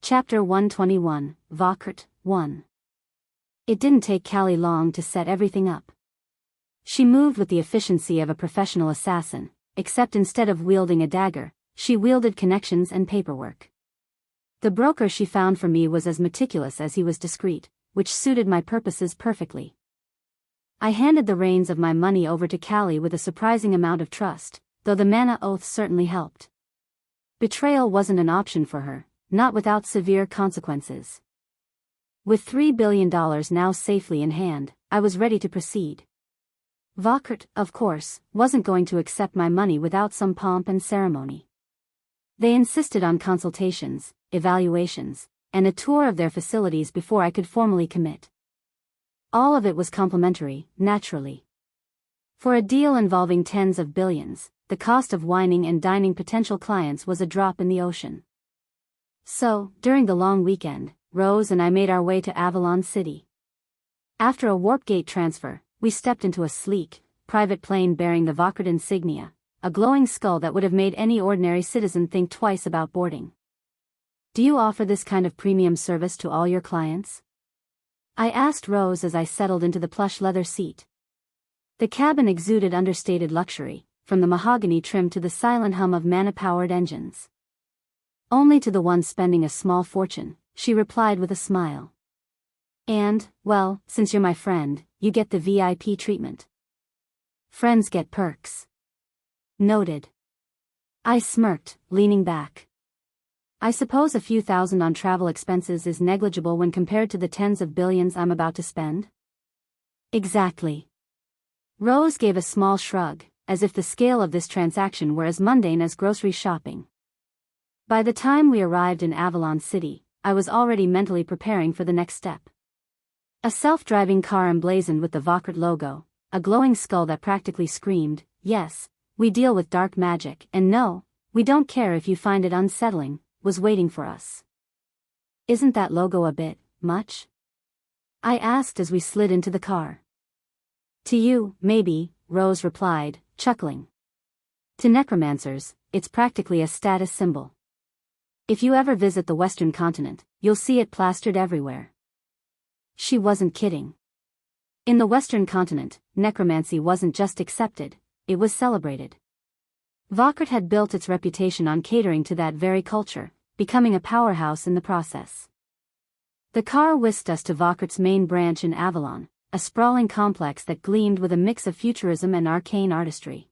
Chapter 121, Vokert, 1. It didn't take Callie long to set everything up. She moved with the efficiency of a professional assassin, except instead of wielding a dagger, she wielded connections and paperwork. The broker she found for me was as meticulous as he was discreet, which suited my purposes perfectly. I handed the reins of my money over to Callie with a surprising amount of trust, though the mana oath certainly helped. Betrayal wasn't an option for her, not without severe consequences. With $3 billion now safely in hand, I was ready to proceed. Vokert, of course, wasn't going to accept my money without some pomp and ceremony. They insisted on consultations, evaluations, and a tour of their facilities before I could formally commit. All of it was complimentary, naturally. For a deal involving tens of billions, the cost of wining and dining potential clients was a drop in the ocean. So, during the long weekend, Rose and I made our way to Avalon City. After a warp gate transfer, we stepped into a sleek, private plane bearing the Vokert insignia, a glowing skull that would have made any ordinary citizen think twice about boarding. Do you offer this kind of premium service to all your clients? I asked Rose as I settled into the plush leather seat. The cabin exuded understated luxury, from the mahogany trim to the silent hum of mana-powered engines. Only to the one spending a small fortune, she replied with a smile. And, well, since you're my friend, you get the VIP treatment. Friends get perks. Noted. I smirked, leaning back. I suppose a few thousand on travel expenses is negligible when compared to the tens of billions I'm about to spend? Exactly. Rose gave a small shrug, as if the scale of this transaction were as mundane as grocery shopping. By the time we arrived in Avalon City, I was already mentally preparing for the next step. A self-driving car emblazoned with the Vokert logo, a glowing skull that practically screamed, "Yes, we deal with dark magic, and no, we don't care if you find it unsettling," was waiting for us. Isn't that logo a bit much? I asked as we slid into the car. To you, maybe, Rose replied, chuckling. To necromancers, it's practically a status symbol. If you ever visit the Western continent, you'll see it plastered everywhere. She wasn't kidding. In the Western continent, necromancy wasn't just accepted, it was celebrated. Vokert had built its reputation on catering to that very culture, becoming a powerhouse in the process. The car whisked us to Vokert's main branch in Avalon, a sprawling complex that gleamed with a mix of futurism and arcane artistry.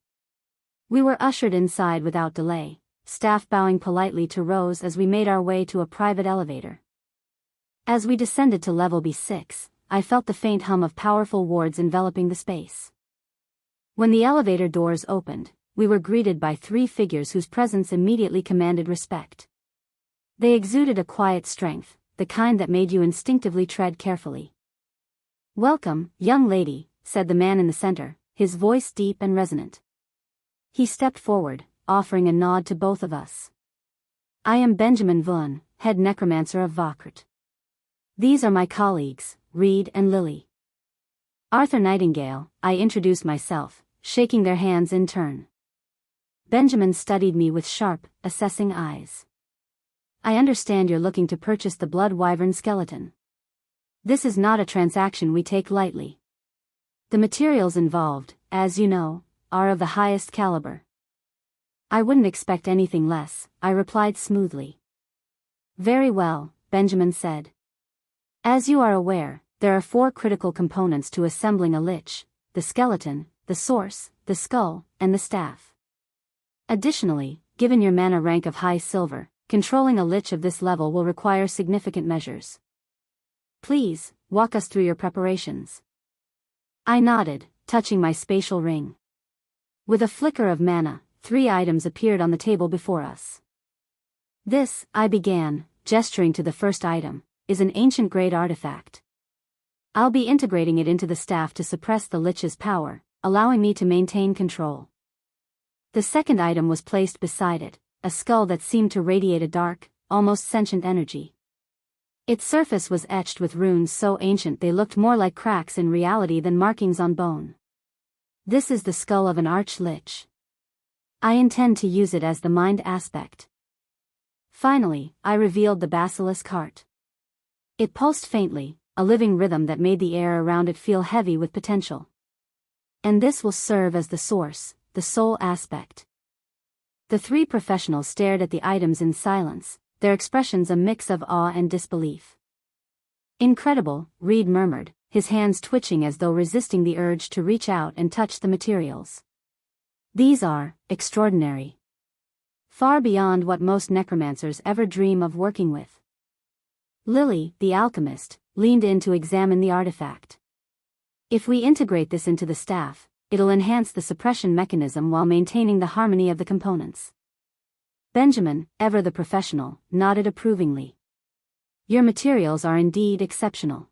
We were ushered inside without delay, staff bowing politely to Rose as we made our way to a private elevator. As we descended to level B6, I felt the faint hum of powerful wards enveloping the space. When the elevator doors opened, we were greeted by three figures whose presence immediately commanded respect. They exuded a quiet strength, the kind that made you instinctively tread carefully. "Welcome, young lady," said the man in the center, his voice deep and resonant. He stepped forward, offering a nod to both of us. "I am Benjamin Vaughn, head necromancer of Vokert. These are my colleagues, Reed and Lily." Arthur Nightingale, I introduced myself, shaking their hands in turn. Benjamin studied me with sharp, assessing eyes. "I understand you're looking to purchase the Blood Wyvern skeleton. This is not a transaction we take lightly. The materials involved, as you know, are of the highest caliber." "I wouldn't expect anything less," I replied smoothly. "Very well," Benjamin said. "As you are aware, there are 4 critical components to assembling a lich: the skeleton, the source, the skull, and the staff. Additionally, given your mana rank of high silver, controlling a lich of this level will require significant measures. Please, walk us through your preparations." I nodded, touching my spatial ring. With a flicker of mana, 3 items appeared on the table before us. "This," I began, gesturing to the first item, "is an ancient grade artifact. I'll be integrating it into the staff to suppress the lich's power, allowing me to maintain control." The second item was placed beside it, a skull that seemed to radiate a dark, almost sentient energy. Its surface was etched with runes so ancient they looked more like cracks in reality than markings on bone. "This is the skull of an arch-lich. I intend to use it as the mind aspect." Finally, I revealed the basilisk heart. It pulsed faintly, a living rhythm that made the air around it feel heavy with potential. And this will serve as the source, the soul aspect. The three professionals stared at the items in silence, their expressions a mix of awe and disbelief. Incredible, Reed murmured, his hands twitching as though resisting the urge to reach out and touch the materials. These are extraordinary. Far beyond what most necromancers ever dream of working with. Lily, the alchemist, leaned in to examine the artifact. If we integrate this into the staff, it'll enhance the suppression mechanism while maintaining the harmony of the components. Benjamin, ever the professional, nodded approvingly. Your materials are indeed exceptional.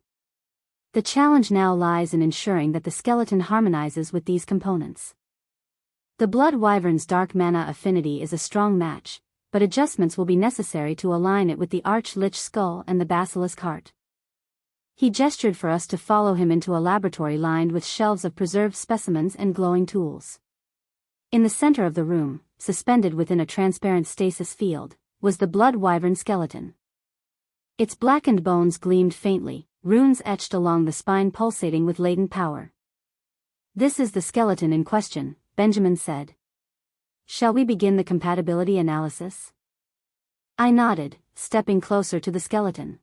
The challenge now lies in ensuring that the skeleton harmonizes with these components. The Blood Wyvern's dark mana affinity is a strong match, but adjustments will be necessary to align it with the Arch-Lich skull and the basilisk heart. He gestured for us to follow him into a laboratory lined with shelves of preserved specimens and glowing tools. In the center of the room, suspended within a transparent stasis field, was the Blood Wyvern skeleton. Its blackened bones gleamed faintly, runes etched along the spine pulsating with latent power. This is the skeleton in question, Benjamin said. Shall we begin the compatibility analysis? I nodded, stepping closer to the skeleton.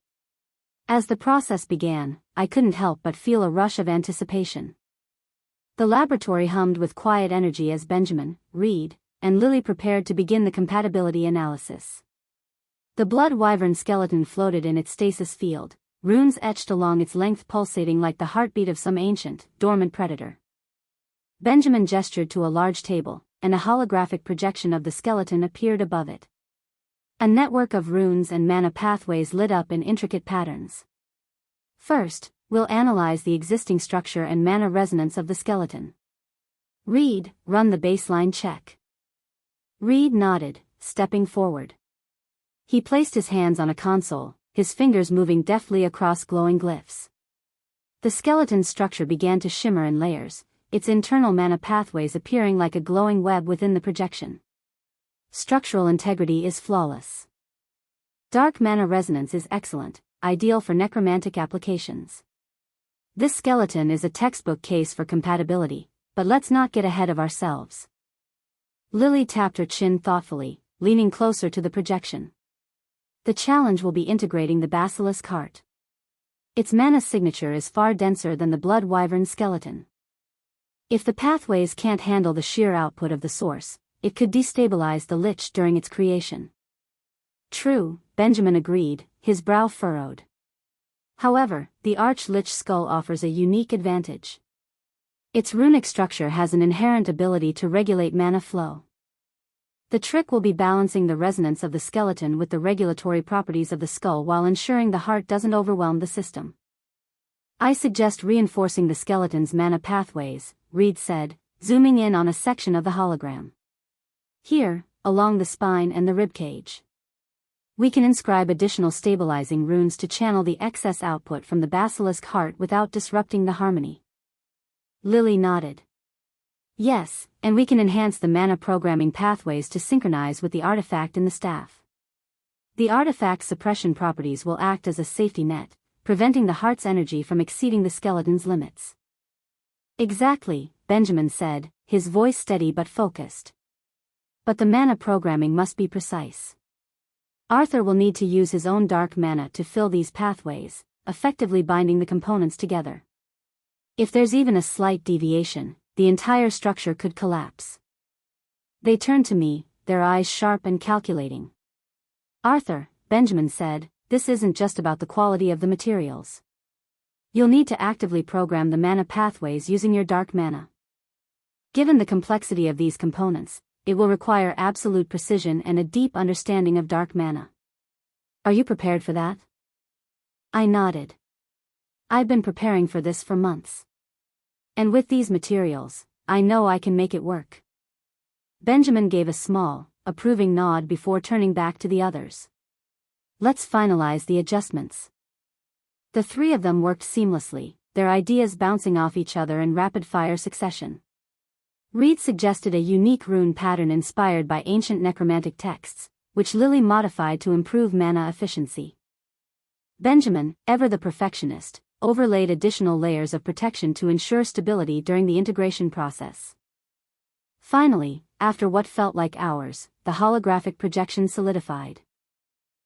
As the process began, I couldn't help but feel a rush of anticipation. The laboratory hummed with quiet energy as Benjamin, Reed, and Lily prepared to begin the compatibility analysis. The Blood Wyvern skeleton floated in its stasis field, runes etched along its length pulsating like the heartbeat of some ancient, dormant predator. Benjamin gestured to a large table, and a holographic projection of the skeleton appeared above it. A network of runes and mana pathways lit up in intricate patterns. First, we'll analyze the existing structure and mana resonance of the skeleton. Reed, run the baseline check. Reed nodded, stepping forward. He placed his hands on a console, his fingers moving deftly across glowing glyphs. The skeleton's structure began to shimmer in layers, its internal mana pathways appearing like a glowing web within the projection. Structural integrity is flawless. Dark mana resonance is excellent, ideal for necromantic applications. This skeleton is a textbook case for compatibility, but let's not get ahead of ourselves. Lily tapped her chin thoughtfully, leaning closer to the projection. The challenge will be integrating the basilisk heart. Its mana signature is far denser than the Blood Wyvern skeleton. If the pathways can't handle the sheer output of the source, it could destabilize the Lich during its creation. True, Benjamin agreed, his brow furrowed. However, the Arch-Lich skull offers a unique advantage. Its runic structure has an inherent ability to regulate mana flow. The trick will be balancing the resonance of the skeleton with the regulatory properties of the skull while ensuring the heart doesn't overwhelm the system. I suggest reinforcing the skeleton's mana pathways, Reed said, zooming in on a section of the hologram. Here, along the spine and the ribcage. We can inscribe additional stabilizing runes to channel the excess output from the basilisk heart without disrupting the harmony. Lily nodded. Yes, and we can enhance the mana programming pathways to synchronize with the artifact in the staff. The artifact's suppression properties will act as a safety net, preventing the heart's energy from exceeding the skeleton's limits. Exactly, Benjamin said, his voice steady but focused. But the mana programming must be precise. Arthur will need to use his own dark mana to fill these pathways, effectively binding the components together. If there's even a slight deviation, the entire structure could collapse. They turned to me, their eyes sharp and calculating. Arthur, Benjamin said, this isn't just about the quality of the materials. You'll need to actively program the mana pathways using your dark mana. Given the complexity of these components, it will require absolute precision and a deep understanding of dark mana. Are you prepared for that? I nodded. I've been preparing for this for months. And with these materials, I know I can make it work. Benjamin gave a small, approving nod before turning back to the others. Let's finalize the adjustments. The three of them worked seamlessly, their ideas bouncing off each other in rapid-fire succession. Reed suggested a unique rune pattern inspired by ancient necromantic texts, which Lily modified to improve mana efficiency. Benjamin, ever the perfectionist, overlaid additional layers of protection to ensure stability during the integration process. Finally, after what felt like hours, the holographic projection solidified.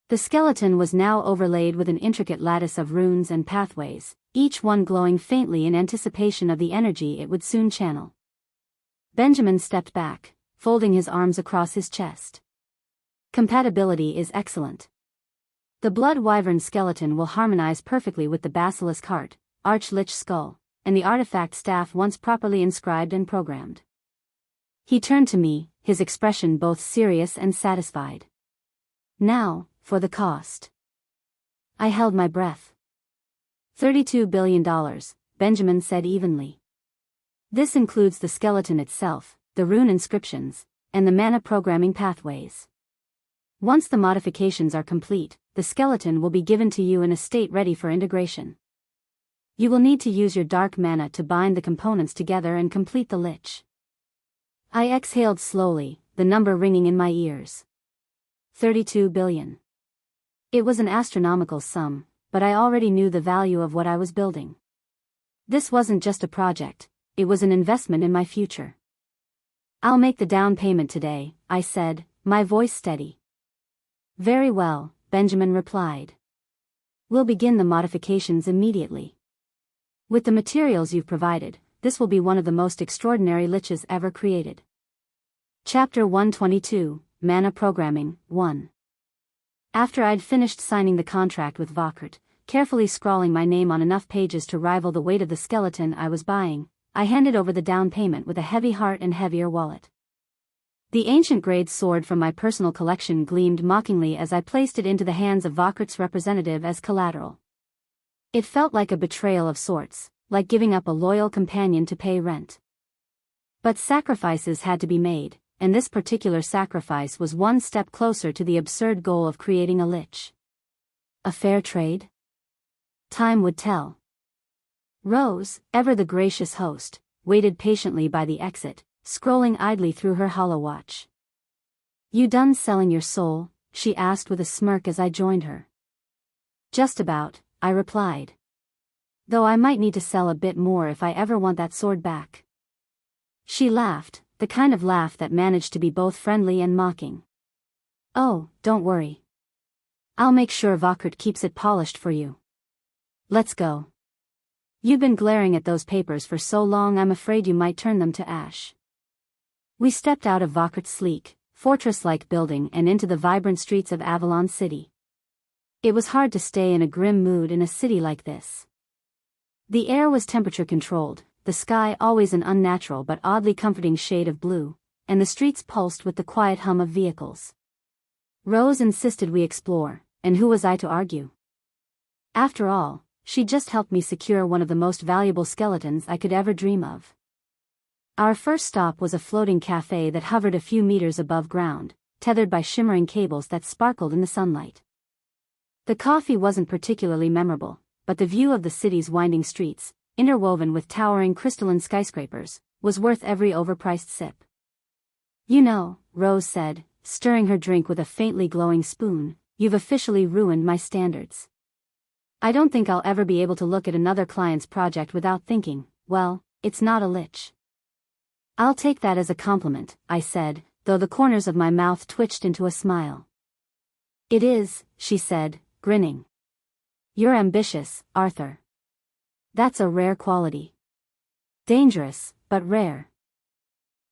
The skeleton was now overlaid with an intricate lattice of runes and pathways, each one glowing faintly in anticipation of the energy it would soon channel. Benjamin stepped back, folding his arms across his chest. Compatibility is excellent. The blood wyvern skeleton will harmonize perfectly with the basilisk heart, arch-lich skull, and the artifact staff once properly inscribed and programmed. He turned to me, his expression both serious and satisfied. Now, for the cost. I held my breath. $32 billion, Benjamin said evenly. This includes the skeleton itself, the rune inscriptions, and the mana programming pathways. Once the modifications are complete, the skeleton will be given to you in a state ready for integration. You will need to use your dark mana to bind the components together and complete the lich. I exhaled slowly, the number ringing in my ears. 32 billion. It was an astronomical sum, but I already knew the value of what I was building. This wasn't just a project, it was an investment in my future. I'll make the down payment today, I said, my voice steady. Very well, Benjamin replied. We'll begin the modifications immediately. With the materials you've provided, this will be one of the most extraordinary liches ever created. Chapter 122, Mana Programming, 1. After I'd finished signing the contract with Vokert, carefully scrawling my name on enough pages to rival the weight of the skeleton I was buying, I handed over the down payment with a heavy heart and heavier wallet. The ancient-grade sword from my personal collection gleamed mockingly as I placed it into the hands of Vokert's representative as collateral. It felt like a betrayal of sorts, like giving up a loyal companion to pay rent. But sacrifices had to be made, and this particular sacrifice was one step closer to the absurd goal of creating a lich. A fair trade? Time would tell. Rose, ever the gracious host, waited patiently by the exit, scrolling idly through her holowatch. You done selling your soul? She asked with a smirk as I joined her. Just about, I replied. Though I might need to sell a bit more if I ever want that sword back. She laughed, the kind of laugh that managed to be both friendly and mocking. Oh, don't worry. I'll make sure Vokert keeps it polished for you. Let's go. You've been glaring at those papers for so long I'm afraid you might turn them to ash. We stepped out of Vokert's sleek, fortress-like building and into the vibrant streets of Avalon City. It was hard to stay in a grim mood in a city like this. The air was temperature-controlled, the sky always an unnatural but oddly comforting shade of blue, and the streets pulsed with the quiet hum of vehicles. Rose insisted we explore, and who was I to argue? After all, she just helped me secure one of the most valuable skeletons I could ever dream of. Our first stop was a floating cafe that hovered a few meters above ground, tethered by shimmering cables that sparkled in the sunlight. The coffee wasn't particularly memorable, but the view of the city's winding streets, interwoven with towering crystalline skyscrapers, was worth every overpriced sip. You know, Rose said, stirring her drink with a faintly glowing spoon, you've officially ruined my standards. I don't think I'll ever be able to look at another client's project without thinking, well, it's not a lich. I'll take that as a compliment, I said, though the corners of my mouth twitched into a smile. It is, she said, grinning. You're ambitious, Arthur. That's a rare quality. Dangerous, but rare.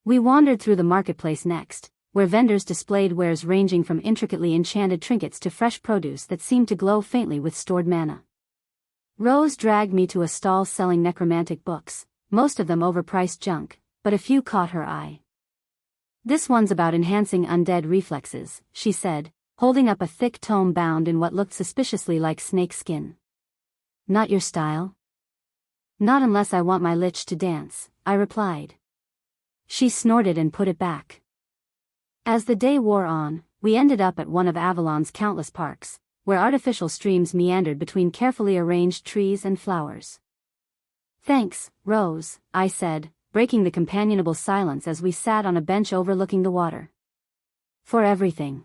We wandered through the marketplace next, where vendors displayed wares ranging from intricately enchanted trinkets to fresh produce that seemed to glow faintly with stored mana. Rose dragged me to a stall selling necromantic books, most of them overpriced junk, but a few caught her eye. This one's about enhancing undead reflexes, she said, holding up a thick tome bound in what looked suspiciously like snake skin. Not your style? Not unless I want my lich to dance, I replied. She snorted and put it back. As the day wore on, we ended up at one of Avalon's countless parks, where artificial streams meandered between carefully arranged trees and flowers. Thanks, Rose, I said, breaking the companionable silence as we sat on a bench overlooking the water. For everything.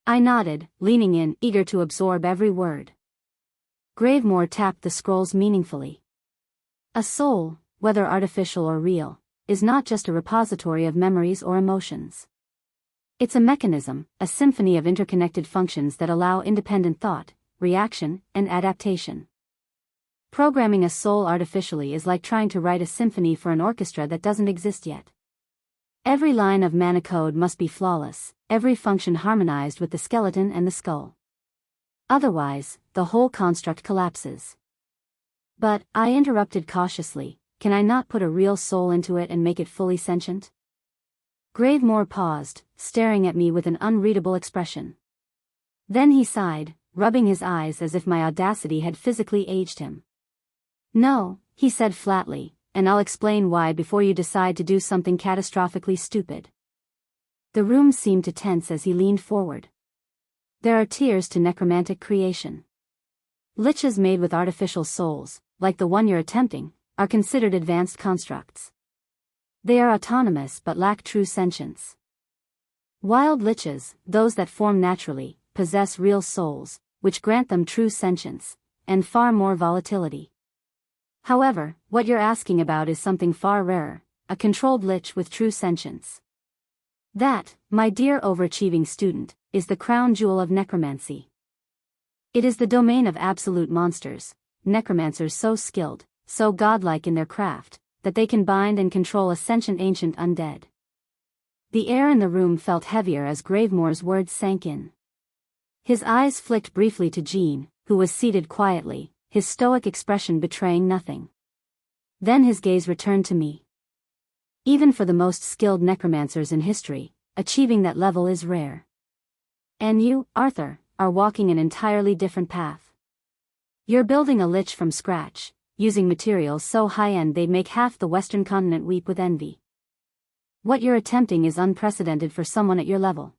I nodded, leaning in, eager to absorb every word. Gravemore tapped the scrolls meaningfully. A soul, whether artificial or real, is not just a repository of memories or emotions. It's a mechanism, a symphony of interconnected functions that allow independent thought, reaction, and adaptation. Programming a soul artificially is like trying to write a symphony for an orchestra that doesn't exist yet. Every line of mana code must be flawless, every function harmonized with the skeleton and the skull. Otherwise, the whole construct collapses. But, I interrupted cautiously, can I not put a real soul into it and make it fully sentient? Gravemore paused, staring at me with an unreadable expression. Then he sighed, rubbing his eyes as if my audacity had physically aged him. No, he said flatly, and I'll explain why before you decide to do something catastrophically stupid. The room seemed to tense as he leaned forward. There are tiers to necromantic creation. Liches made with artificial souls, like the one you're attempting, are considered advanced constructs. They are autonomous but lack true sentience. Wild liches, those that form naturally, possess real souls, which grant them true sentience, and far more volatility. However, what you're asking about is something far rarer, a controlled lich with true sentience. That, my dear overachieving student, is the crown jewel of necromancy. It is the domain of absolute monsters, necromancers so skilled, so godlike in their craft, that they can bind and control a sentient ancient undead. The air in the room felt heavier as Gravemore's words sank in. His eyes flicked briefly to Jean, who was seated quietly, his stoic expression betraying nothing. Then his gaze returned to me. Even for the most skilled necromancers in history, achieving that level is rare. And you, Arthur, are walking an entirely different path. You're building a lich from scratch, using materials so high-end they'd make half the Western continent weep with envy. What you're attempting is unprecedented for someone at your level.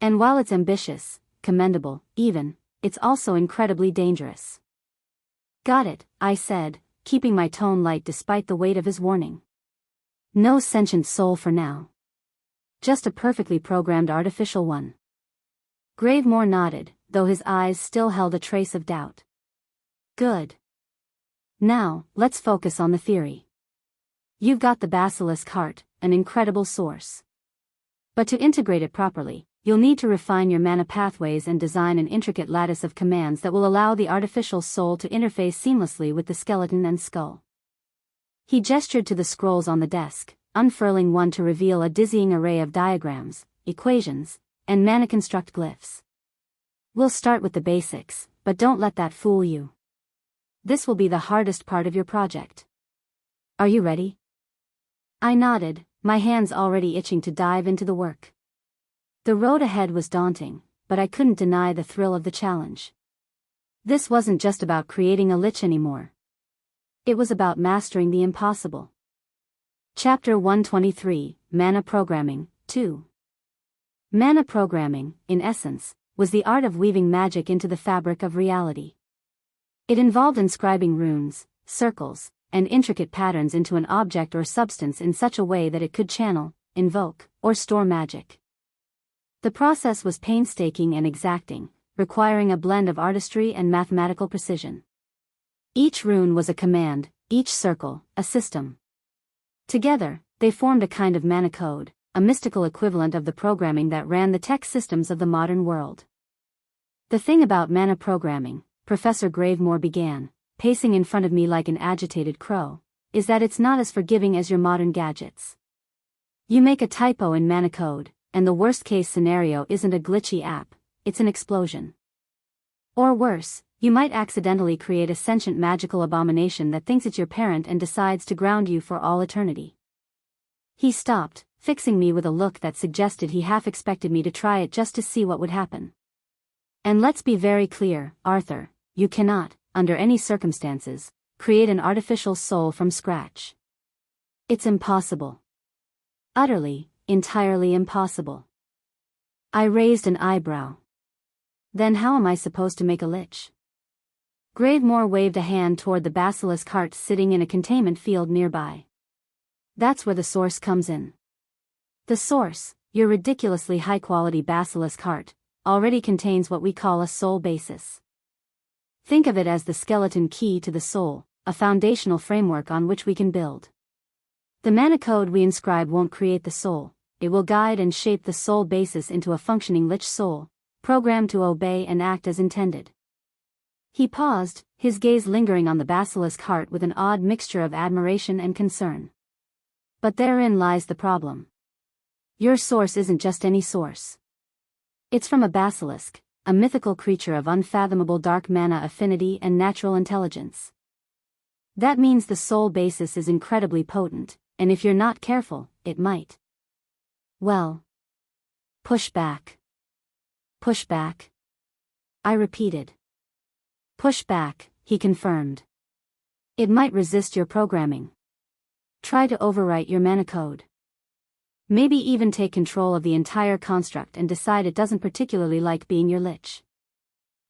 And while it's ambitious, commendable, even, it's also incredibly dangerous. Got it, I said, keeping my tone light despite the weight of his warning. No sentient soul for now. Just a perfectly programmed artificial one. Gravemore nodded, though his eyes still held a trace of doubt. Good. Now, let's focus on the theory. You've got the basilisk heart, an incredible source. But to integrate it properly, you'll need to refine your mana pathways and design an intricate lattice of commands that will allow the artificial soul to interface seamlessly with the skeleton and skull. He gestured to the scrolls on the desk, unfurling one to reveal a dizzying array of diagrams, equations, and mana construct glyphs. We'll start with the basics, but don't let that fool you. This will be the hardest part of your project. Are you ready? I nodded, my hands already itching to dive into the work. The road ahead was daunting, but I couldn't deny the thrill of the challenge. This wasn't just about creating a lich anymore. It was about mastering the impossible. Chapter 123, Mana Programming, 2. Mana programming, in essence, was the art of weaving magic into the fabric of reality. It involved inscribing runes, circles, and intricate patterns into an object or substance in such a way that it could channel, invoke, or store magic. The process was painstaking and exacting, requiring a blend of artistry and mathematical precision. Each rune was a command, each circle, a system. Together, they formed a kind of mana code, a mystical equivalent of the programming that ran the tech systems of the modern world. The thing about mana programming, Professor Gravemore began, pacing in front of me like an agitated crow, is that it's not as forgiving as your modern gadgets. You make a typo in mana code, and the worst-case scenario isn't a glitchy app, it's an explosion. Or worse, you might accidentally create a sentient magical abomination that thinks it's your parent and decides to ground you for all eternity. He stopped, fixing me with a look that suggested he half expected me to try it just to see what would happen. And let's be very clear, Arthur, you cannot, under any circumstances, create an artificial soul from scratch. It's impossible. Utterly, entirely impossible. I raised an eyebrow. Then how am I supposed to make a lich? Gravemore waved a hand toward the basilisk heart sitting in a containment field nearby. That's where the source comes in. The source, your ridiculously high-quality basilisk heart, already contains what we call a soul basis. Think of it as the skeleton key to the soul, a foundational framework on which we can build. The mana code we inscribe won't create the soul, it will guide and shape the soul basis into a functioning Lich soul, programmed to obey and act as intended. He paused, his gaze lingering on the basilisk heart with an odd mixture of admiration and concern. But therein lies the problem. Your source isn't just any source. It's from a basilisk, a mythical creature of unfathomable dark mana affinity and natural intelligence. That means the soul basis is incredibly potent, and if you're not careful, it might. Well. Push back. Push back. I repeated. Push back, he confirmed. It might resist your programming. Try to overwrite your mana code. Maybe even take control of the entire construct and decide it doesn't particularly like being your Lich.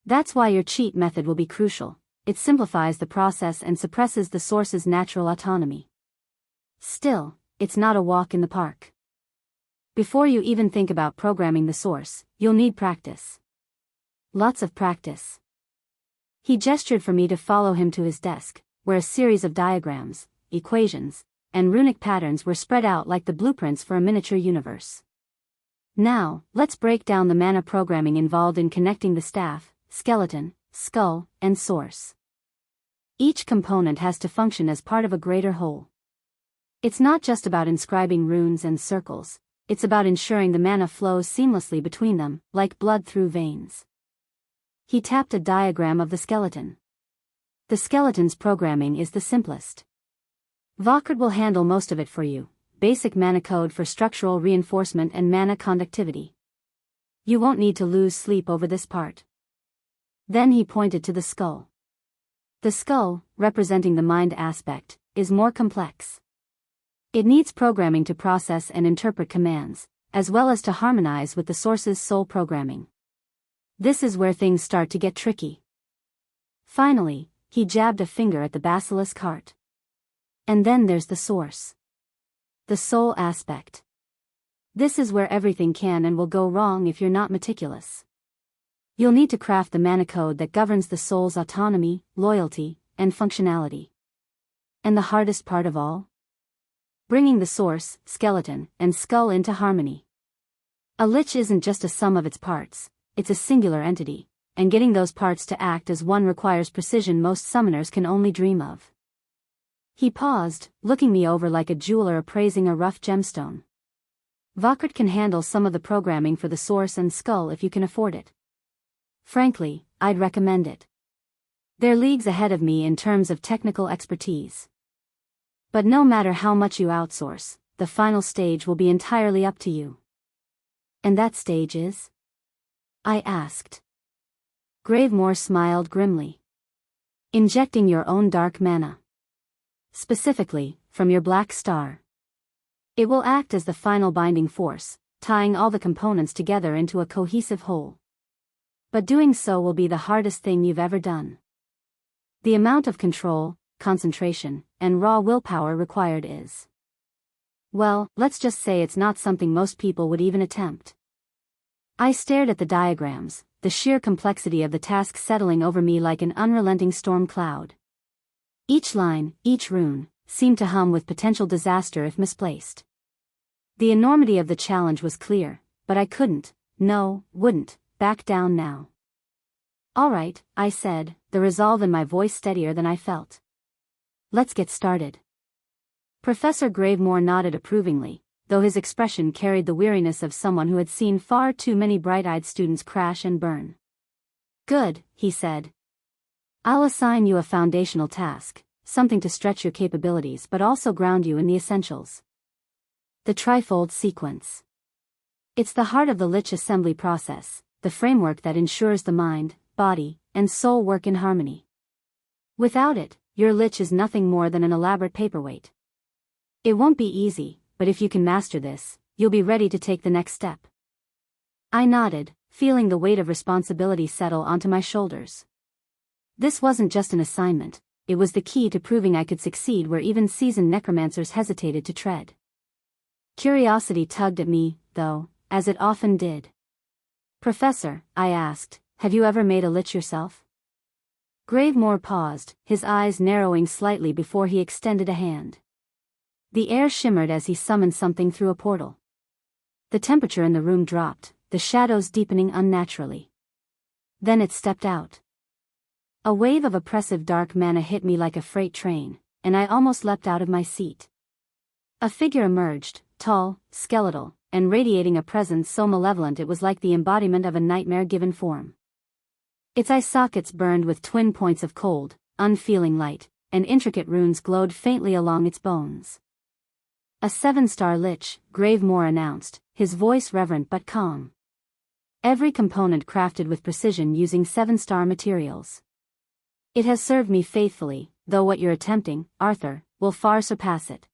That's why your cheat method will be crucial. It simplifies the process and suppresses the source's natural autonomy. Still, it's not a walk in the park. Before you even think about programming the source, you'll need practice. Lots of practice. He gestured for me to follow him to his desk, where a series of diagrams, equations, and runic patterns were spread out like the blueprints for a miniature universe. Now, let's break down the mana programming involved in connecting the staff, skeleton, skull, and source. Each component has to function as part of a greater whole. It's not just about inscribing runes and circles, it's about ensuring the mana flows seamlessly between them, like blood through veins. He tapped a diagram of the skeleton. The skeleton's programming is the simplest. Vakrit will handle most of it for you, basic mana code for structural reinforcement and mana conductivity. You won't need to lose sleep over this part. Then he pointed to the skull. The skull, representing the mind aspect, is more complex. It needs programming to process and interpret commands, as well as to harmonize with the source's soul programming. This is where things start to get tricky. Finally, he jabbed a finger at the basilisk heart. And then there's the source. The soul aspect. This is where everything can and will go wrong if you're not meticulous. You'll need to craft the mana code that governs the soul's autonomy, loyalty, and functionality. And the hardest part of all? Bringing the source, skeleton, and skull into harmony. A Lich isn't just a sum of its parts, it's a singular entity, and getting those parts to act as one requires precision most summoners can only dream of. He paused, looking me over like a jeweler appraising a rough gemstone. Vakrit can handle some of the programming for the source and skull if you can afford it. Frankly, I'd recommend it. They're leagues ahead of me in terms of technical expertise. But no matter how much you outsource, the final stage will be entirely up to you. And that stage is? I asked. Gravemore smiled grimly. Injecting your own dark mana. Specifically, from your black star. It will act as the final binding force, tying all the components together into a cohesive whole. But doing so will be the hardest thing you've ever done. The amount of control, concentration, and raw willpower required is. Well, let's just say it's not something most people would even attempt. I stared at the diagrams, the sheer complexity of the task settling over me like an unrelenting storm cloud. Each line, each rune, seemed to hum with potential disaster if misplaced. The enormity of the challenge was clear, but I wouldn't, back down now. All right, I said, the resolve in my voice steadier than I felt. Let's get started. Professor Gravemore nodded approvingly, though his expression carried the weariness of someone who had seen far too many bright-eyed students crash and burn. Good, he said. I'll assign you a foundational task, something to stretch your capabilities but also ground you in the essentials. The trifold sequence. It's the heart of the Lich assembly process, the framework that ensures the mind, body, and soul work in harmony. Without it, your Lich is nothing more than an elaborate paperweight. It won't be easy, but if you can master this, you'll be ready to take the next step. I nodded, feeling the weight of responsibility settle onto my shoulders. This wasn't just an assignment, it was the key to proving I could succeed where even seasoned necromancers hesitated to tread. Curiosity tugged at me, though, as it often did. Professor, I asked, have you ever made a lich yourself? Gravemore paused, his eyes narrowing slightly before he extended a hand. The air shimmered as he summoned something through a portal. The temperature in the room dropped, the shadows deepening unnaturally. Then it stepped out. A wave of oppressive dark mana hit me like a freight train, and I almost leapt out of my seat. A figure emerged, tall, skeletal, and radiating a presence so malevolent it was like the embodiment of a nightmare-given form. Its eye sockets burned with twin points of cold, unfeeling light, and intricate runes glowed faintly along its bones. A 7-star lich, Gravemore announced, his voice reverent but calm. Every component crafted with precision using 7-star materials. It has served me faithfully, though what you're attempting, Arthur, will far surpass it.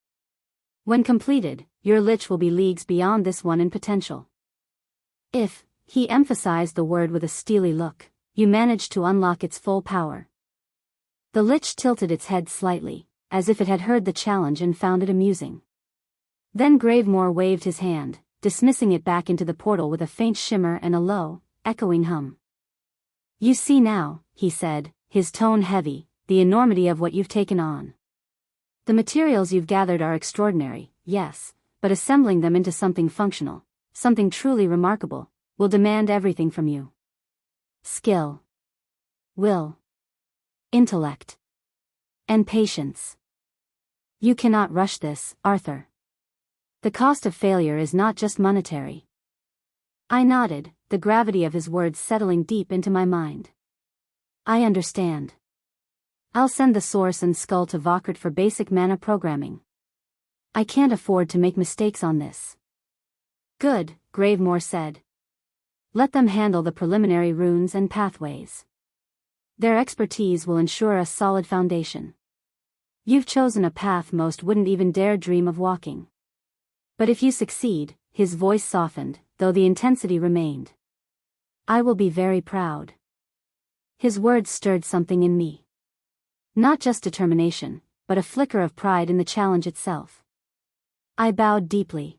When completed, your lich will be leagues beyond this one in potential. If, he emphasized the word with a steely look, you manage to unlock its full power. The lich tilted its head slightly, as if it had heard the challenge and found it amusing. Then Gravemore waved his hand, dismissing it back into the portal with a faint shimmer and a low, echoing hum. You see now, he said, his tone heavy, the enormity of what you've taken on. The materials you've gathered are extraordinary, yes, but assembling them into something functional, something truly remarkable, will demand everything from you. Skill, will, intellect, and patience. You cannot rush this, Arthur. The cost of failure is not just monetary. I nodded, the gravity of his words settling deep into my mind. I understand. I'll send the source and skull to Vokert for basic mana programming. I can't afford to make mistakes on this. Good, Gravemore said. Let them handle the preliminary runes and pathways. Their expertise will ensure a solid foundation. You've chosen a path most wouldn't even dare dream of walking. But if you succeed, his voice softened, though the intensity remained. I will be very proud. His words stirred something in me. Not just determination, but a flicker of pride in the challenge itself. I bowed deeply.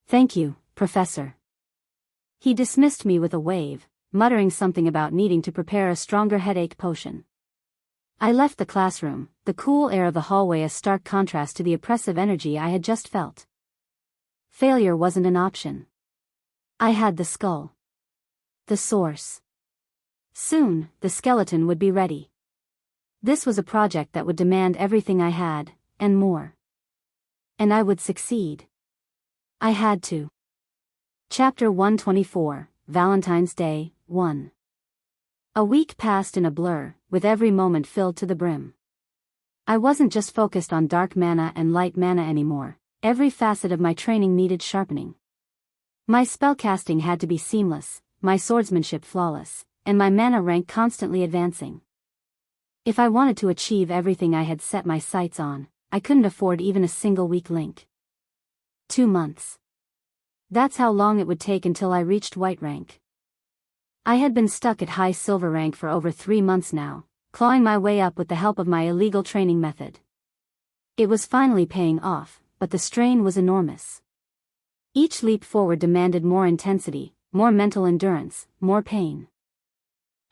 Thank you, Professor. He dismissed me with a wave, muttering something about needing to prepare a stronger headache potion. I left the classroom, the cool air of the hallway a stark contrast to the oppressive energy I had just felt. Failure wasn't an option. I had the skull. The source. Soon, the skeleton would be ready. This was a project that would demand everything I had, and more. And I would succeed. I had to. Chapter 124, Valentine's Day, 1. A week passed in a blur, with every moment filled to the brim. I wasn't just focused on dark mana and light mana anymore. Every facet of my training needed sharpening. My spellcasting had to be seamless, my swordsmanship flawless, and my mana rank constantly advancing. If I wanted to achieve everything I had set my sights on, I couldn't afford even a single weak link. 2 months. That's how long it would take until I reached white rank. I had been stuck at high silver rank for over 3 months now, clawing my way up with the help of my illegal training method. It was finally paying off, but the strain was enormous. Each leap forward demanded more intensity, more mental endurance, more pain.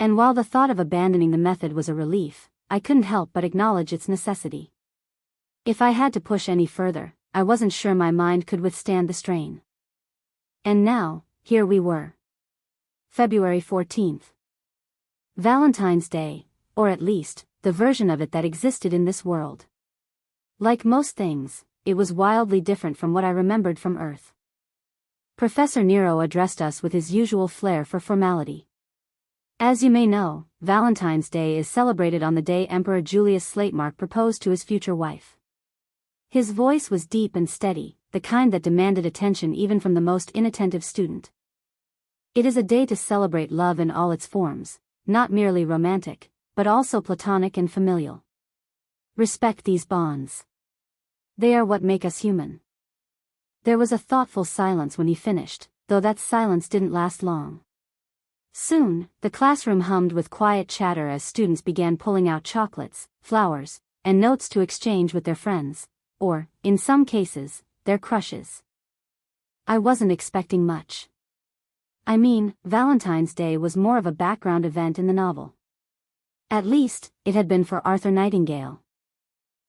And while the thought of abandoning the method was a relief, I couldn't help but acknowledge its necessity. If I had to push any further, I wasn't sure my mind could withstand the strain. And now, here we were. February 14th. Valentine's Day, or at least, the version of it that existed in this world. Like most things, it was wildly different from what I remembered from Earth. Professor Nero addressed us with his usual flair for formality. As you may know, Valentine's Day is celebrated on the day Emperor Julius Slatemark proposed to his future wife. His voice was deep and steady, the kind that demanded attention even from the most inattentive student. It is a day to celebrate love in all its forms, not merely romantic, but also platonic and familial. Respect these bonds. They are what make us human. There was a thoughtful silence when he finished, though that silence didn't last long. Soon, the classroom hummed with quiet chatter as students began pulling out chocolates, flowers, and notes to exchange with their friends, or, in some cases, their crushes. I wasn't expecting much. I mean, Valentine's Day was more of a background event in the novel. At least, it had been for Arthur Nightingale.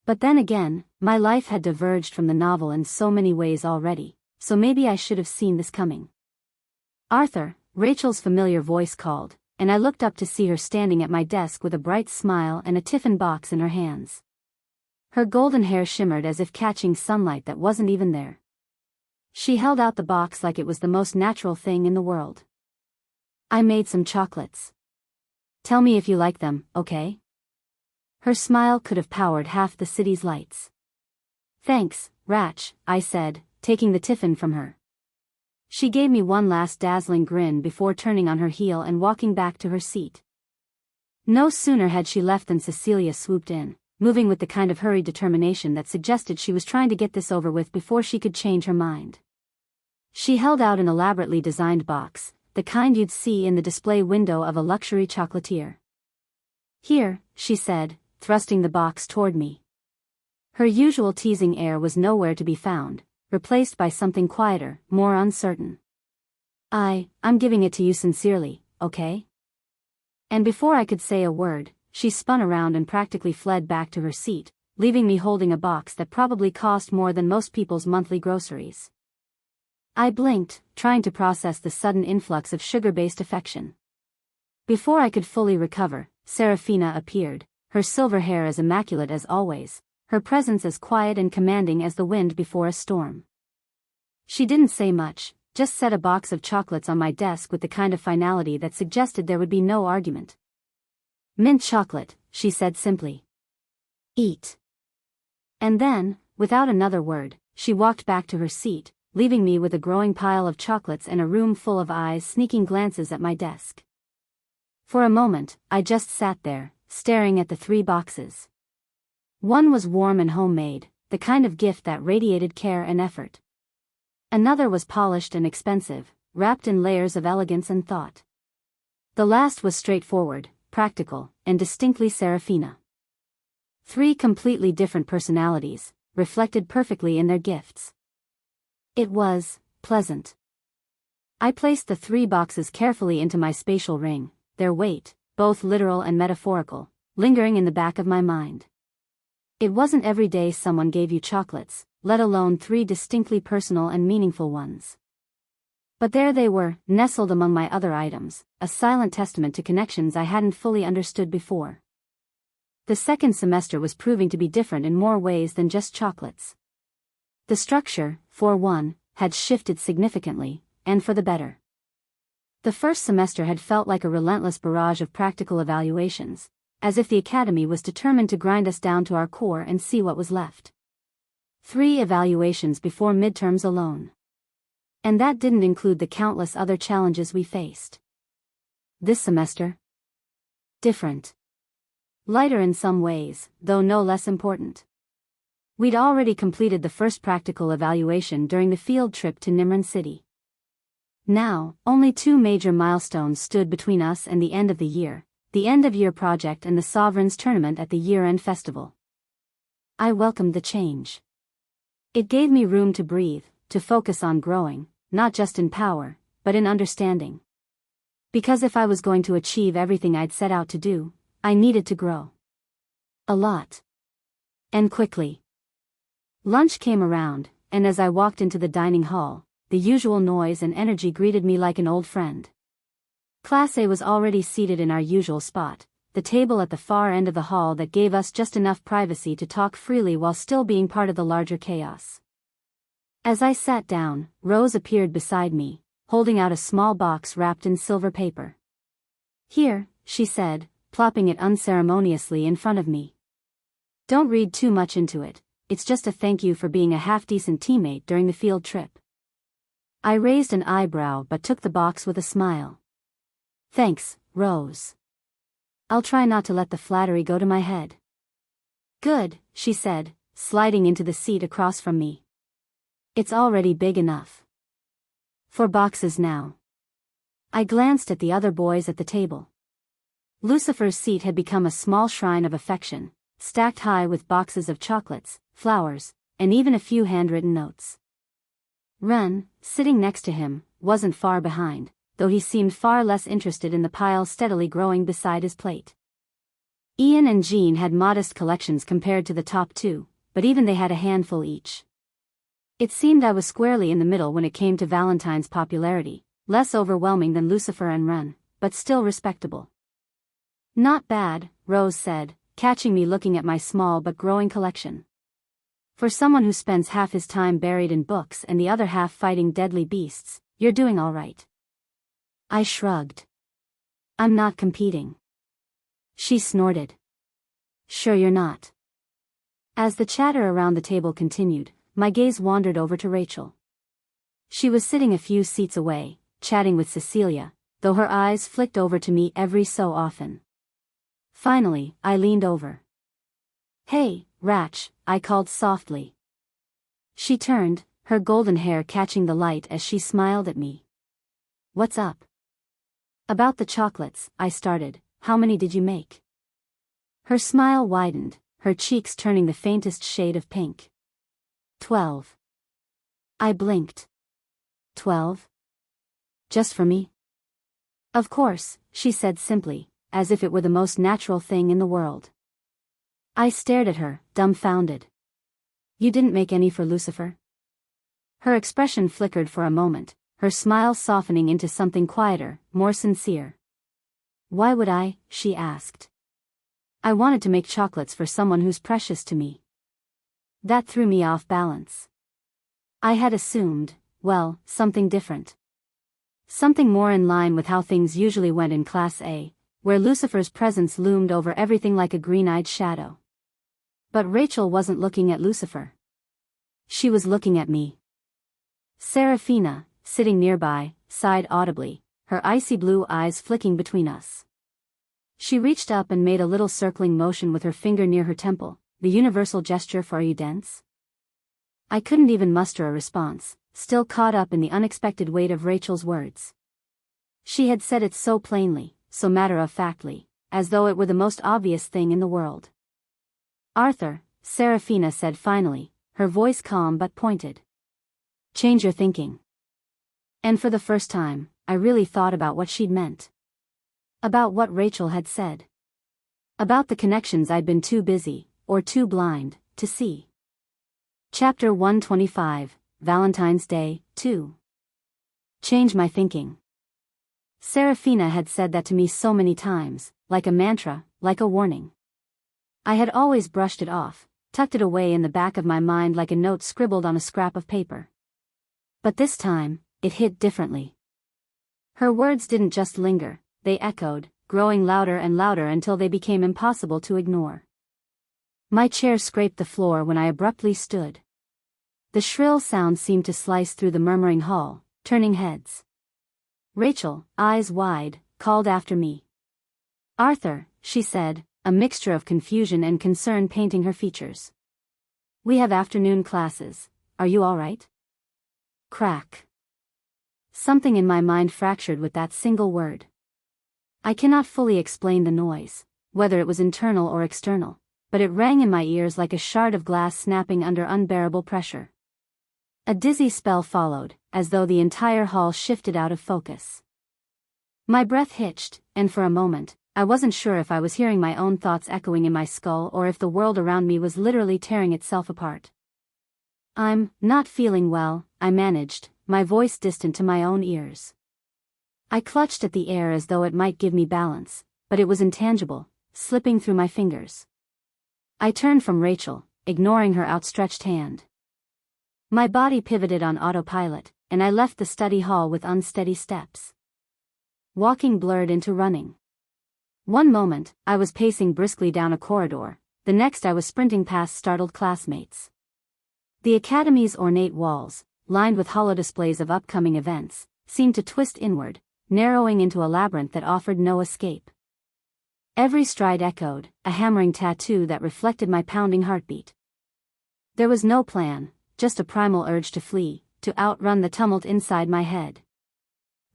But then again, my life had diverged from the novel in so many ways already, so maybe I should have seen this coming. Arthur, Rachel's familiar voice called, and I looked up to see her standing at my desk with a bright smile and a tiffin box in her hands. Her golden hair shimmered as if catching sunlight that wasn't even there. She held out the box like it was the most natural thing in the world. I made some chocolates. Tell me if you like them, okay? Her smile could have powered half the city's lights. Thanks, Rach, I said, taking the tiffin from her. She gave me one last dazzling grin before turning on her heel and walking back to her seat. No sooner had she left than Cecilia swooped in, moving with the kind of hurried determination that suggested she was trying to get this over with before she could change her mind. She held out an elaborately designed box, the kind you'd see in the display window of a luxury chocolatier. Here, she said, thrusting the box toward me. Her usual teasing air was nowhere to be found, replaced by something quieter, more uncertain. I'm giving it to you sincerely, okay? And before I could say a word, she spun around and practically fled back to her seat, leaving me holding a box that probably cost more than most people's monthly groceries. I blinked, trying to process the sudden influx of sugar-based affection. Before I could fully recover, Serafina appeared, her silver hair as immaculate as always, her presence as quiet and commanding as the wind before a storm. She didn't say much, just set a box of chocolates on my desk with the kind of finality that suggested there would be no argument. Mint chocolate, she said simply. Eat. And then, without another word, she walked back to her seat, leaving me with a growing pile of chocolates and a room full of eyes sneaking glances at my desk. For a moment, I just sat there, staring at the 3 boxes. One was warm and homemade, the kind of gift that radiated care and effort. Another was polished and expensive, wrapped in layers of elegance and thought. The last was straightforward, practical, and distinctly Serafina. 3 completely different personalities, reflected perfectly in their gifts. It was pleasant. I placed the 3 boxes carefully into my spatial ring, their weight, both literal and metaphorical, lingering in the back of my mind. It wasn't every day someone gave you chocolates, let alone 3 distinctly personal and meaningful ones. But there they were, nestled among my other items, a silent testament to connections I hadn't fully understood before. The second semester was proving to be different in more ways than just chocolates. The structure, for one, had shifted significantly, and for the better. The first semester had felt like a relentless barrage of practical evaluations, as if the academy was determined to grind us down to our core and see what was left. 3 evaluations before midterms alone. And that didn't include the countless other challenges we faced. This semester? Different. Lighter in some ways, though no less important. We'd already completed the first practical evaluation during the field trip to Nimran City. Now, only 2 major milestones stood between us and the end of the year, the end-of-year project and the Sovereign's tournament at the year-end festival. I welcomed the change. It gave me room to breathe, to focus on growing, not just in power, but in understanding. Because if I was going to achieve everything I'd set out to do, I needed to grow. A lot. And quickly. Lunch came around, and as I walked into the dining hall, the usual noise and energy greeted me like an old friend. Class A was already seated in our usual spot, the table at the far end of the hall that gave us just enough privacy to talk freely while still being part of the larger chaos. As I sat down, Rose appeared beside me, holding out a small box wrapped in silver paper. Here, she said, plopping it unceremoniously in front of me. Don't read too much into it. It's just a thank you for being a half-decent teammate during the field trip. I raised an eyebrow but took the box with a smile. Thanks, Rose. I'll try not to let the flattery go to my head. Good, she said, sliding into the seat across from me. It's already big enough. 4 boxes now. I glanced at the other boys at the table. Lucifer's seat had become a small shrine of affection, stacked high with boxes of chocolates, flowers, and even a few handwritten notes. Ren, sitting next to him, wasn't far behind, though he seemed far less interested in the pile steadily growing beside his plate. Ian and Jean had modest collections compared to the top two, but even they had a handful each. It seemed I was squarely in the middle when it came to Valentine's popularity, less overwhelming than Lucifer and Run, but still respectable. Not bad, Rose said, catching me looking at my small but growing collection. For someone who spends half his time buried in books and the other half fighting deadly beasts, you're doing all right. I shrugged. I'm not competing. She snorted. Sure you're not. As the chatter around the table continued, my gaze wandered over to Rachel. She was sitting a few seats away, chatting with Cecilia, though her eyes flicked over to me every so often. Finally, I leaned over. Hey, Rach, I called softly. She turned, her golden hair catching the light as she smiled at me. What's up? About the chocolates, I started. How many did you make? Her smile widened, her cheeks turning the faintest shade of pink. 12. I blinked. 12? Just for me? Of course, she said simply, as if it were the most natural thing in the world. I stared at her, dumbfounded. You didn't make any for Lucifer? Her expression flickered for a moment, her smile softening into something quieter, more sincere. Why would I? She asked. I wanted to make chocolates for someone who's precious to me. That threw me off balance. I had assumed, well, something different. Something more in line with how things usually went in Class A, where Lucifer's presence loomed over everything like a green-eyed shadow. But Rachel wasn't looking at Lucifer. She was looking at me. Serafina, sitting nearby, sighed audibly, her icy blue eyes flicking between us. She reached up and made a little circling motion with her finger near her temple, the universal gesture for "Are you dense?" I couldn't even muster a response, still caught up in the unexpected weight of Rachel's words. She had said it so plainly, so matter-of-factly, as though it were the most obvious thing in the world. Arthur, Serafina said finally, her voice calm but pointed. Change your thinking. And for the first time, I really thought about what she'd meant. About what Rachel had said. About the connections I'd been too busy, or too blind, to see. Chapter 125, Valentine's Day, 2. Change my thinking. Serafina had said that to me so many times, like a mantra, like a warning. I had always brushed it off, tucked it away in the back of my mind like a note scribbled on a scrap of paper. But this time, it hit differently. Her words didn't just linger, they echoed, growing louder and louder until they became impossible to ignore. My chair scraped the floor when I abruptly stood. The shrill sound seemed to slice through the murmuring hall, turning heads. Rachel, eyes wide, called after me. Arthur, she said, a mixture of confusion and concern painting her features. We have afternoon classes. Are you all right? Crack. Something in my mind fractured with that single word. I cannot fully explain the noise, whether it was internal or external, but it rang in my ears like a shard of glass snapping under unbearable pressure. A dizzy spell followed, as though the entire hall shifted out of focus. My breath hitched, and for a moment, I wasn't sure if I was hearing my own thoughts echoing in my skull or if the world around me was literally tearing itself apart. I'm not feeling well, I managed, my voice distant to my own ears. I clutched at the air as though it might give me balance, but it was intangible, slipping through my fingers. I turned from Rachel, ignoring her outstretched hand. My body pivoted on autopilot, and I left the study hall with unsteady steps. Walking blurred into running. One moment, I was pacing briskly down a corridor, the next I was sprinting past startled classmates. The academy's ornate walls, lined with holodisplays of upcoming events, seemed to twist inward, narrowing into a labyrinth that offered no escape. Every stride echoed, a hammering tattoo that reflected my pounding heartbeat. There was no plan, just a primal urge to flee, to outrun the tumult inside my head.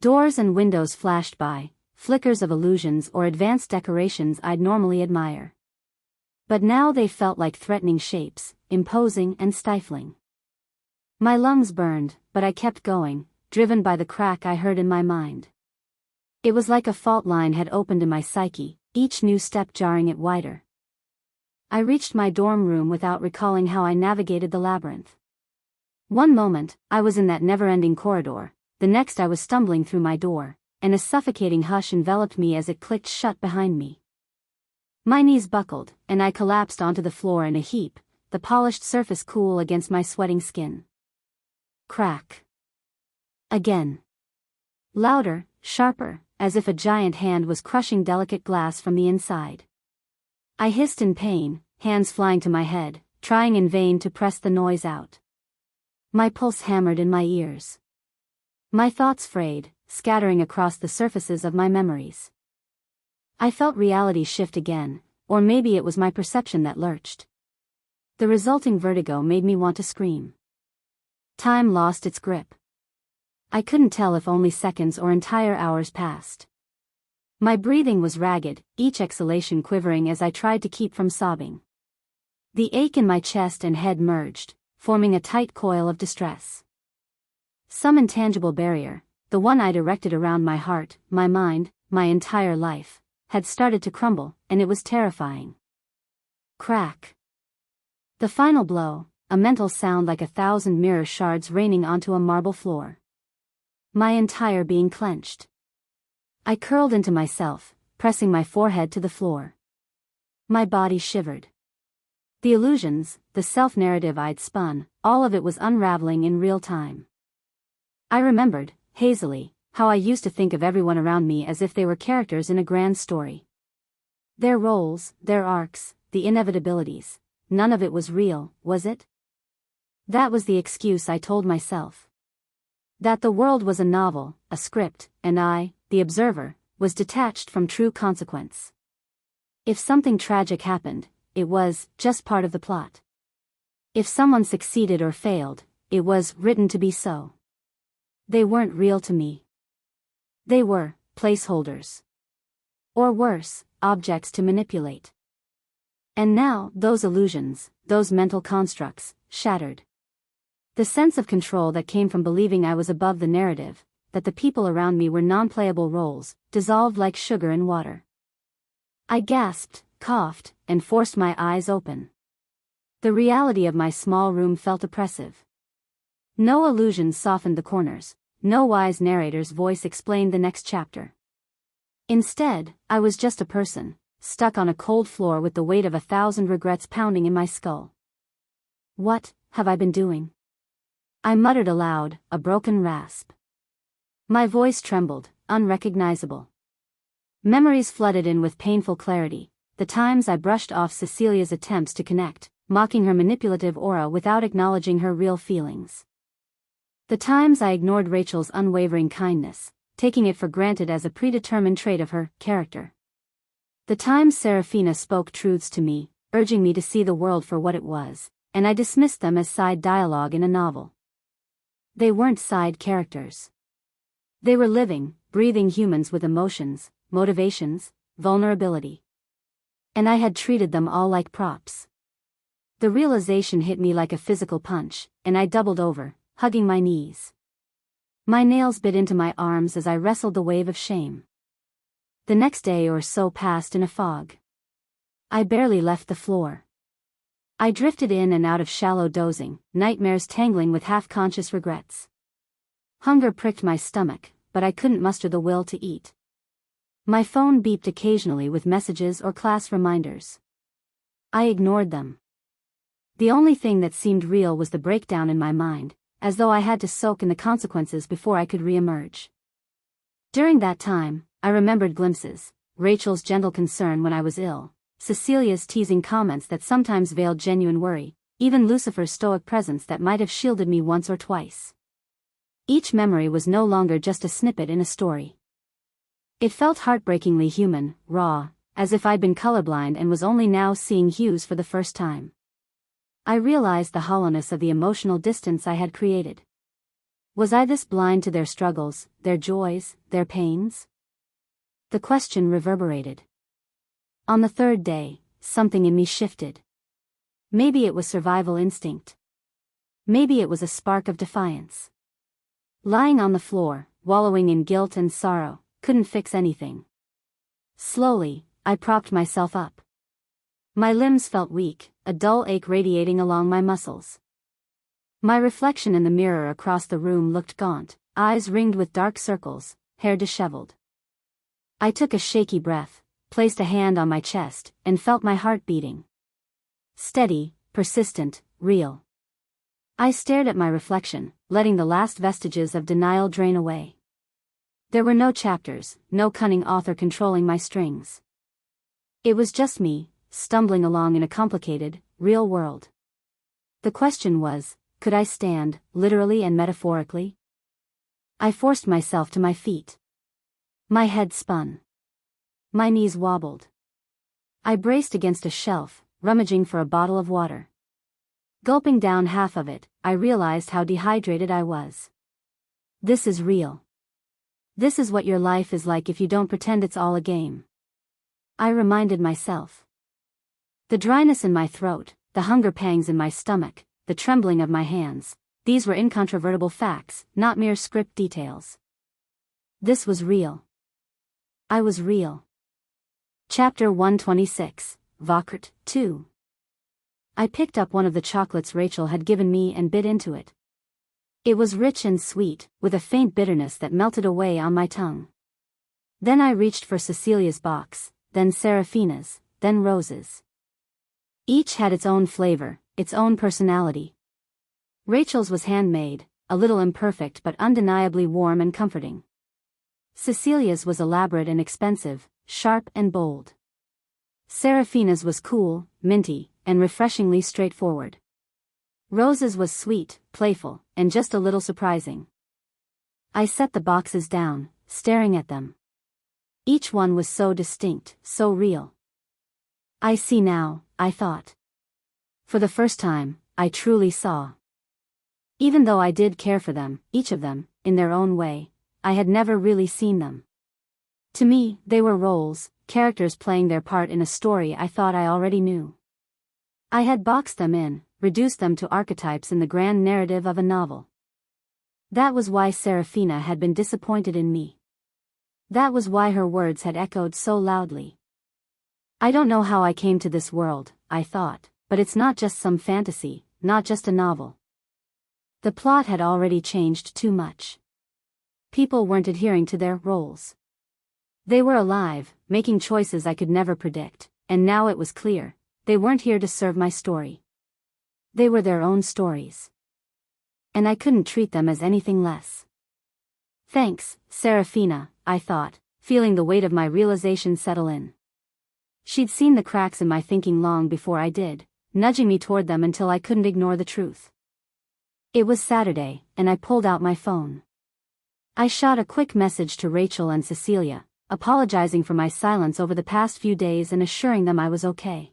Doors and windows flashed by, flickers of illusions or advanced decorations I'd normally admire. But now they felt like threatening shapes, imposing and stifling. My lungs burned, but I kept going, driven by the crack I heard in my mind. It was like a fault line had opened in my psyche, each new step jarring it wider. I reached my dorm room without recalling how I navigated the labyrinth. One moment, I was in that never-ending corridor, the next I was stumbling through my door, and a suffocating hush enveloped me as it clicked shut behind me. My knees buckled, and I collapsed onto the floor in a heap, the polished surface cool against my sweating skin. Crack. Again. Louder, sharper, as if a giant hand was crushing delicate glass from the inside. I hissed in pain, hands flying to my head, trying in vain to press the noise out. My pulse hammered in my ears. My thoughts frayed, scattering across the surfaces of my memories. I felt reality shift again, or maybe it was my perception that lurched. The resulting vertigo made me want to scream. Time lost its grip. I couldn't tell if only seconds or entire hours passed. My breathing was ragged, each exhalation quivering as I tried to keep from sobbing. The ache in my chest and head merged, forming a tight coil of distress. Some intangible barrier, the one I'd erected around my heart, my mind, my entire life, had started to crumble, and it was terrifying. Crack. The final blow, a mental sound like 1,000 mirror shards raining onto a marble floor. My entire being clenched. I curled into myself, pressing my forehead to the floor. My body shivered. The illusions, the self-narrative I'd spun, all of it was unraveling in real time. I remembered, hazily, how I used to think of everyone around me as if they were characters in a grand story. Their roles, their arcs, the inevitabilities, none of it was real, was it? That was the excuse I told myself. That the world was a novel, a script, and I, the observer, was detached from true consequence. If something tragic happened, it was just part of the plot. If someone succeeded or failed, it was written to be so. They weren't real to me. They were placeholders. Or worse, objects to manipulate. And now, those illusions, those mental constructs, shattered. The sense of control that came from believing I was above the narrative, that the people around me were non-playable roles, dissolved like sugar in water. I gasped, coughed, and forced my eyes open. The reality of my small room felt oppressive. No illusions softened the corners, no wise narrator's voice explained the next chapter. Instead, I was just a person, stuck on a cold floor with the weight of 1,000 regrets pounding in my skull. What have I been doing? I muttered aloud, a broken rasp. My voice trembled, unrecognizable. Memories flooded in with painful clarity, the times I brushed off Cecilia's attempts to connect, mocking her manipulative aura without acknowledging her real feelings. The times I ignored Rachel's unwavering kindness, taking it for granted as a predetermined trait of her character. The times Serafina spoke truths to me, urging me to see the world for what it was, and I dismissed them as side dialogue in a novel. They weren't side characters. They were living, breathing humans with emotions, motivations, vulnerability. And I had treated them all like props. The realization hit me like a physical punch, and I doubled over, hugging my knees. My nails bit into my arms as I wrestled the wave of shame. The next day or so passed in a fog. I barely left the floor. I drifted in and out of shallow dozing, nightmares tangling with half-conscious regrets. Hunger pricked my stomach, but I couldn't muster the will to eat. My phone beeped occasionally with messages or class reminders. I ignored them. The only thing that seemed real was the breakdown in my mind, as though I had to soak in the consequences before I could re-emerge. During that time, I remembered glimpses, Rachel's gentle concern when I was ill, Cecilia's teasing comments that sometimes veiled genuine worry, even Lucifer's stoic presence that might have shielded me once or twice. Each memory was no longer just a snippet in a story. It felt heartbreakingly human, raw, as if I'd been colorblind and was only now seeing hues for the first time. I realized the hollowness of the emotional distance I had created. Was I this blind to their struggles, their joys, their pains? The question reverberated. On the third day, something in me shifted. Maybe it was survival instinct. Maybe it was a spark of defiance. Lying on the floor, wallowing in guilt and sorrow, couldn't fix anything. Slowly, I propped myself up. My limbs felt weak, a dull ache radiating along my muscles. My reflection in the mirror across the room looked gaunt, eyes ringed with dark circles, hair disheveled. I took a shaky breath, placed a hand on my chest, and felt my heart beating. Steady, persistent, real. I stared at my reflection, letting the last vestiges of denial drain away. There were no chapters, no cunning author controlling my strings. It was just me, stumbling along in a complicated, real world. The question was, could I stand, literally and metaphorically? I forced myself to my feet. My head spun. My knees wobbled. I braced against a shelf, rummaging for a bottle of water. Gulping down half of it, I realized how dehydrated I was. This is real. This is what your life is like if you don't pretend it's all a game. I reminded myself. The dryness in my throat, the hunger pangs in my stomach, the trembling of my hands, these were incontrovertible facts, not mere script details. This was real. I was real. Chapter 126, Vokert 2. I picked up one of the chocolates Rachel had given me and bit into it. It was rich and sweet, with a faint bitterness that melted away on my tongue. Then I reached for Cecilia's box, then Seraphina's, then Rose's. Each had its own flavor, its own personality. Rachel's was handmade, a little imperfect but undeniably warm and comforting. Cecilia's was elaborate and expensive, sharp and bold. Seraphina's was cool, minty, and refreshingly straightforward. Rose's was sweet, playful, and just a little surprising. I set the boxes down, staring at them. Each one was so distinct, so real. I see now, I thought. For the first time, I truly saw. Even though I did care for them, each of them, in their own way, I had never really seen them. To me, they were roles, characters playing their part in a story I thought I already knew. I had boxed them in, reduced them to archetypes in the grand narrative of a novel. That was why Seraphina had been disappointed in me. That was why her words had echoed so loudly. I don't know how I came to this world, I thought, but it's not just some fantasy, not just a novel. The plot had already changed too much. People weren't adhering to their roles. They were alive, making choices I could never predict, and now it was clear, they weren't here to serve my story. They were their own stories. And I couldn't treat them as anything less. Thanks, Seraphina, I thought, feeling the weight of my realization settle in. She'd seen the cracks in my thinking long before I did, nudging me toward them until I couldn't ignore the truth. It was Saturday, and I pulled out my phone. I shot a quick message to Rachel and Cecilia, apologizing for my silence over the past few days and assuring them I was okay.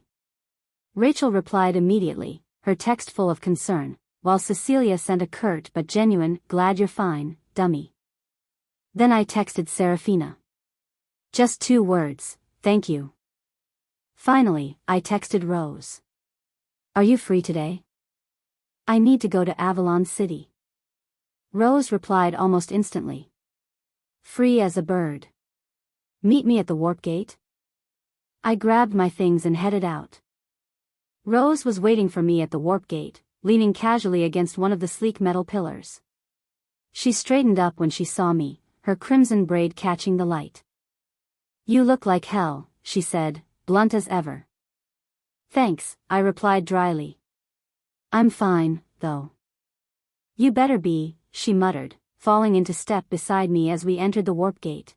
Rachel replied immediately, her text full of concern, while Cecilia sent a curt but genuine, "Glad you're fine, dummy." Then I texted Seraphina. Just 2 words, "Thank you." Finally, I texted Rose. "Are you free today? I need to go to Avalon City." Rose replied almost instantly. "Free as a bird. Meet me at the Warp Gate?" I grabbed my things and headed out. Rose was waiting for me at the Warp Gate, leaning casually against one of the sleek metal pillars. She straightened up when she saw me, her crimson braid catching the light. "You look like hell," she said, blunt as ever. "Thanks," I replied dryly. "I'm fine, though." "You better be," she muttered, falling into step beside me as we entered the Warp Gate.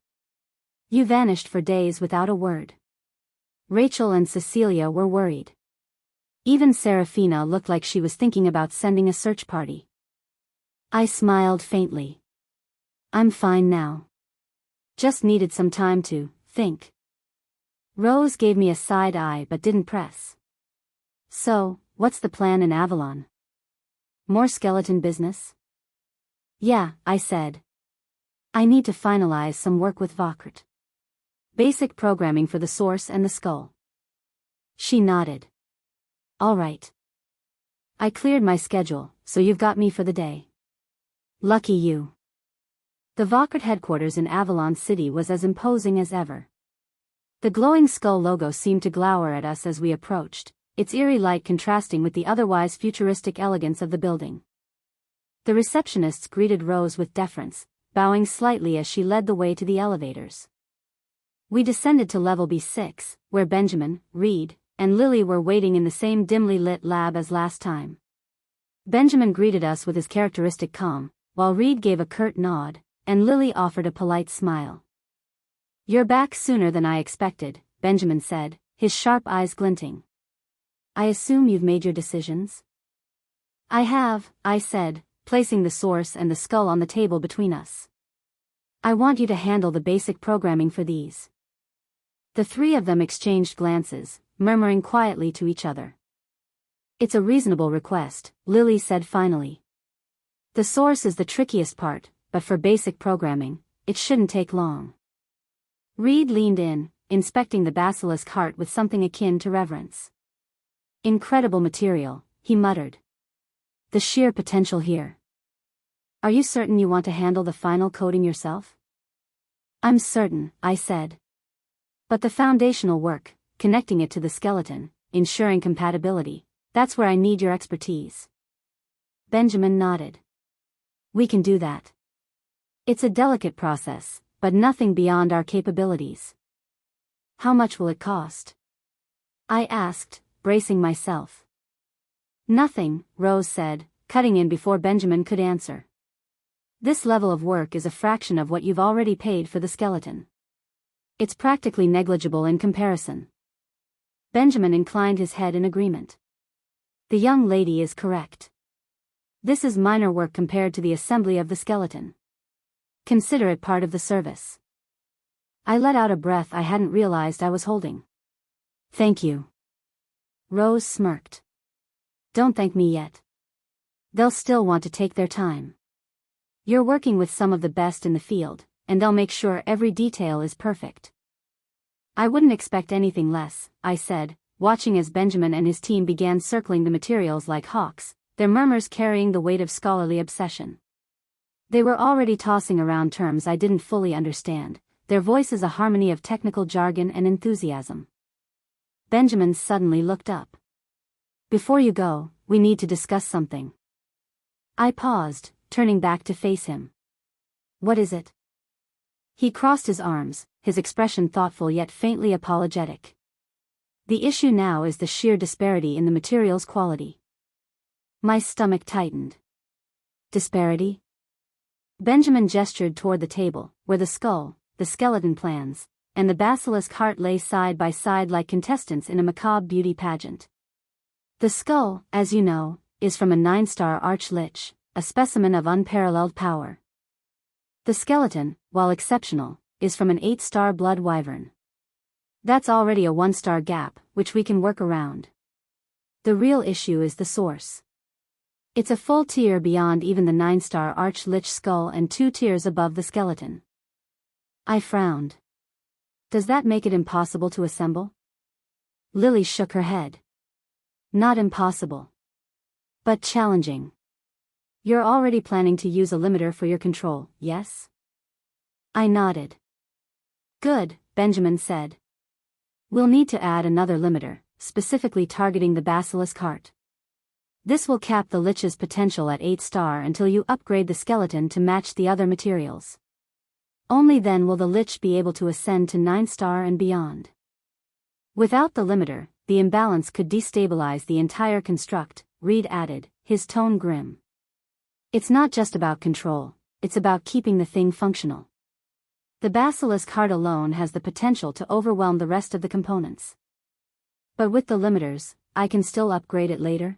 "You vanished for days without a word." Rachel and Cecilia were worried. Even Seraphina looked like she was thinking about sending a search party. I smiled faintly. "I'm fine now. Just needed some time to think." Rose gave me a side eye but didn't press. "So, what's the plan in Avalon? More skeleton business?" "Yeah," I said. "I need to finalize some work with Vokert. Basic programming for the source and the skull." She nodded. "All right. I cleared my schedule, so you've got me for the day." "Lucky you." The Vokert headquarters in Avalon City was as imposing as ever. The glowing skull logo seemed to glower at us as we approached, its eerie light contrasting with the otherwise futuristic elegance of the building. The receptionists greeted Rose with deference, bowing slightly as she led the way to the elevators. We descended to level B6, where Benjamin, Reed, and Lily were waiting in the same dimly lit lab as last time. Benjamin greeted us with his characteristic calm, while Reed gave a curt nod, and Lily offered a polite smile. "You're back sooner than I expected," Benjamin said, his sharp eyes glinting. "I assume you've made your decisions?" "I have," I said, placing the source and the skull on the table between us. "I want you to handle the basic programming for these." The three of them exchanged glances, murmuring quietly to each other. "It's a reasonable request," Lily said finally. "The source is the trickiest part, but for basic programming, it shouldn't take long." Reed leaned in, inspecting the basilisk heart with something akin to reverence. "Incredible material," he muttered. "The sheer potential here." "Are you certain you want to handle the final coding yourself?" "I'm certain," I said. "But the foundational work, connecting it to the skeleton, ensuring compatibility, that's where I need your expertise." Benjamin nodded. "We can do that. It's a delicate process, but nothing beyond our capabilities." "How much will it cost?" I asked, bracing myself. "Nothing," Rose said, cutting in before Benjamin could answer. "This level of work is a fraction of what you've already paid for the skeleton. It's practically negligible in comparison." Benjamin inclined his head in agreement. "The young lady is correct. This is minor work compared to the assembly of the skeleton. Consider it part of the service." I let out a breath I hadn't realized I was holding. "Thank you." Rose smirked. "Don't thank me yet. They'll still want to take their time. You're working with some of the best in the field, and they'll make sure every detail is perfect." "I wouldn't expect anything less," I said, watching as Benjamin and his team began circling the materials like hawks, their murmurs carrying the weight of scholarly obsession. They were already tossing around terms I didn't fully understand, their voices a harmony of technical jargon and enthusiasm. Benjamin suddenly looked up. "Before you go, we need to discuss something." I paused, turning back to face him. "What is it?" He crossed his arms, his expression thoughtful yet faintly apologetic. "The issue now is the sheer disparity in the material's quality." My stomach tightened. "Disparity?" Benjamin gestured toward the table, where the skull, the skeleton plans, and the basilisk heart lay side by side like contestants in a macabre beauty pageant. "The skull, as you know, is from a 9-star arch-lich, a specimen of unparalleled power. The skeleton, while exceptional, is from an 8-star blood wyvern. That's already a 1-star gap, which we can work around. The real issue is the source. It's a full tier beyond even the 9-star arch-lich skull and 2 tiers above the skeleton." I frowned. "Does that make it impossible to assemble?" Lily shook her head. "Not impossible. But challenging. You're already planning to use a limiter for your control, yes?" I nodded. "Good," Benjamin said. "We'll need to add another limiter, specifically targeting the basilisk heart. This will cap the lich's potential at 8-star until you upgrade the skeleton to match the other materials. Only then will the lich be able to ascend to 9-star and beyond. Without the limiter, the imbalance could destabilize the entire construct," Reed added, his tone grim. "It's not just about control, it's about keeping the thing functional. The basilisk heart alone has the potential to overwhelm the rest of the components." "But with the limiters, I can still upgrade it later?"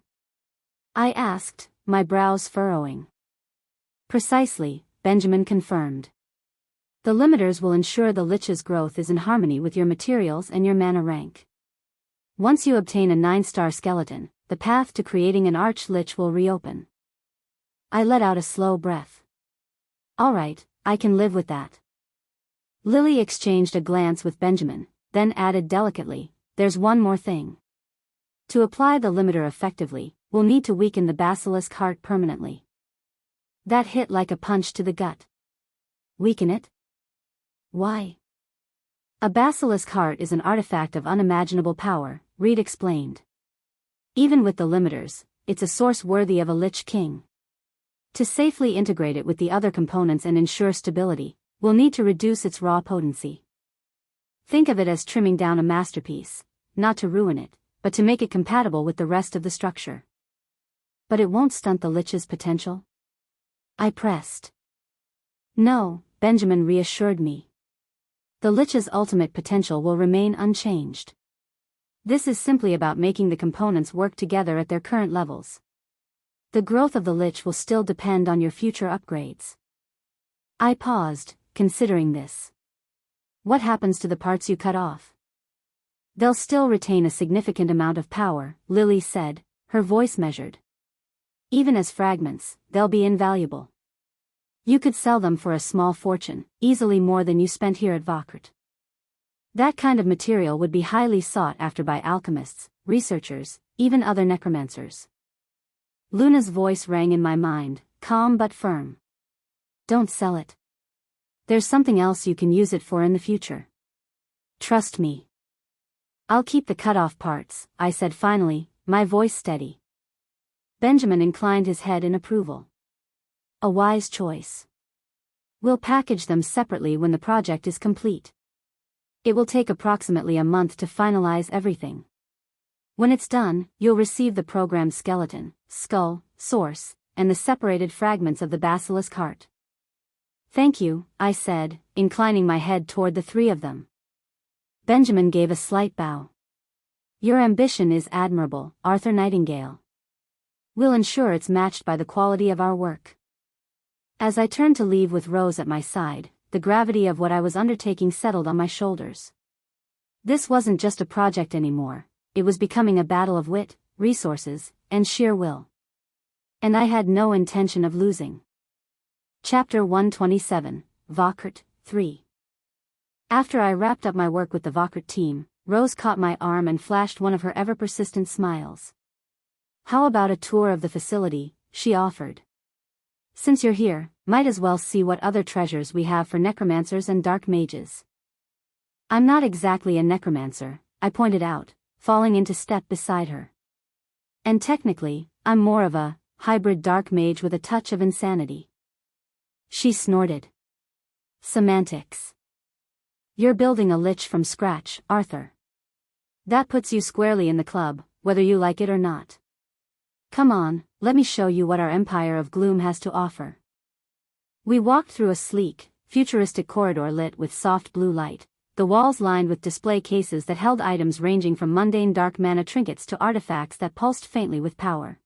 I asked, my brows furrowing. "Precisely," Benjamin confirmed. "The limiters will ensure the lich's growth is in harmony with your materials and your mana rank. Once you obtain a 9-star skeleton, the path to creating an arch-lich will reopen." I let out a slow breath. "All right, I can live with that." Lily exchanged a glance with Benjamin, then added delicately, "There's one more thing. To apply the limiter effectively, we'll need to weaken the basilisk heart permanently." That hit like a punch to the gut. Weaken it? Why? A basilisk heart is an artifact of unimaginable power, Reed explained. Even with the limiters, it's a source worthy of a Lich King. To safely integrate it with the other components and ensure stability, we'll need to reduce its raw potency. Think of it as trimming down a masterpiece, not to ruin it, but to make it compatible with the rest of the structure. But it won't stunt the Lich's potential? I pressed. No, Benjamin reassured me. The Lich's ultimate potential will remain unchanged. This is simply about making the components work together at their current levels. The growth of the Lich will still depend on your future upgrades. I paused, considering this. What happens to the parts you cut off? They'll still retain a significant amount of power, Lily said, her voice measured. Even as fragments, they'll be invaluable. You could sell them for a small fortune, easily more than you spent here at Vokrt. That kind of material would be highly sought after by alchemists, researchers, even other necromancers. Luna's voice rang in my mind, calm but firm. Don't sell it. There's something else you can use it for in the future. Trust me. I'll keep the cut-off parts, I said finally, my voice steady. Benjamin inclined his head in approval. A wise choice. We'll package them separately when the project is complete. It will take approximately a month to finalize everything. When it's done, you'll receive the programmed skeleton, skull, source, and the separated fragments of the basilisk heart. Thank you, I said, inclining my head toward the three of them. Benjamin gave a slight bow. Your ambition is admirable, Arthur Nightingale. We'll ensure it's matched by the quality of our work. As I turned to leave with Rose at my side, the gravity of what I was undertaking settled on my shoulders. This wasn't just a project anymore, it was becoming a battle of wit, resources, and sheer will. And I had no intention of losing. Chapter 127, Vokrt 3. After I wrapped up my work with the Vokrt team, Rose caught my arm and flashed one of her ever-persistent smiles. How about a tour of the facility, she offered. Since you're here, might as well see what other treasures we have for necromancers and dark mages. I'm not exactly a necromancer, I pointed out, falling into step beside her. And technically, I'm more of a hybrid dark mage with a touch of insanity. She snorted. Semantics. You're building a Lich from scratch, Arthur. That puts you squarely in the club, whether you like it or not. Come on, let me show you what our Empire of Gloom has to offer. We walked through a sleek, futuristic corridor lit with soft blue light, the walls lined with display cases that held items ranging from mundane dark mana trinkets to artifacts that pulsed faintly with power.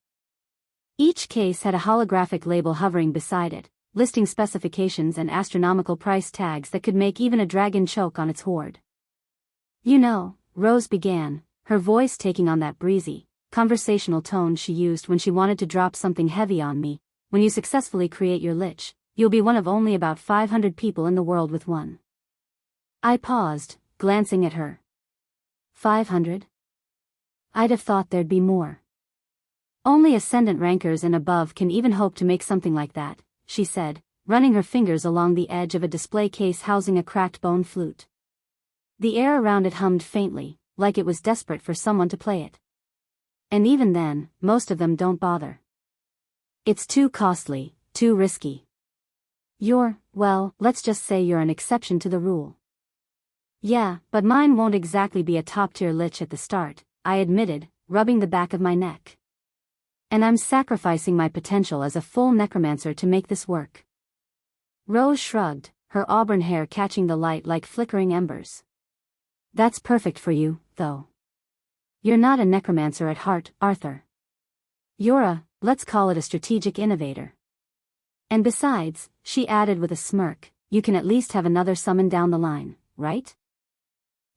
Each case had a holographic label hovering beside it, listing specifications and astronomical price tags that could make even a dragon choke on its hoard. You know, Rose began, her voice taking on that breezy, conversational tone she used when she wanted to drop something heavy on me. When you successfully create your Lich, you'll be one of only about 500 people in the world with one. I paused, glancing at her. 500? I'd have thought there'd be more. Only ascendant rankers and above can even hope to make something like that, she said, running her fingers along the edge of a display case housing a cracked bone flute. The air around it hummed faintly, like it was desperate for someone to play it. And even then, most of them don't bother. It's too costly, too risky. Well, let's just say you're an exception to the rule. Yeah, but mine won't exactly be a top-tier Lich at the start, I admitted, rubbing the back of my neck. And I'm sacrificing my potential as a full necromancer to make this work. Rose shrugged, her auburn hair catching the light like flickering embers. That's perfect for you, though. You're not a necromancer at heart, Arthur. You're let's call it a strategic innovator. And besides, she added with a smirk, you can at least have another summon down the line, right?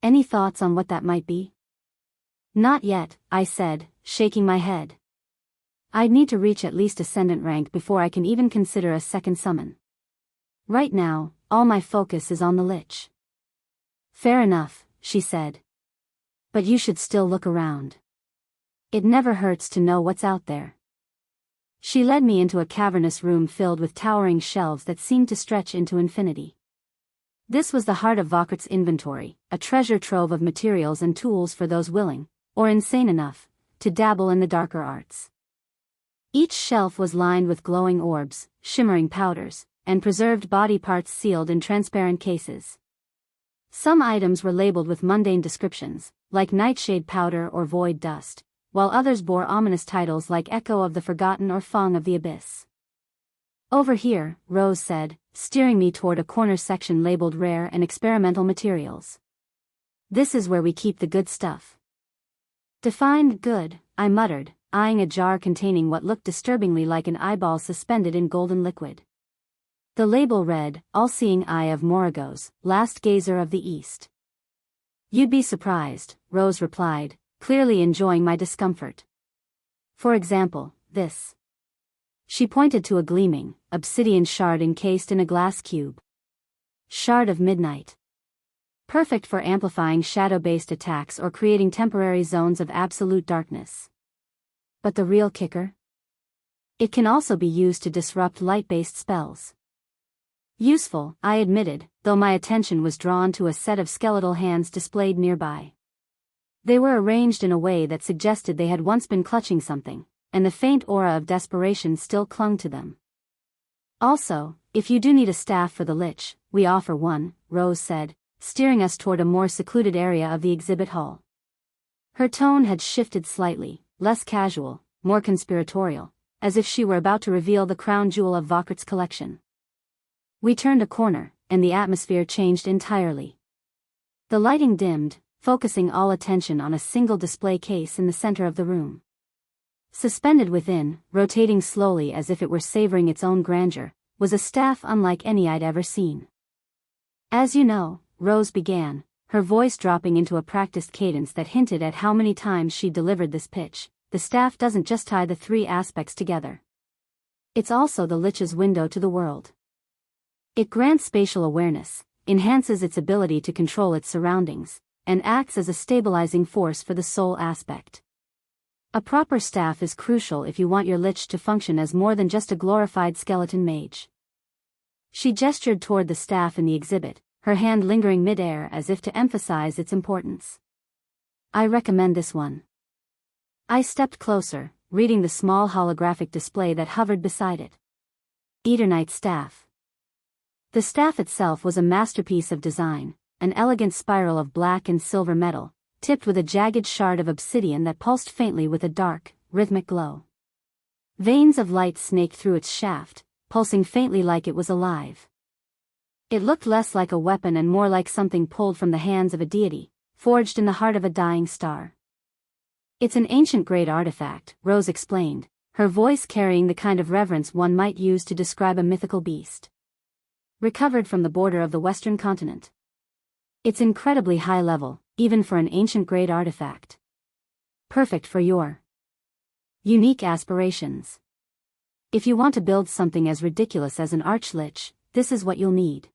Any thoughts on what that might be? Not yet, I said, shaking my head. I'd need to reach at least Ascendant rank before I can even consider a second summon. Right now, all my focus is on the Lich. Fair enough, she said. But you should still look around. It never hurts to know what's out there. She led me into a cavernous room filled with towering shelves that seemed to stretch into infinity. This was the heart of Vokrt's inventory, a treasure trove of materials and tools for those willing, or insane enough, to dabble in the darker arts. Each shelf was lined with glowing orbs, shimmering powders, and preserved body parts sealed in transparent cases. Some items were labeled with mundane descriptions, like nightshade powder or void dust, while others bore ominous titles like Echo of the Forgotten or Fang of the Abyss. Over here, Rose said, steering me toward a corner section labeled Rare and Experimental Materials. This is where we keep the good stuff. Defined good, I muttered, eyeing a jar containing what looked disturbingly like an eyeball suspended in golden liquid. The label read, All-Seeing Eye of Moragos, Last Gazer of the East. You'd be surprised, Rose replied, clearly enjoying my discomfort. For example, this. She pointed to a gleaming, obsidian shard encased in a glass cube. Shard of Midnight. Perfect for amplifying shadow-based attacks or creating temporary zones of absolute darkness. But the real kicker? It can also be used to disrupt light-based spells. Useful, I admitted, though my attention was drawn to a set of skeletal hands displayed nearby. They were arranged in a way that suggested they had once been clutching something, and the faint aura of desperation still clung to them. Also, if you do need a staff for the Lich, we offer one, Rose said, steering us toward a more secluded area of the exhibit hall. Her tone had shifted slightly, less casual, more conspiratorial, as if she were about to reveal the crown jewel of Vokrt's collection. We turned a corner, and the atmosphere changed entirely. The lighting dimmed, focusing all attention on a single display case in the center of the room. Suspended within, rotating slowly as if it were savoring its own grandeur, was a staff unlike any I'd ever seen. As you know, Rose began, her voice dropping into a practiced cadence that hinted at how many times she'd delivered this pitch, the staff doesn't just tie the three aspects together. It's also the Lich's window to the world. It grants spatial awareness, enhances its ability to control its surroundings, and acts as a stabilizing force for the soul aspect. A proper staff is crucial if you want your Lich to function as more than just a glorified skeleton mage. She gestured toward the staff in the exhibit, her hand lingering mid-air as if to emphasize its importance. I recommend this one. I stepped closer, reading the small holographic display that hovered beside it. Eternite Staff. The staff itself was a masterpiece of design, an elegant spiral of black and silver metal, tipped with a jagged shard of obsidian that pulsed faintly with a dark, rhythmic glow. Veins of light snaked through its shaft, pulsing faintly like it was alive. It looked less like a weapon and more like something pulled from the hands of a deity, forged in the heart of a dying star. It's an ancient great artifact, Rose explained, her voice carrying the kind of reverence one might use to describe a mythical beast. Recovered from the border of the Western continent. It's incredibly high level, even for an ancient great artifact. Perfect for your unique aspirations. If you want to build something as ridiculous as an Archlich, this is what you'll need.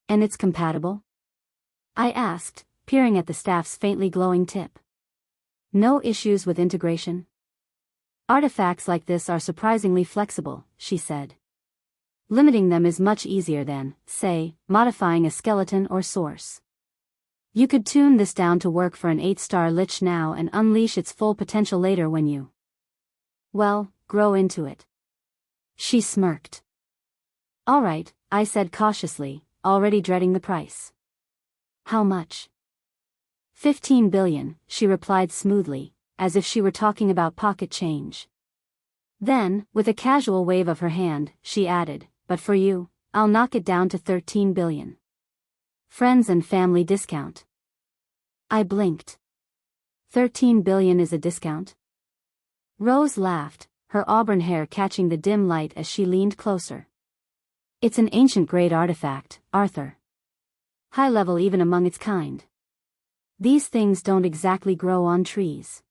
And it's compatible? I asked, peering at the staff's faintly glowing tip. No issues with integration? Artifacts like this are surprisingly flexible, she said. Limiting them is much easier than, say, modifying a skeleton or source. You could tune this down to work for an 8-star Lich now and unleash its full potential later when you, well, grow into it. She smirked. All right, I said cautiously, already dreading the price. How much? 15 billion, she replied smoothly, as if she were talking about pocket change. Then, with a casual wave of her hand, she added, but for you, I'll knock it down to 13 billion. Friends and family discount. I blinked. 13 billion is a discount? Rose laughed, her auburn hair catching the dim light as she leaned closer. It's an ancient great artifact, Arthur. High level even among its kind. These things don't exactly grow on trees.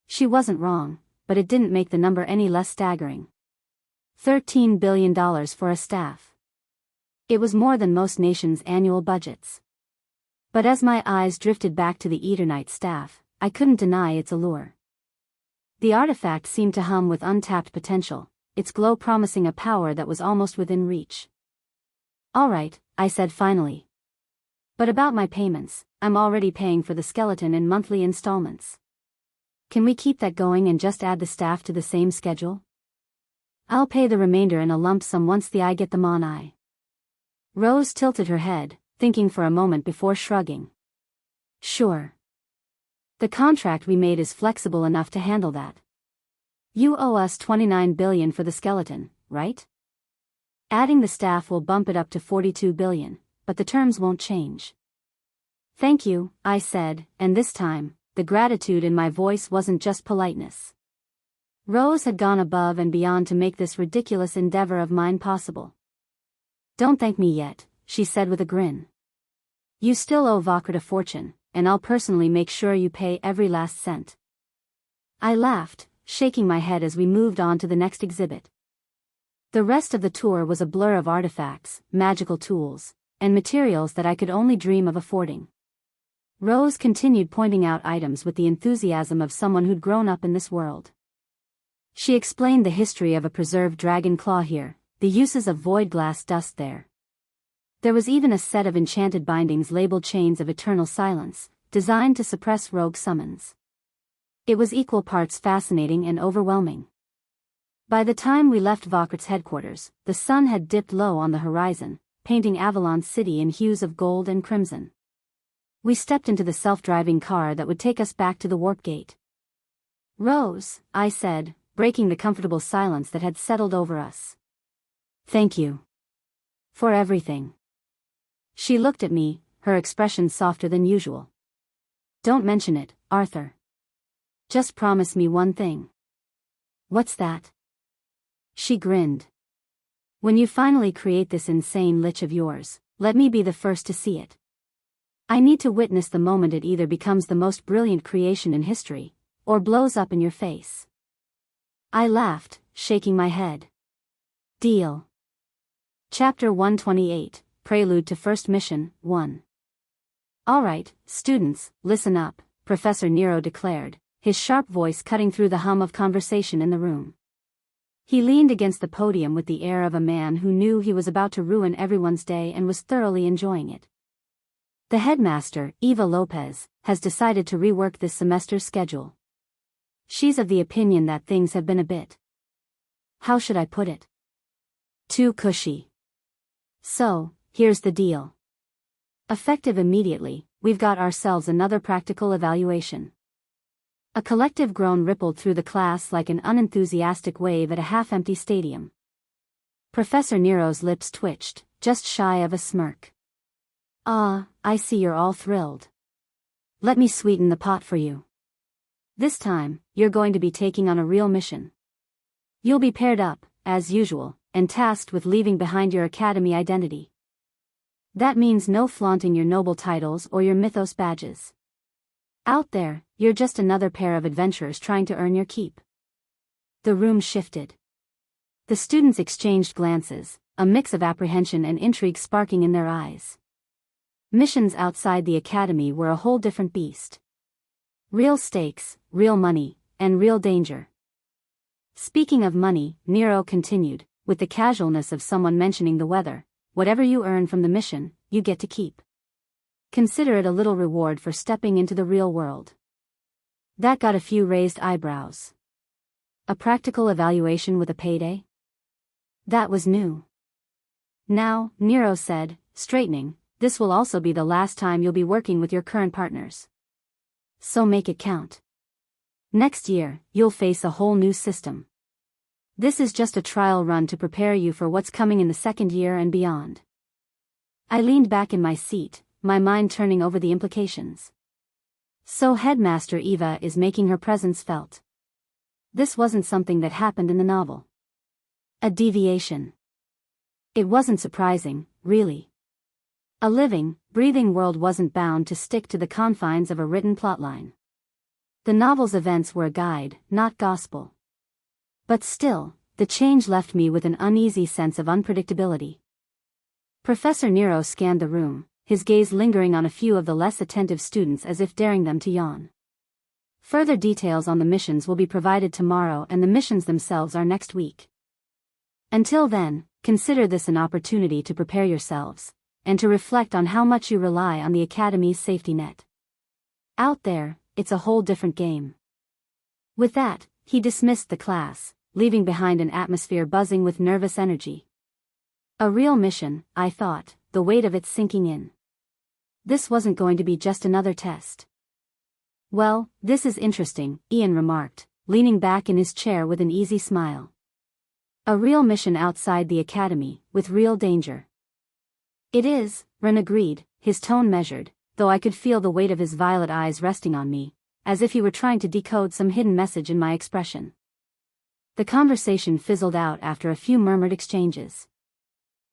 She wasn't wrong, but it didn't make the number any less staggering. $13 billion for a staff. It was more than most nations' annual budgets. But as my eyes drifted back to the Eternite staff, I couldn't deny its allure. The artifact seemed to hum with untapped potential, its glow promising a power that was almost within reach. "All right," I said finally. "But about my payments, I'm already paying for the skeleton in monthly installments. Can we keep that going and just add the staff to the same schedule? I'll pay the remainder in a lump sum once I get them on." Rose tilted her head, thinking for a moment before shrugging. "Sure. The contract we made is flexible enough to handle that. You owe us $29 billion for the skeleton, right? Adding the staff will bump it up to $42 billion, but the terms won't change." "Thank you," I said, and this time, the gratitude in my voice wasn't just politeness. Rose had gone above and beyond to make this ridiculous endeavor of mine possible. "Don't thank me yet," she said with a grin. "You still owe Vokrit a fortune, and I'll personally make sure you pay every last cent." I laughed, shaking my head as we moved on to the next exhibit. The rest of the tour was a blur of artifacts, magical tools, and materials that I could only dream of affording. Rose continued pointing out items with the enthusiasm of someone who'd grown up in this world. She explained the history of a preserved dragon claw here, the uses of void glass dust there. There was even a set of enchanted bindings labeled Chains of Eternal Silence, designed to suppress rogue summons. It was equal parts fascinating and overwhelming. By the time we left Vokrit's headquarters, the sun had dipped low on the horizon, painting Avalon City in hues of gold and crimson. We stepped into the self-driving car that would take us back to the warp gate. "Rose," I said, breaking the comfortable silence that had settled over us. "Thank you. For everything." She looked at me, her expression softer than usual. "Don't mention it, Arthur. Just promise me one thing." "What's that?" She grinned. "When you finally create this insane lich of yours, let me be the first to see it. I need to witness the moment it either becomes the most brilliant creation in history, or blows up in your face." I laughed, shaking my head. "Deal." Chapter 128, Prelude to First Mission, 1. "All right, students, listen up," Professor Nero declared, his sharp voice cutting through the hum of conversation in the room. He leaned against the podium with the air of a man who knew he was about to ruin everyone's day and was thoroughly enjoying it. "The headmaster, Eva Lopez, has decided to rework this semester's schedule. She's of the opinion that things have been a bit, how should I put it? Too cushy. So, here's the deal. Effective immediately, we've got ourselves another practical evaluation." A collective groan rippled through the class like an unenthusiastic wave at a half-empty stadium. Professor Nero's lips twitched, just shy of a smirk. "Ah, I see you're all thrilled. Let me sweeten the pot for you. This time, you're going to be taking on a real mission. You'll be paired up, as usual, and tasked with leaving behind your academy identity. That means no flaunting your noble titles or your mythos badges. Out there, you're just another pair of adventurers trying to earn your keep." The room shifted. The students exchanged glances, a mix of apprehension and intrigue sparking in their eyes. Missions outside the academy were a whole different beast. Real stakes, real money, and real danger. "Speaking of money," Nero continued, with the casualness of someone mentioning the weather, "whatever you earn from the mission, you get to keep. Consider it a little reward for stepping into the real world." That got a few raised eyebrows. A practical evaluation with a payday? That was new. "Now," Nero said, straightening, "this will also be the last time you'll be working with your current partners. So make it count. Next year, you'll face a whole new system. This is just a trial run to prepare you for what's coming in the second year and beyond." I leaned back in my seat, my mind turning over the implications. So Headmaster Eva is making her presence felt. This wasn't something that happened in the novel. A deviation. It wasn't surprising, really. A living, breathing world wasn't bound to stick to the confines of a written plotline. The novel's events were a guide, not gospel. But still, the change left me with an uneasy sense of unpredictability. Professor Nero scanned the room, his gaze lingering on a few of the less attentive students as if daring them to yawn. Further details on the missions will be provided tomorrow, and the missions themselves are next week. Until then, consider this an opportunity to prepare yourselves, and to reflect on how much you rely on the Academy's safety net. Out there, it's a whole different game. With that, he dismissed the class, leaving behind an atmosphere buzzing with nervous energy. A real mission, I thought, the weight of it sinking in. This wasn't going to be just another test. Well, this is interesting, Ian remarked, leaning back in his chair with an easy smile. A real mission outside the Academy, with real danger. It is, Ren agreed, his tone measured, though I could feel the weight of his violet eyes resting on me, as if he were trying to decode some hidden message in my expression. The conversation fizzled out after a few murmured exchanges.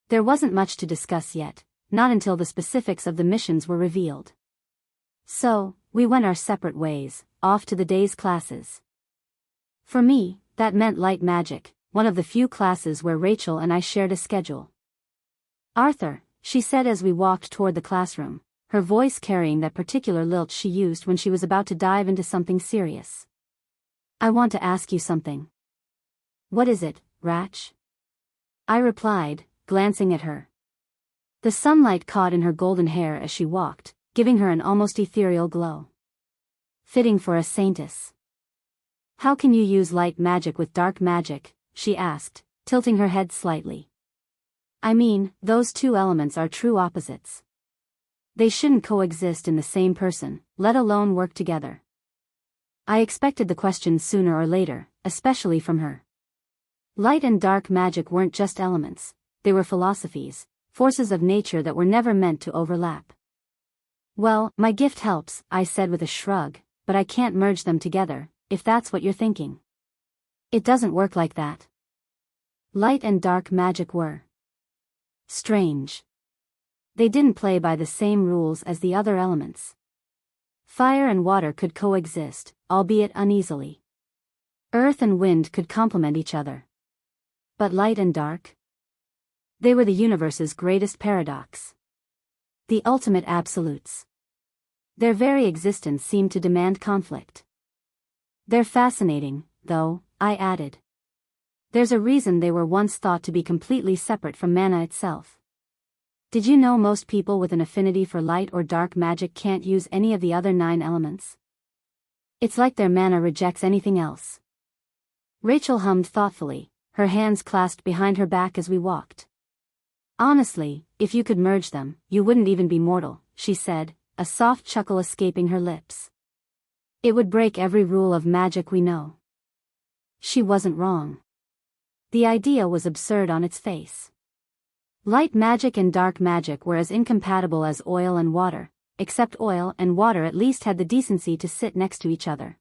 There wasn't much to discuss yet, not until the specifics of the missions were revealed. So, we went our separate ways, off to the day's classes. For me, that meant light magic, one of the few classes where Rachel and I shared a schedule. Arthur, she said as we walked toward the classroom, her voice carrying that particular lilt she used when she was about to dive into something serious. I want to ask you something. What is it, Ratch? I replied, glancing at her. The sunlight caught in her golden hair as she walked, giving her an almost ethereal glow. Fitting for a saintess. How can you use light magic with dark magic? She asked, tilting her head slightly. I mean, those two elements are true opposites. They shouldn't coexist in the same person, let alone work together. I expected the question sooner or later, especially from her. Light and dark magic weren't just elements, they were philosophies, forces of nature that were never meant to overlap. Well, my gift helps, I said with a shrug, but I can't merge them together, if that's what you're thinking. It doesn't work like that. Light and dark magic were strange. They didn't play by the same rules as the other elements. Fire and water could coexist, albeit uneasily. Earth and wind could complement each other. But light and dark? They were the universe's greatest paradox. The ultimate absolutes. Their very existence seemed to demand conflict. They're fascinating, though, I added. There's a reason they were once thought to be completely separate from mana itself. Did you know most people with an affinity for light or dark magic can't use any of the other 9 elements? It's like their mana rejects anything else. Rachel hummed thoughtfully, her hands clasped behind her back as we walked. Honestly, if you could merge them, you wouldn't even be mortal, she said, a soft chuckle escaping her lips. It would break every rule of magic we know. She wasn't wrong. The idea was absurd on its face. Light magic and dark magic were as incompatible as oil and water, except oil and water at least had the decency to sit next to each other.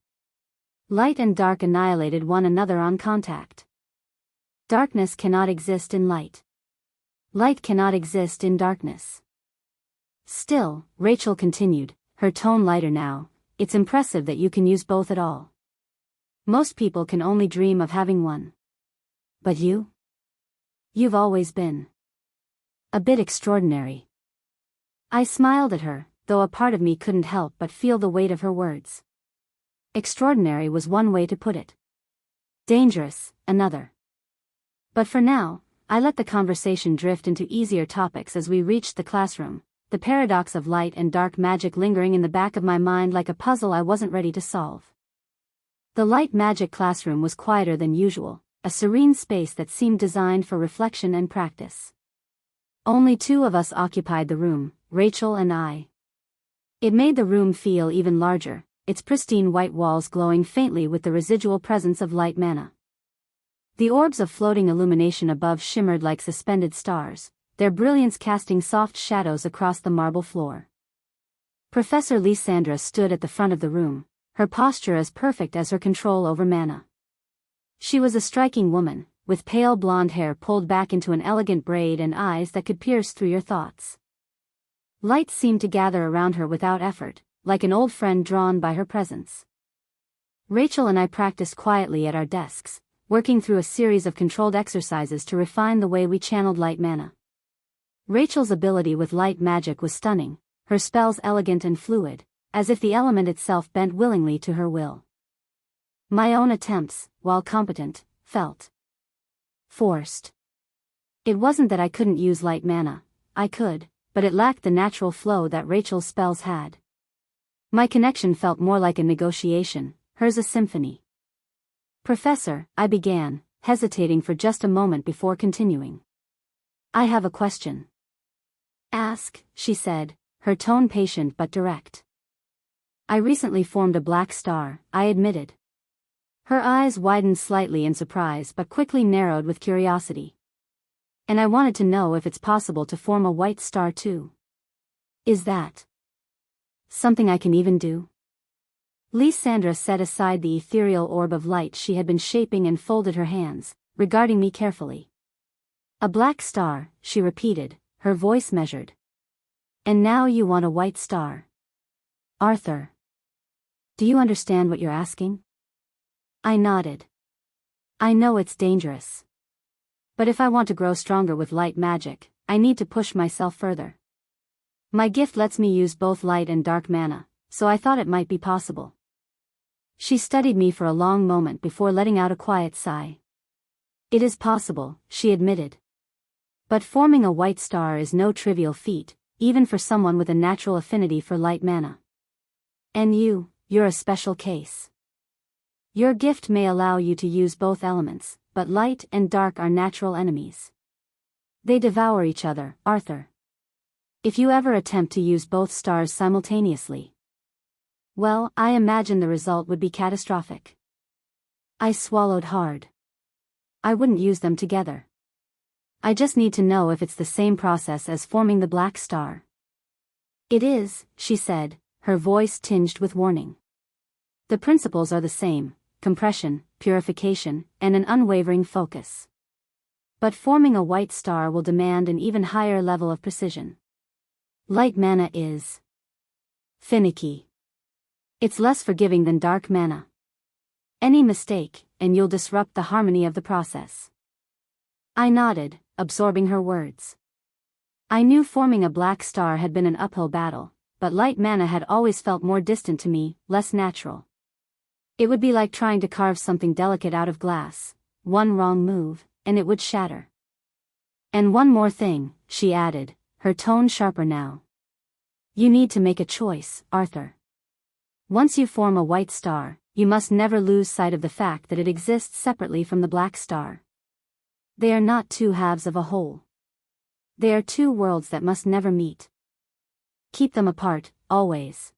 Light and dark annihilated one another on contact. Darkness cannot exist in light. Light cannot exist in darkness. Still, Rachel continued, her tone lighter now, it's impressive that you can use both at all. Most people can only dream of having one. But you? You've always been a bit extraordinary. I smiled at her, though a part of me couldn't help but feel the weight of her words. Extraordinary was one way to put it. Dangerous, another. But for now, I let the conversation drift into easier topics as we reached the classroom, the paradox of light and dark magic lingering in the back of my mind like a puzzle I wasn't ready to solve. The light magic classroom was quieter than usual, a serene space that seemed designed for reflection and practice. Only 2 of us occupied the room, Rachel and I. It made the room feel even larger, its pristine white walls glowing faintly with the residual presence of light mana. The orbs of floating illumination above shimmered like suspended stars, their brilliance casting soft shadows across the marble floor. Professor Lysandra stood at the front of the room, her posture as perfect as her control over mana. She was a striking woman, with pale blonde hair pulled back into an elegant braid and eyes that could pierce through your thoughts. Light seemed to gather around her without effort, like an old friend drawn by her presence. Rachel and I practiced quietly at our desks, working through a series of controlled exercises to refine the way we channeled light mana. Rachel's ability with light magic was stunning, her spells elegant and fluid, as if the element itself bent willingly to her will. My own attempts, while competent, felt forced. It wasn't that I couldn't use light mana. I could, but it lacked the natural flow that Rachel's spells had. My connection felt more like a negotiation, hers a symphony. Professor, I began, hesitating for just a moment before continuing. I have a question. Ask, she said, her tone patient but direct. I recently formed a black star, I admitted. Her eyes widened slightly in surprise but quickly narrowed with curiosity. And I wanted to know if it's possible to form a white star too. Is that something I can even do? Lysandra set aside the ethereal orb of light she had been shaping and folded her hands, regarding me carefully. A black star, she repeated, her voice measured. And now you want a white star. Arthur. Do you understand what you're asking? I nodded. I know it's dangerous. But if I want to grow stronger with light magic, I need to push myself further. My gift lets me use both light and dark mana, so I thought it might be possible. She studied me for a long moment before letting out a quiet sigh. It is possible, she admitted. But forming a white star is no trivial feat, even for someone with a natural affinity for light mana. And you're a special case. Your gift may allow you to use both elements, but light and dark are natural enemies. They devour each other, Arthur. If you ever attempt to use both stars simultaneously, well, I imagine the result would be catastrophic. I swallowed hard. I wouldn't use them together. I just need to know if it's the same process as forming the black star. It is, she said, her voice tinged with warning. The principles are the same: compression, purification, and an unwavering focus. But forming a white star will demand an even higher level of precision. Light mana is finicky. It's less forgiving than dark mana. Any mistake, and you'll disrupt the harmony of the process. I nodded, absorbing her words. I knew forming a black star had been an uphill battle, but light mana had always felt more distant to me, less natural. It would be like trying to carve something delicate out of glass. One wrong move, and it would shatter. And one more thing, she added, her tone sharper now. You need to make a choice, Arthur. Once you form a white star, you must never lose sight of the fact that it exists separately from the black star. They are not two halves of a whole. They are two worlds that must never meet. Keep them apart, always.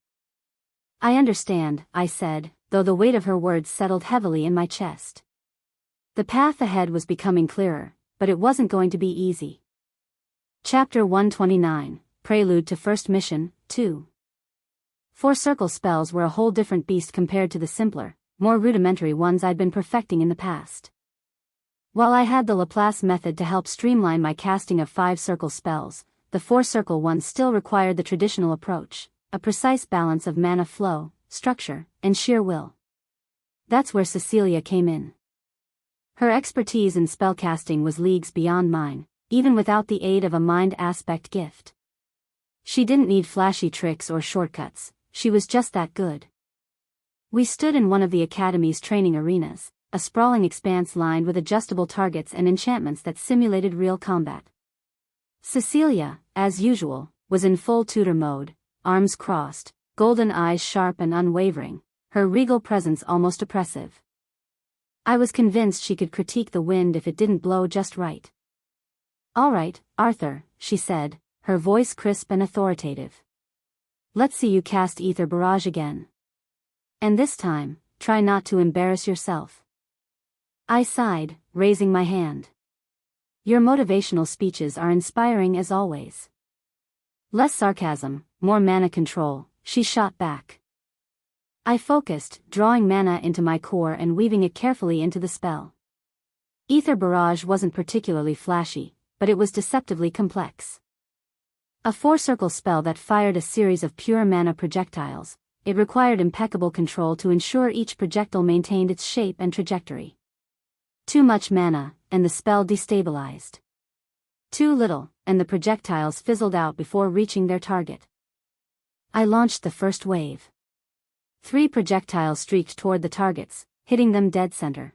I understand, I said, though the weight of her words settled heavily in my chest. The path ahead was becoming clearer, but it wasn't going to be easy. Chapter 129, Prelude to First Mission, 2. Four circle spells were a whole different beast compared to the simpler, more rudimentary ones I'd been perfecting in the past. While I had the Laplace method to help streamline my casting of 5 circle spells, the 4 circle ones still required the traditional approach, a precise balance of mana flow, structure, and sheer will. That's where Cecilia came in. Her expertise in spellcasting was leagues beyond mine, even without the aid of a mind aspect gift. She didn't need flashy tricks or shortcuts, she was just that good. We stood in one of the Academy's training arenas, a sprawling expanse lined with adjustable targets and enchantments that simulated real combat. Cecilia, as usual, was in full tutor mode, arms crossed, golden eyes sharp and unwavering, her regal presence almost oppressive. I was convinced she could critique the wind if it didn't blow just right. All right, Arthur, she said, her voice crisp and authoritative. Let's see you cast Ether Barrage again. And this time, try not to embarrass yourself. I sighed, raising my hand. Your motivational speeches are inspiring as always. Less sarcasm, more mana control, she shot back. I focused, drawing mana into my core and weaving it carefully into the spell. Ether Barrage wasn't particularly flashy, but it was deceptively complex. A 4-circle spell that fired a series of pure mana projectiles, it required impeccable control to ensure each projectile maintained its shape and trajectory. Too much mana, and the spell destabilized. Too little, and the projectiles fizzled out before reaching their target. I launched the first wave. 3 projectiles streaked toward the targets, hitting them dead center.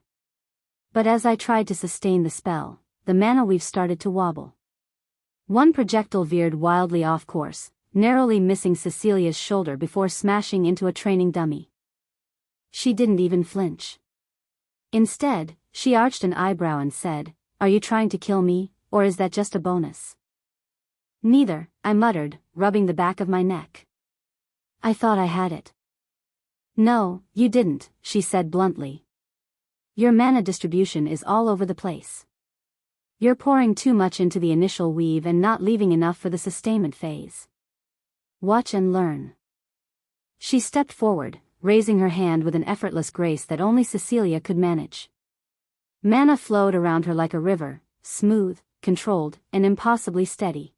But as I tried to sustain the spell, the mana weave started to wobble. One projectile veered wildly off course, narrowly missing Cecilia's shoulder before smashing into a training dummy. She didn't even flinch. Instead, she arched an eyebrow and said, "Are you trying to kill me, or is that just a bonus?" "Neither," I muttered, rubbing the back of my neck. "I thought I had it." "No, you didn't," she said bluntly. "Your mana distribution is all over the place. You're pouring too much into the initial weave and not leaving enough for the sustainment phase. Watch and learn." She stepped forward, raising her hand with an effortless grace that only Cecilia could manage. Mana flowed around her like a river, smooth, controlled, and impossibly steady.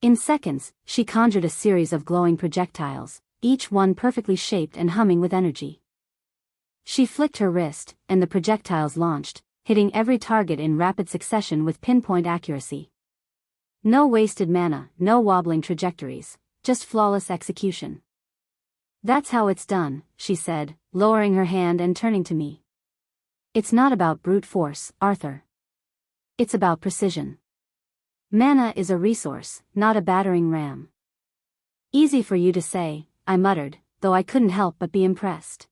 In seconds, she conjured a series of glowing projectiles, each one perfectly shaped and humming with energy. She flicked her wrist, and the projectiles launched, hitting every target in rapid succession with pinpoint accuracy. No wasted mana, no wobbling trajectories, just flawless execution. "That's how it's done," she said, lowering her hand and turning to me. "It's not about brute force, Arthur. It's about precision. Mana is a resource, not a battering ram." "Easy for you to say," I muttered, though I couldn't help but be impressed.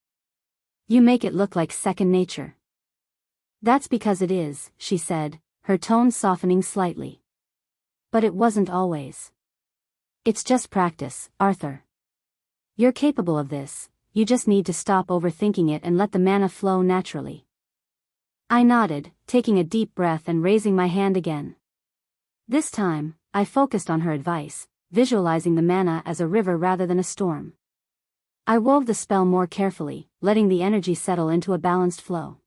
"You make it look like second nature." "That's because it is," she said, her tone softening slightly. "But it wasn't always. It's just practice, Arthur. You're capable of this, you just need to stop overthinking it and let the mana flow naturally." I nodded, taking a deep breath and raising my hand again. This time, I focused on her advice, visualizing the mana as a river rather than a storm. I wove the spell more carefully, letting the energy settle into a balanced flow.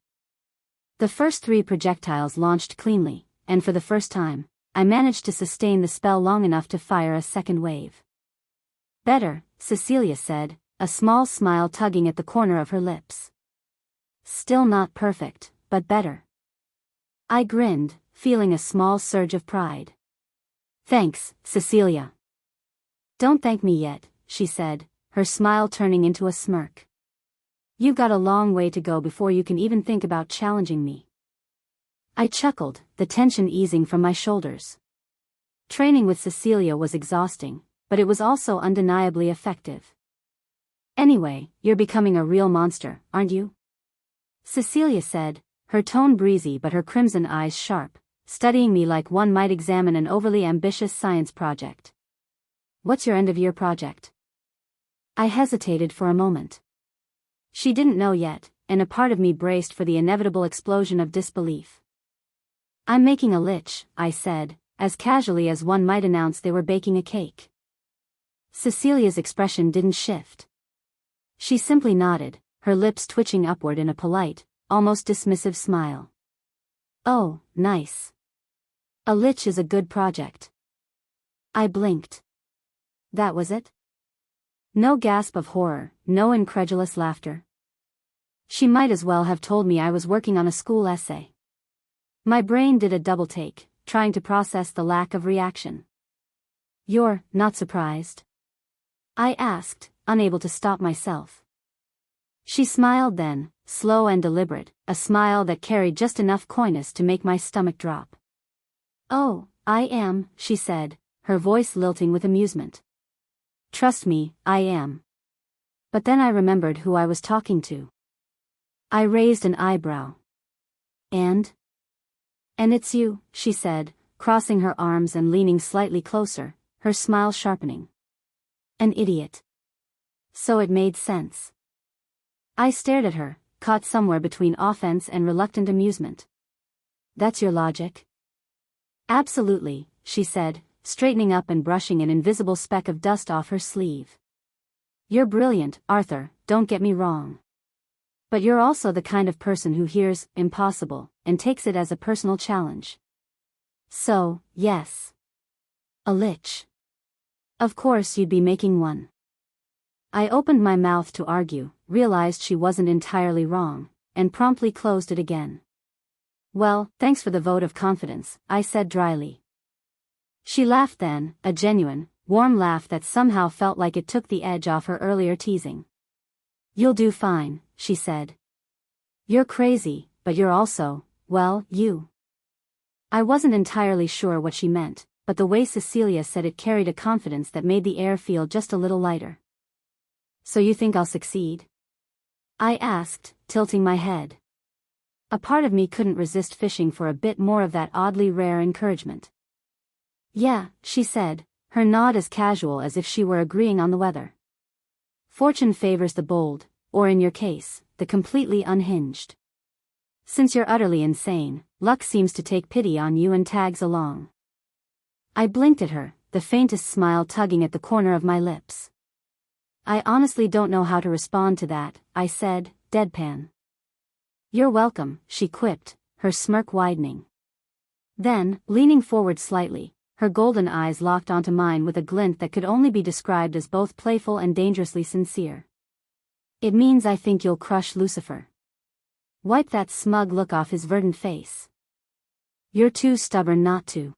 The first 3 projectiles launched cleanly, and for the first time, I managed to sustain the spell long enough to fire a second wave. "Better," Cecilia said, a small smile tugging at the corner of her lips. "Still not perfect, but better." I grinned, feeling a small surge of pride. "Thanks, Cecilia." "Don't thank me yet," she said, her smile turning into a smirk. "You've got a long way to go before you can even think about challenging me." I chuckled, the tension easing from my shoulders. Training with Cecilia was exhausting, but it was also undeniably effective. "Anyway, you're becoming a real monster, aren't you?" Cecilia said, her tone breezy but her crimson eyes sharp, studying me like one might examine an overly ambitious science project. "What's your end-of-year project?" I hesitated for a moment. She didn't know yet, and a part of me braced for the inevitable explosion of disbelief. "I'm making a lich," I said, as casually as one might announce they were baking a cake. Cecilia's expression didn't shift. She simply nodded, her lips twitching upward in a polite, almost dismissive smile. "Oh, nice. A lich is a good project." I blinked. That was it? No gasp of horror, no incredulous laughter. She might as well have told me I was working on a school essay. My brain did a double take, trying to process the lack of reaction. "You're not surprised?" I asked, unable to stop myself. She smiled then, slow and deliberate, a smile that carried just enough coyness to make my stomach drop. "Oh, I am," she said, her voice lilting with amusement. "Trust me, I am." But then I remembered who I was talking to. I raised an eyebrow. And it's you," she said, crossing her arms and leaning slightly closer, her smile sharpening. "An idiot." So it made sense. I stared at her, caught somewhere between offense and reluctant amusement. "That's your logic?" "Absolutely," she said, straightening up and brushing an invisible speck of dust off her sleeve. "You're brilliant, Arthur, don't get me wrong. But you're also the kind of person who hears impossible and takes it as a personal challenge. So, yes. A lich. Of course you'd be making one." I opened my mouth to argue, realized she wasn't entirely wrong, and promptly closed it again. "Well, thanks for the vote of confidence," I said dryly. She laughed then, a genuine, warm laugh that somehow felt like it took the edge off her earlier teasing. "You'll do fine," she said. "You're crazy, but you're also, well, you." I wasn't entirely sure what she meant, but the way Cecilia said it carried a confidence that made the air feel just a little lighter. "So you think I'll succeed?" I asked, tilting my head. A part of me couldn't resist fishing for a bit more of that oddly rare encouragement. "Yeah," she said, her nod as casual as if she were agreeing on the weather. "Fortune favors the bold, or in your case, the completely unhinged. Since you're utterly insane, luck seems to take pity on you and tags along." I blinked at her, the faintest smile tugging at the corner of my lips. "I honestly don't know how to respond to that," I said, deadpan. "You're welcome," she quipped, her smirk widening. Then, leaning forward slightly, her golden eyes locked onto mine with a glint that could only be described as both playful and dangerously sincere. "It means I think you'll crush Lucifer." Wipe that smug look off his verdant face. "You're too stubborn not to."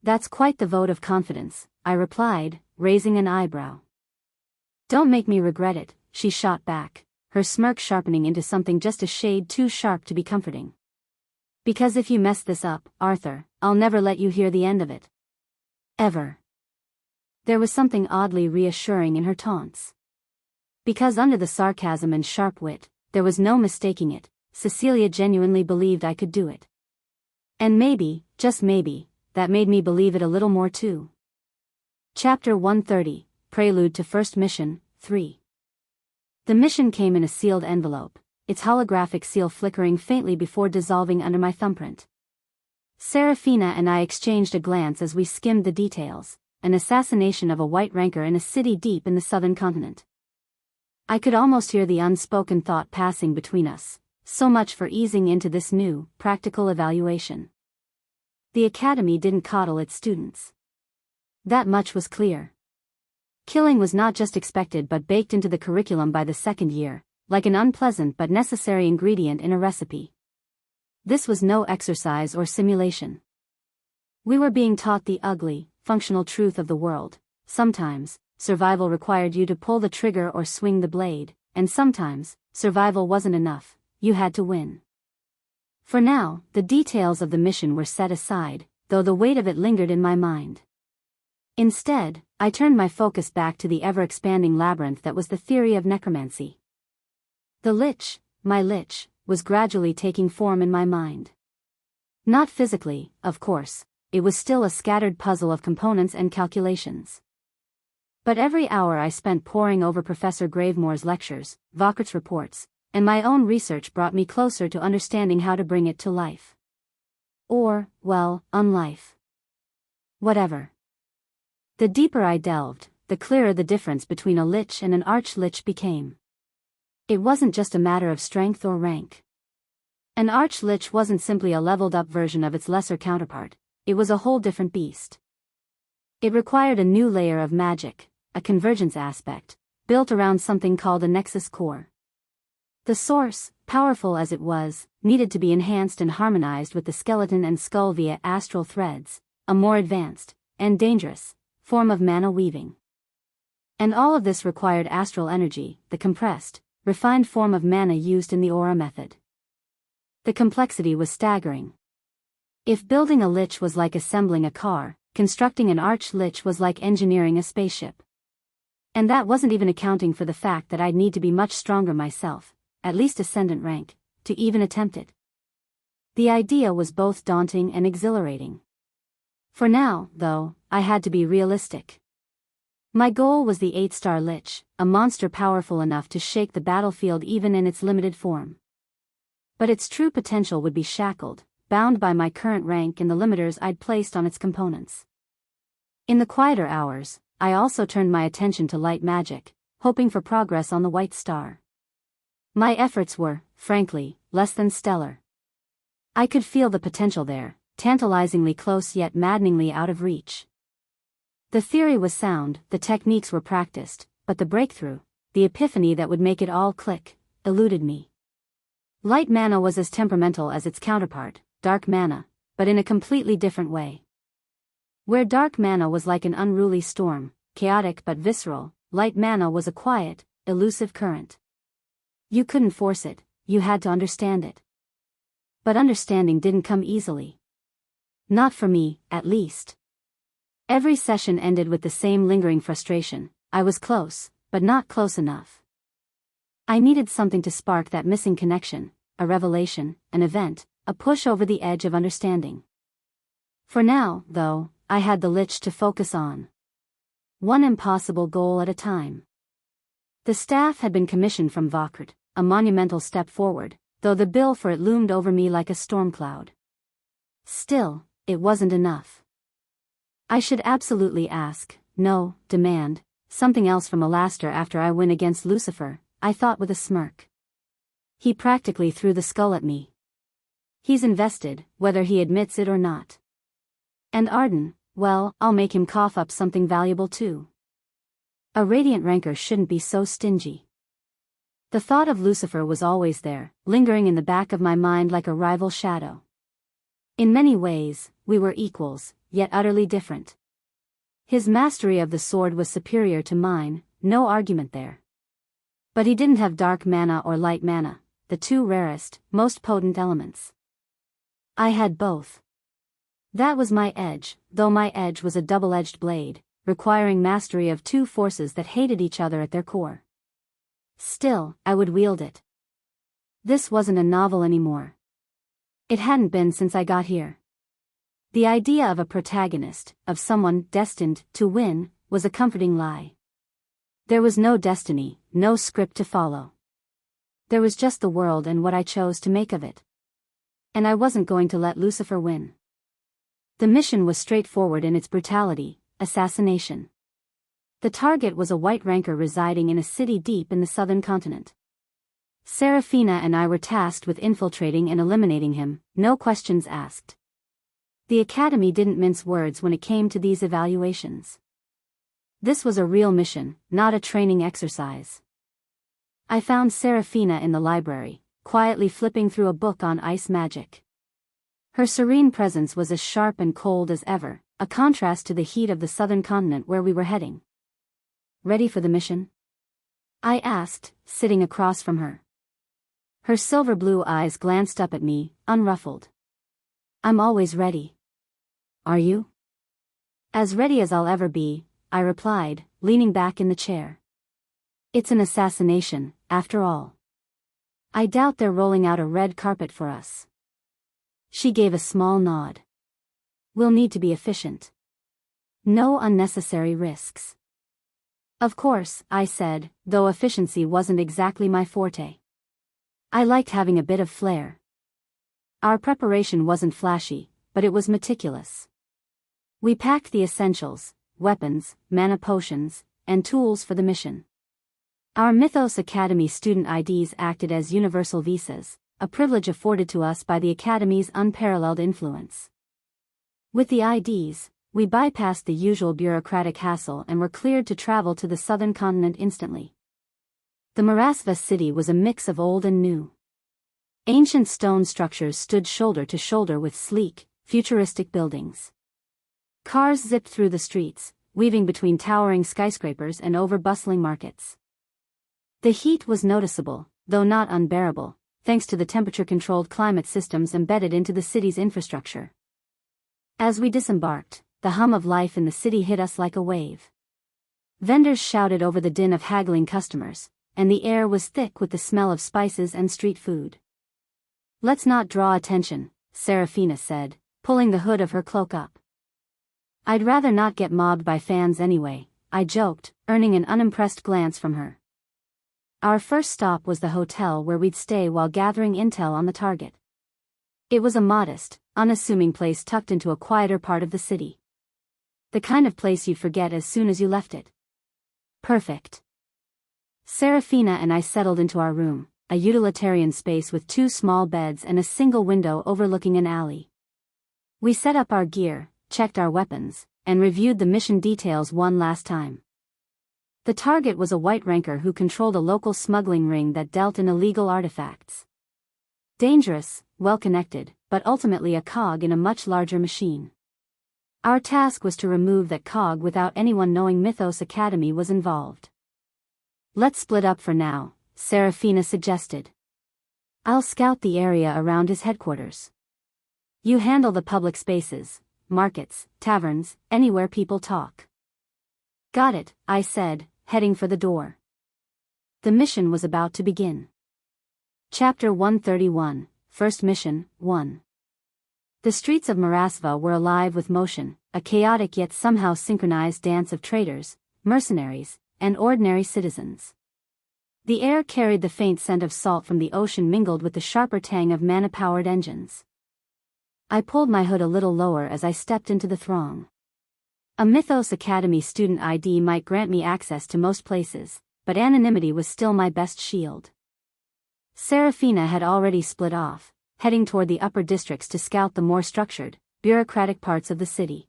"That's quite the vote of confidence," I replied, raising an eyebrow. "Don't make me regret it," she shot back, her smirk sharpening into something just a shade too sharp to be comforting. "Because if you mess this up, Arthur, I'll never let you hear the end of it. Ever." There was something oddly reassuring in her taunts. Because under the sarcasm and sharp wit, there was no mistaking it, Cecilia genuinely believed I could do it. And maybe, just maybe, that made me believe it a little more too. Chapter 130, Prelude to First Mission, 3. The mission came in a sealed envelope, its holographic seal flickering faintly before dissolving under my thumbprint. Serafina and I exchanged a glance as we skimmed the details: an assassination of a white ranker in a city deep in the southern continent. I could almost hear the unspoken thought passing between us: so much for easing into this new, practical evaluation. The academy didn't coddle its students. That much was clear. Killing was not just expected but baked into the curriculum by the second year, like an unpleasant but necessary ingredient in a recipe. This was no exercise or simulation. We were being taught the ugly, functional truth of the world. Sometimes, survival required you to pull the trigger or swing the blade, and sometimes, survival wasn't enough, you had to win. For now, the details of the mission were set aside, though the weight of it lingered in my mind. Instead, I turned my focus back to the ever-expanding labyrinth that was the theory of necromancy. The lich, my lich, was gradually taking form in my mind. Not physically, of course, it was still a scattered puzzle of components and calculations. But every hour I spent poring over Professor Gravemore's lectures, Vachert's reports, and my own research brought me closer to understanding how to bring it to life. Or, well, unlife. Whatever. The deeper I delved, the clearer the difference between a lich and an arch-lich became. It wasn't just a matter of strength or rank. An arch-lich wasn't simply a leveled-up version of its lesser counterpart, it was a whole different beast. It required a new layer of magic, a convergence aspect, built around something called a nexus core. The source, powerful as it was, needed to be enhanced and harmonized with the skeleton and skull via astral threads, a more advanced, and dangerous, form of mana weaving. And all of this required astral energy, the compressed, refined form of mana used in the aura method. The complexity was staggering. If building a lich was like assembling a car, constructing an arch-lich was like engineering a spaceship. And that wasn't even accounting for the fact that I'd need to be much stronger myself, at least ascendant rank, to even attempt it. The idea was both daunting and exhilarating. For now, though, I had to be realistic. My goal was the 8-star lich, a monster powerful enough to shake the battlefield even in its limited form. But its true potential would be shackled, bound by my current rank and the limiters I'd placed on its components. In the quieter hours, I also turned my attention to light magic, hoping for progress on the white star. My efforts were, frankly, less than stellar. I could feel the potential there, tantalizingly close yet maddeningly out of reach. The theory was sound, the techniques were practiced, but the breakthrough, the epiphany that would make it all click, eluded me. Light mana was as temperamental as its counterpart, dark mana, but in a completely different way. Where dark mana was like an unruly storm, chaotic but visceral, light mana was a quiet, elusive current. You couldn't force it, you had to understand it. But understanding didn't come easily. Not for me, at least. Every session ended with the same lingering frustration. I was close, but not close enough. I needed something to spark that missing connection, a revelation, an event, a push over the edge of understanding. For now, though, I had the lich to focus on. One impossible goal at a time. The staff had been commissioned from Vaucert, a monumental step forward, though the bill for it loomed over me like a storm cloud. Still, it wasn't enough. I should absolutely ask, no, demand, something else from Alastair after I win against Lucifer, I thought with a smirk. He practically threw the skull at me. He's invested, whether he admits it or not. And Arden, well, I'll make him cough up something valuable too. A radiant rancor shouldn't be so stingy. The thought of Lucifer was always there, lingering in the back of my mind like a rival shadow. In many ways, we were equals, yet utterly different. His mastery of the sword was superior to mine, no argument there. But he didn't have dark mana or light mana, the two rarest, most potent elements. I had both. That was my edge, though my edge was a double-edged blade, requiring mastery of two forces that hated each other at their core. Still, I would wield it. This wasn't a novel anymore. It hadn't been since I got here. The idea of a protagonist, of someone destined to win, was a comforting lie. There was no destiny, no script to follow. There was just the world and what I chose to make of it. And I wasn't going to let Lucifer win. The mission was straightforward in its brutality, assassination. The target was a white rancor residing in a city deep in the southern continent. Seraphina and I were tasked with infiltrating and eliminating him, no questions asked. The Academy didn't mince words when it came to these evaluations. This was a real mission, not a training exercise. I found Seraphina in the library, quietly flipping through a book on ice magic. Her serene presence was as sharp and cold as ever, a contrast to the heat of the southern continent where we were heading. Ready for the mission? I asked, sitting across from her. Her silver blue eyes glanced up at me, unruffled. I'm always ready. Are you? As ready as I'll ever be, I replied, leaning back in the chair. It's an assassination, after all. I doubt they're rolling out a red carpet for us. She gave a small nod. We'll need to be efficient. No unnecessary risks. Of course, I said, though efficiency wasn't exactly my forte. I liked having a bit of flair. Our preparation wasn't flashy, but it was meticulous. We packed the essentials, weapons, mana potions, and tools for the mission. Our Mythos Academy student IDs acted as universal visas, a privilege afforded to us by the Academy's unparalleled influence. With the IDs, we bypassed the usual bureaucratic hassle and were cleared to travel to the southern continent instantly. The Marasva city was a mix of old and new. Ancient stone structures stood shoulder to shoulder with sleek, futuristic buildings. Cars zipped through the streets, weaving between towering skyscrapers and over bustling markets. The heat was noticeable, though not unbearable, thanks to the temperature-controlled climate systems embedded into the city's infrastructure. As we disembarked, the hum of life in the city hit us like a wave. Vendors shouted over the din of haggling customers, and the air was thick with the smell of spices and street food. Let's not draw attention, Seraphina said, pulling the hood of her cloak up. I'd rather not get mobbed by fans anyway, I joked, earning an unimpressed glance from her. Our first stop was the hotel where we'd stay while gathering intel on the target. It was a modest, unassuming place tucked into a quieter part of the city. The kind of place you'd forget as soon as you left it. Perfect. Seraphina and I settled into our room, a utilitarian space with 2 small beds and a single window overlooking an alley. We set up our gear, checked our weapons, and reviewed the mission details one last time. The target was a white rancor who controlled a local smuggling ring that dealt in illegal artifacts. Dangerous, well-connected, but ultimately a cog in a much larger machine. Our task was to remove that cog without anyone knowing Mythos Academy was involved. Let's split up for now, Serafina suggested. I'll scout the area around his headquarters. You handle the public spaces, markets, taverns, anywhere people talk. Got it, I said, heading for the door. The mission was about to begin. Chapter 131, First Mission, 1. The streets of Marasva were alive with motion, a chaotic yet somehow synchronized dance of traders, mercenaries, and ordinary citizens. The air carried the faint scent of salt from the ocean mingled with the sharper tang of mana-powered engines. I pulled my hood a little lower as I stepped into the throng. A Mythos Academy student ID might grant me access to most places, but anonymity was still my best shield. Serafina had already split off, heading toward the upper districts to scout the more structured, bureaucratic parts of the city.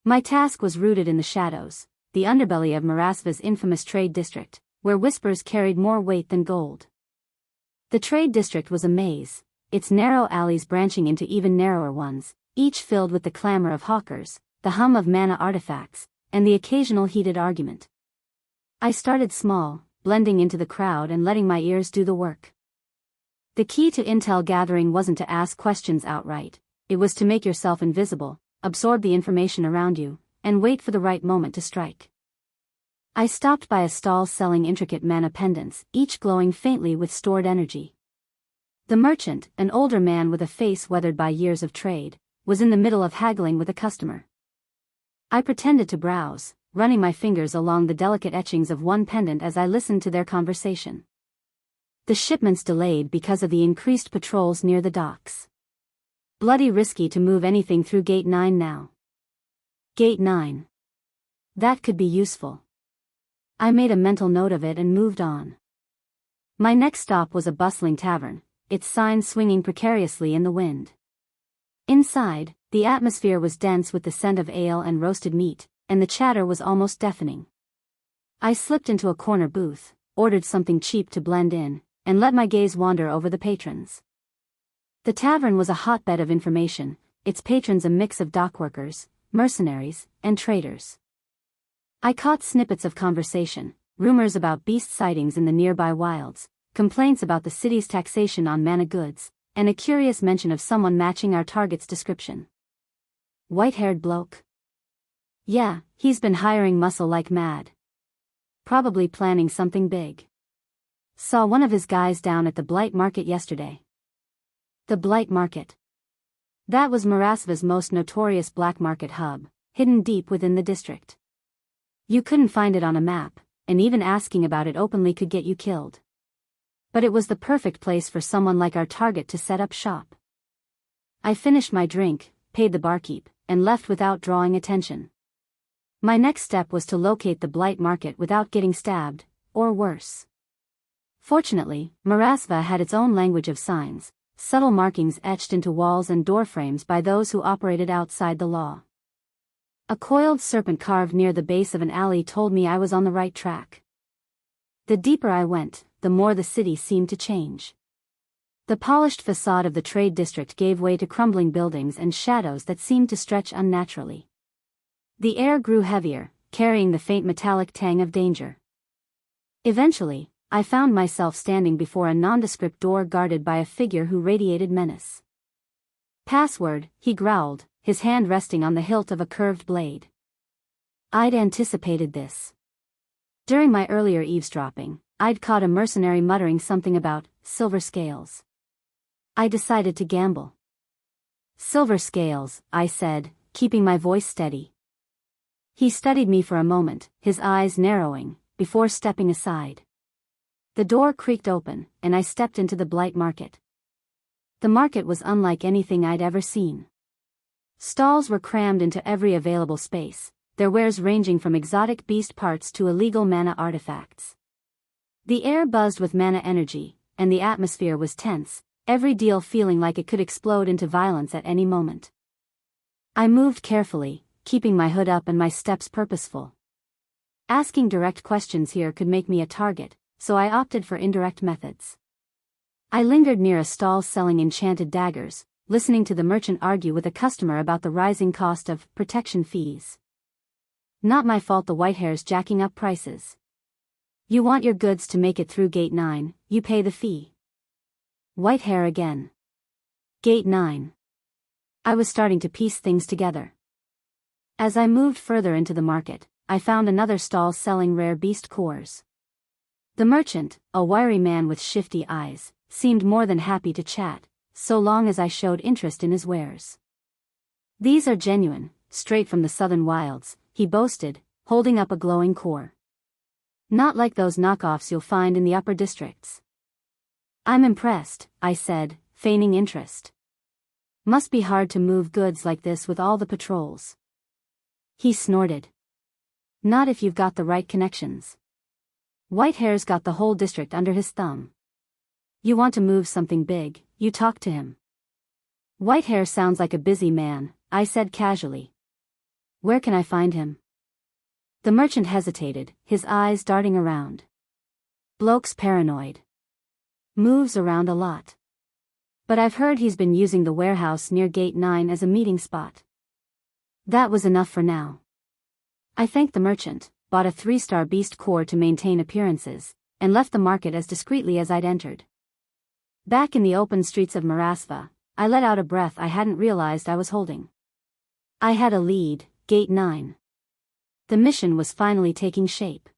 My task was rooted in the shadows, the underbelly of Marasva's infamous trade district, where whispers carried more weight than gold. The trade district was a maze, its narrow alleys branching into even narrower ones, each filled with the clamor of hawkers, the hum of mana artifacts, and the occasional heated argument. I started small, blending into the crowd and letting my ears do the work. The key to intel gathering wasn't to ask questions outright, it was to make yourself invisible, absorb the information around you, and wait for the right moment to strike. I stopped by a stall selling intricate mana pendants, each glowing faintly with stored energy. The merchant, an older man with a face weathered by years of trade, was in the middle of haggling with a customer. I pretended to browse, running my fingers along the delicate etchings of one pendant as I listened to their conversation. The shipments delayed because of the increased patrols near the docks. Bloody risky to move anything through Gate 9 now. Gate 9. That could be useful. I made a mental note of it and moved on. My next stop was a bustling tavern, its sign swinging precariously in the wind. Inside, the atmosphere was dense with the scent of ale and roasted meat, and the chatter was almost deafening. I slipped into a corner booth, ordered something cheap to blend in, and let my gaze wander over the patrons. The tavern was a hotbed of information, its patrons a mix of dockworkers, mercenaries, and traders. I caught snippets of conversation, rumors about beast sightings in the nearby wilds, complaints about the city's taxation on mana goods, and a curious mention of someone matching our target's description. White-haired bloke? Yeah, he's been hiring muscle like mad. Probably planning something big. Saw one of his guys down at the Blight Market yesterday. The Blight Market. That was Marasva's most notorious black market hub, hidden deep within the district. You couldn't find it on a map, and even asking about it openly could get you killed. But it was the perfect place for someone like our target to set up shop. I finished my drink, paid the barkeep, and left without drawing attention. My next step was to locate the Blight Market without getting stabbed, or worse. Fortunately, Marasva had its own language of signs, subtle markings etched into walls and doorframes by those who operated outside the law. A coiled serpent carved near the base of an alley told me I was on the right track. The deeper I went, the more the city seemed to change. The polished facade of the trade district gave way to crumbling buildings and shadows that seemed to stretch unnaturally. The air grew heavier, carrying the faint metallic tang of danger. Eventually, I found myself standing before a nondescript door guarded by a figure who radiated menace. Password, he growled, his hand resting on the hilt of a curved blade. I'd anticipated this. During my earlier eavesdropping, I'd caught a mercenary muttering something about silver scales. I decided to gamble. Silver scales, I said, keeping my voice steady. He studied me for a moment, his eyes narrowing, before stepping aside. The door creaked open, and I stepped into the Blight Market. The market was unlike anything I'd ever seen. Stalls were crammed into every available space, their wares ranging from exotic beast parts to illegal mana artifacts. The air buzzed with mana energy, and the atmosphere was tense, every deal feeling like it could explode into violence at any moment. I moved carefully, keeping my hood up and my steps purposeful. Asking direct questions here could make me a target, so I opted for indirect methods. I lingered near a stall selling enchanted daggers, listening to the merchant argue with a customer about the rising cost of protection fees. Not my fault the Whitehairs jacking up prices. You want your goods to make it through Gate 9, you pay the fee. Whitehair again. Gate 9. I was starting to piece things together. As I moved further into the market, I found another stall selling rare beast cores. The merchant, a wiry man with shifty eyes, seemed more than happy to chat, so long as I showed interest in his wares. These are genuine, straight from the southern wilds, he boasted, holding up a glowing core. Not like those knockoffs you'll find in the upper districts. I'm impressed, I said, feigning interest. Must be hard to move goods like this with all the patrols. He snorted. Not if you've got the right connections. Whitehair's got the whole district under his thumb. You want to move something big, you talk to him. Whitehair sounds like a busy man, I said casually. Where can I find him? The merchant hesitated, his eyes darting around. Bloke's paranoid. Moves around a lot. But I've heard he's been using the warehouse near Gate 9 as a meeting spot. That was enough for now. I thanked the merchant, bought a 3-star beast core to maintain appearances, and left the market as discreetly as I'd entered. Back in the open streets of Marasva, I let out a breath I hadn't realized I was holding. I had a lead, Gate 9. The mission was finally taking shape.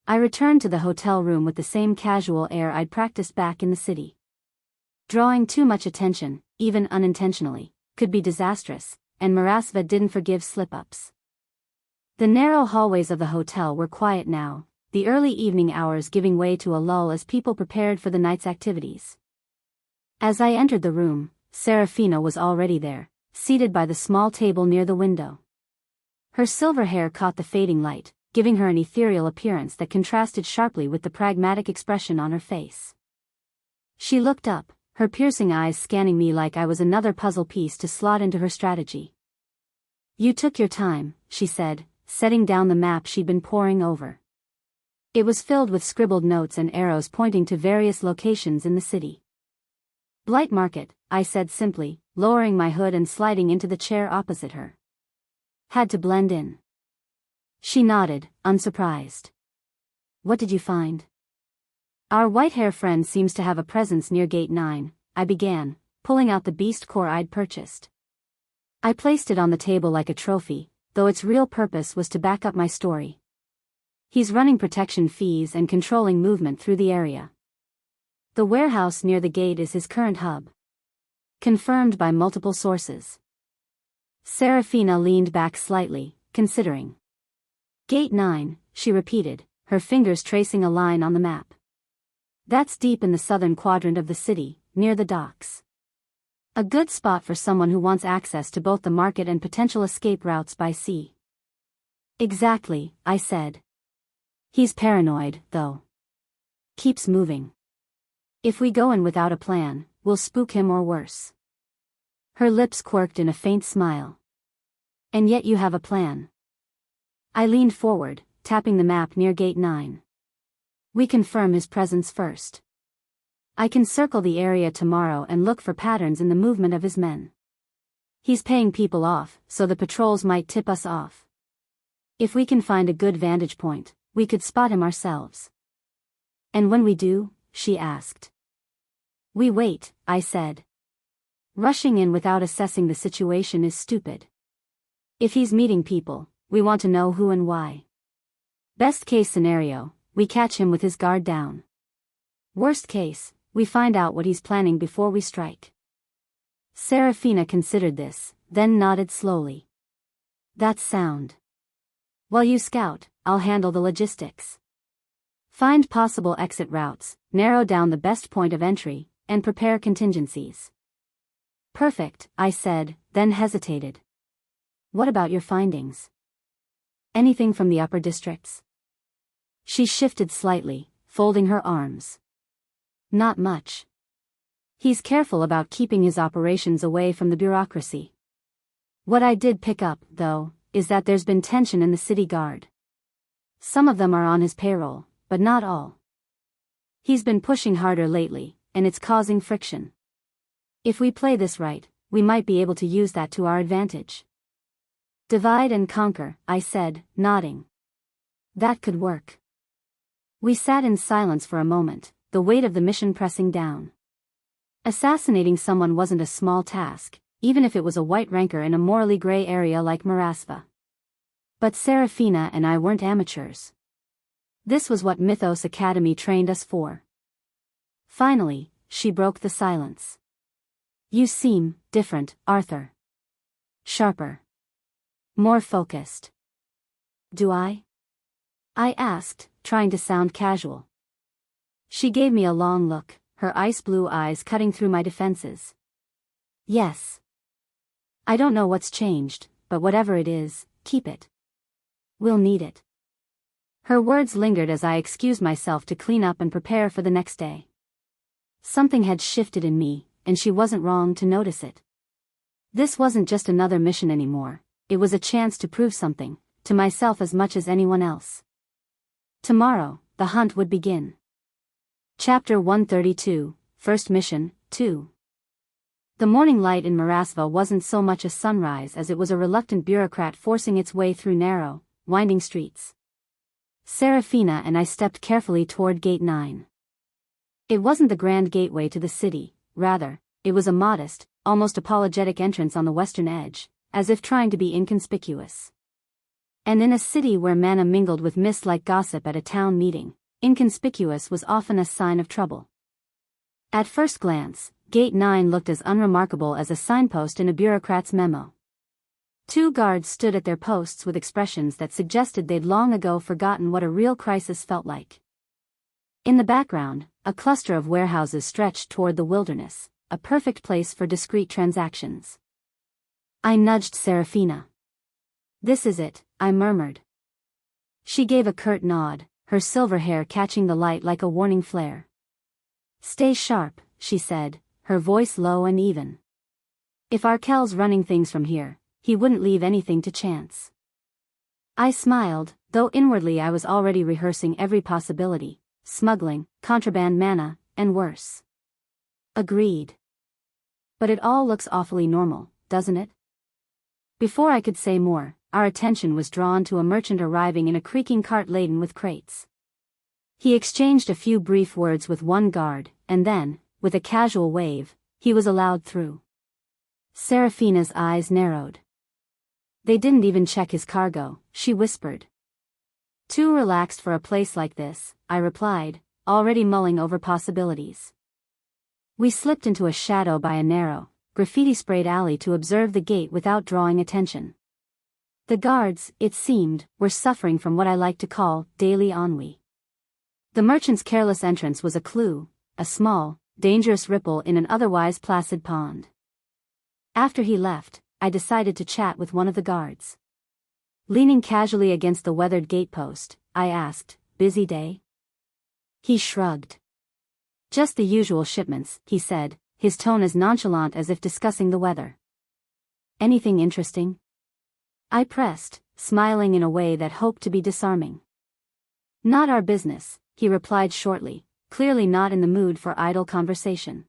I returned to the hotel room with the same casual air I'd practiced back in the city. Drawing too much attention, even unintentionally, could be disastrous, and Marasva didn't forgive slip-ups. The narrow hallways of the hotel were quiet now, the early evening hours giving way to a lull as people prepared for the night's activities. As I entered the room, Serafina was already there, seated by the small table near the window. Her silver hair caught the fading light, giving her an ethereal appearance that contrasted sharply with the pragmatic expression on her face. She looked up, her piercing eyes scanning me like I was another puzzle piece to slot into her strategy. You took your time, she said, setting down the map she'd been poring over. It was filled with scribbled notes and arrows pointing to various locations in the city. Blight Market, I said simply, lowering my hood and sliding into the chair opposite her. Had to blend in. She nodded, unsurprised. What did you find? Our Whitehair friend seems to have a presence near Gate 9, I began, pulling out the beast core I'd purchased. I placed it on the table like a trophy, though its real purpose was to back up my story. He's running protection fees and controlling movement through the area. The warehouse near the gate is his current hub. Confirmed by multiple sources. Serafina leaned back slightly, considering. Gate 9, she repeated, her fingers tracing a line on the map. That's deep in the southern quadrant of the city, near the docks. A good spot for someone who wants access to both the market and potential escape routes by sea. Exactly, I said. He's paranoid, though. Keeps moving. If we go in without a plan, we'll spook him or worse. Her lips quirked in a faint smile. And yet you have a plan. I leaned forward, tapping the map near Gate 9. We confirm his presence first. I can circle the area tomorrow and look for patterns in the movement of his men. He's paying people off, so the patrols might tip us off. If we can find a good vantage point, we could spot him ourselves. And when we do, she asked. We wait, I said. Rushing in without assessing the situation is stupid. If he's meeting people, we want to know who and why. Best case scenario, we catch him with his guard down. Worst case, we find out what he's planning before we strike. Serafina considered this, then nodded slowly. That's sound. While you scout, I'll handle the logistics. Find possible exit routes, narrow down the best point of entry, and prepare contingencies. Perfect, I said, then hesitated. What about your findings? Anything from the upper districts? She shifted slightly, folding her arms. Not much. He's careful about keeping his operations away from the bureaucracy. What I did pick up, though, is that there's been tension in the city guard. Some of them are on his payroll, but not all. He's been pushing harder lately, and it's causing friction. If we play this right, we might be able to use that to our advantage. Divide and conquer, I said, nodding. That could work. We sat in silence for a moment, the weight of the mission pressing down. Assassinating someone wasn't a small task, even if it was a white ranker in a morally gray area like Marasva. But Serafina and I weren't amateurs. This was what Mythos Academy trained us for. Finally, she broke the silence. You seem different, Arthur. Sharper. More focused. Do I? I asked, trying to sound casual. She gave me a long look, her ice blue eyes cutting through my defenses. Yes. I don't know what's changed, but whatever it is, keep it. We'll need it. Her words lingered as I excused myself to clean up and prepare for the next day. Something had shifted in me, and she wasn't wrong to notice it. This wasn't just another mission anymore, it was a chance to prove something, to myself as much as anyone else. Tomorrow, the hunt would begin. Chapter 132, First Mission, 2. The morning light in Marasva wasn't so much a sunrise as it was a reluctant bureaucrat forcing its way through narrow, winding streets. Serafina and I stepped carefully toward Gate 9. It wasn't the grand gateway to the city, rather, it was a modest, almost apologetic entrance on the western edge, as if trying to be inconspicuous. And in a city where manna mingled with mist like gossip at a town meeting, inconspicuous was often a sign of trouble. At first glance, Gate 9 looked as unremarkable as a signpost in a bureaucrat's memo. 2 guards stood at their posts with expressions that suggested they'd long ago forgotten what a real crisis felt like. In the background, a cluster of warehouses stretched toward the wilderness, a perfect place for discreet transactions. I nudged Serafina. This is it, I murmured. She gave a curt nod, her silver hair catching the light like a warning flare. Stay sharp, she said, her voice low and even. If Arkell's running things from here, he wouldn't leave anything to chance. I smiled, though inwardly I was already rehearsing every possibility, smuggling, contraband manna, and worse. Agreed. But it all looks awfully normal, doesn't it? Before I could say more, our attention was drawn to a merchant arriving in a creaking cart laden with crates. He exchanged a few brief words with one guard, and then, with a casual wave, he was allowed through. Serafina's eyes narrowed. They didn't even check his cargo, she whispered. Too relaxed for a place like this, I replied, already mulling over possibilities. We slipped into a shadow by a narrow, graffiti-sprayed alley to observe the gate without drawing attention. The guards, it seemed, were suffering from what I like to call daily ennui. The merchant's careless entrance was a clue, a small, dangerous ripple in an otherwise placid pond. After he left, I decided to chat with one of the guards. Leaning casually against the weathered gatepost, I asked, "Busy day?" He shrugged. "Just the usual shipments," he said, his tone as nonchalant as if discussing the weather. "Anything interesting?" I pressed, smiling in a way that hoped to be disarming. "Not our business," he replied shortly, clearly not in the mood for idle conversation.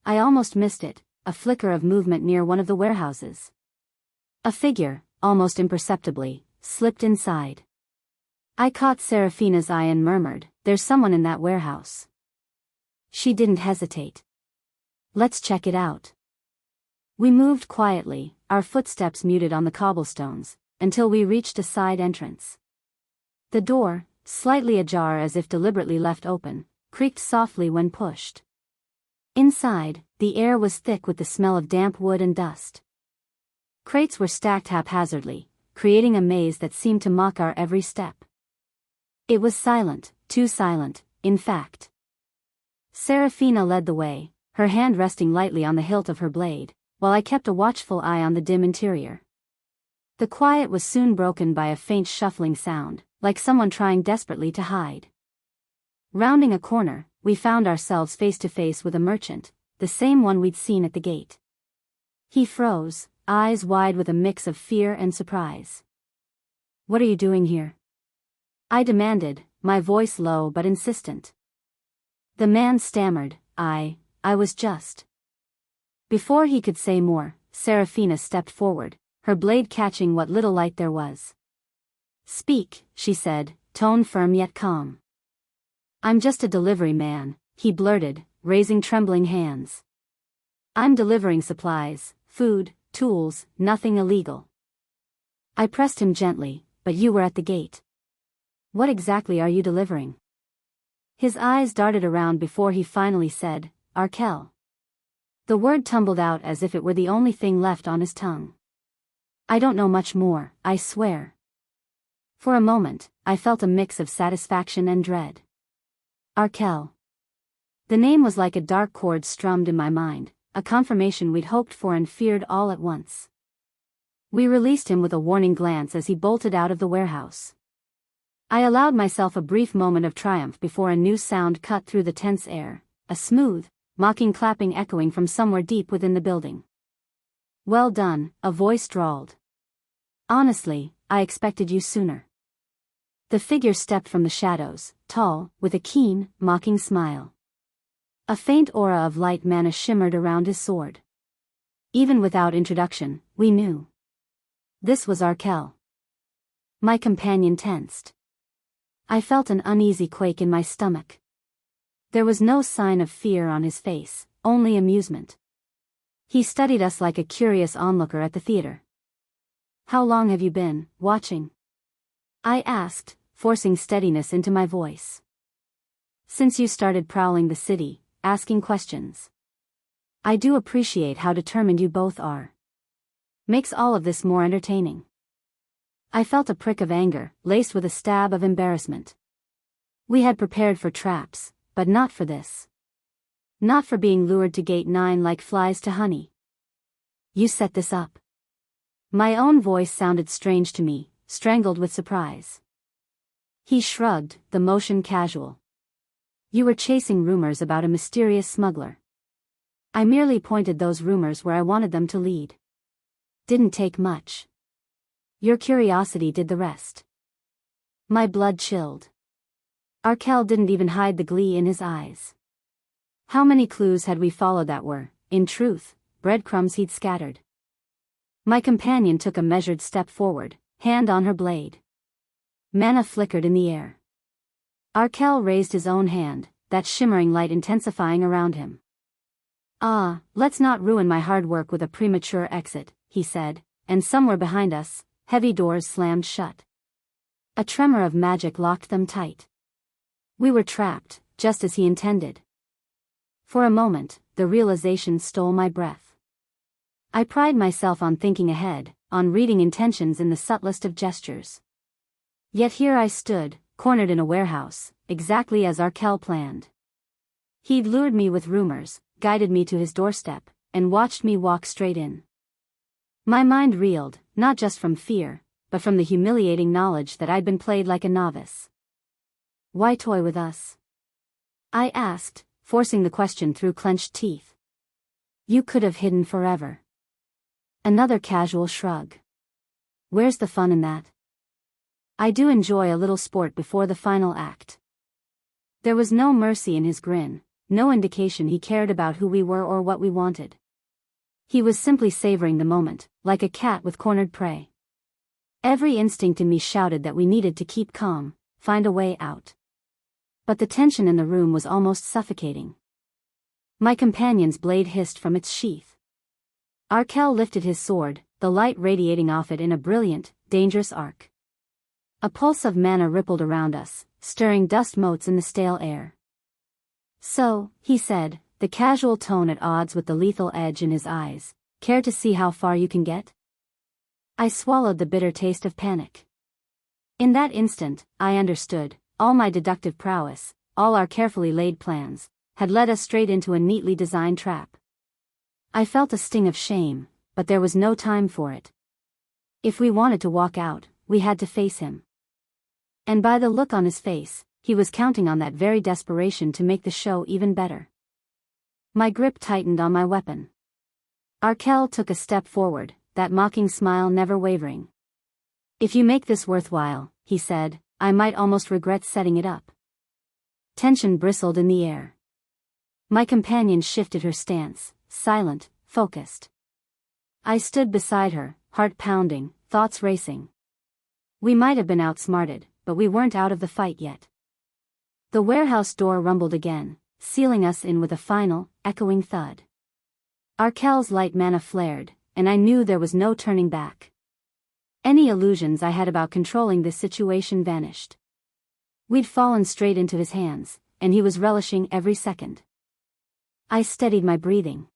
I almost missed it, a flicker of movement near one of the warehouses. A figure, almost imperceptibly, slipped inside. I caught Serafina's eye and murmured, "There's someone in that warehouse." She didn't hesitate. "Let's check it out." We moved quietly, our footsteps muted on the cobblestones, until we reached a side entrance. The door, slightly ajar as if deliberately left open, creaked softly when pushed. Inside, the air was thick with the smell of damp wood and dust. Crates were stacked haphazardly, creating a maze that seemed to mock our every step. It was silent, too silent, in fact. Serafina led the way, her hand resting lightly on the hilt of her blade, while I kept a watchful eye on the dim interior. The quiet was soon broken by a faint shuffling sound, like someone trying desperately to hide. Rounding a corner, we found ourselves face to face with a merchant, the same one we'd seen at the gate. He froze, eyes wide with a mix of fear and surprise. "What are you doing here?" I demanded, my voice low but insistent. The man stammered, I was just Before he could say more, Serafina stepped forward, her blade catching what little light there was. "Speak," she said, tone firm yet calm. "I'm just a delivery man," he blurted, raising trembling hands. "I'm delivering supplies, food, tools, nothing illegal." I pressed him gently, "But you were at the gate. What exactly are you delivering?" His eyes darted around before he finally said, "Arkel." The word tumbled out as if it were the only thing left on his tongue. "I don't know much more, I swear." For a moment, I felt a mix of satisfaction and dread. Arkel. The name was like a dark chord strummed in my mind, a confirmation we'd hoped for and feared all at once. We released him with a warning glance as he bolted out of the warehouse. I allowed myself a brief moment of triumph before a new sound cut through the tense air, a smooth, mocking clapping echoing from somewhere deep within the building. "Well done," a voice drawled. "Honestly, I expected you sooner." The figure stepped from the shadows, tall, with a keen, mocking smile. A faint aura of light mana shimmered around his sword. Even without introduction, we knew. This was Arkel. My companion tensed. I felt an uneasy quake in my stomach. There was no sign of fear on his face, only amusement. He studied us like a curious onlooker at the theater. "How long have you been watching?" I asked, forcing steadiness into my voice. "Since you started prowling the city, asking questions. I do appreciate how determined you both are. Makes all of this more entertaining." I felt a prick of anger, laced with a stab of embarrassment. We had prepared for traps, but not for this. Not for being lured to Gate 9 like flies to honey. "You set this up." My own voice sounded strange to me, strangled with surprise. He shrugged, the motion casual. "You were chasing rumors about a mysterious smuggler. I merely pointed those rumors where I wanted them to lead. Didn't take much. Your curiosity did the rest." My blood chilled. Arkel didn't even hide the glee in his eyes. How many clues had we followed that were, in truth, breadcrumbs he'd scattered? My companion took a measured step forward, hand on her blade. Mana flickered in the air. Arkel raised his own hand, that shimmering light intensifying around him. "Ah, let's not ruin my hard work with a premature exit," he said, and somewhere behind us, heavy doors slammed shut. A tremor of magic locked them tight. We were trapped, just as he intended. For a moment, the realization stole my breath. I pride myself on thinking ahead, on reading intentions in the subtlest of gestures. Yet here I stood, cornered in a warehouse, exactly as Arkel planned. He'd lured me with rumors, guided me to his doorstep, and watched me walk straight in. My mind reeled, not just from fear, but from the humiliating knowledge that I'd been played like a novice. "Why toy with us?" I asked, forcing the question through clenched teeth. "You could have hidden forever." Another casual shrug. "Where's the fun in that? I do enjoy a little sport before the final act." There was no mercy in his grin, no indication he cared about who we were or what we wanted. He was simply savoring the moment, like a cat with cornered prey. Every instinct in me shouted that we needed to keep calm, find a way out. But the tension in the room was almost suffocating. My companion's blade hissed from its sheath. Arkel lifted his sword, the light radiating off it in a brilliant, dangerous arc. A pulse of mana rippled around us, stirring dust motes in the stale air. "So," he said, the casual tone at odds with the lethal edge in his eyes, "care to see how far you can get?" I swallowed the bitter taste of panic. In that instant, I understood, all my deductive prowess, all our carefully laid plans, had led us straight into a neatly designed trap. I felt a sting of shame, but there was no time for it. If we wanted to walk out, we had to face him. And by the look on his face, he was counting on that very desperation to make the show even better. My grip tightened on my weapon. Arkel took a step forward, that mocking smile never wavering. "If you make this worthwhile," he said, "I might almost regret setting it up." Tension bristled in the air. My companion shifted her stance, silent, focused. I stood beside her, heart pounding, thoughts racing. We might have been outsmarted, but we weren't out of the fight yet. The warehouse door rumbled again, sealing us in with a final, echoing thud. Arkel's light mana flared, and I knew there was no turning back. Any illusions I had about controlling this situation vanished. We'd fallen straight into his hands, and he was relishing every second. I steadied my breathing.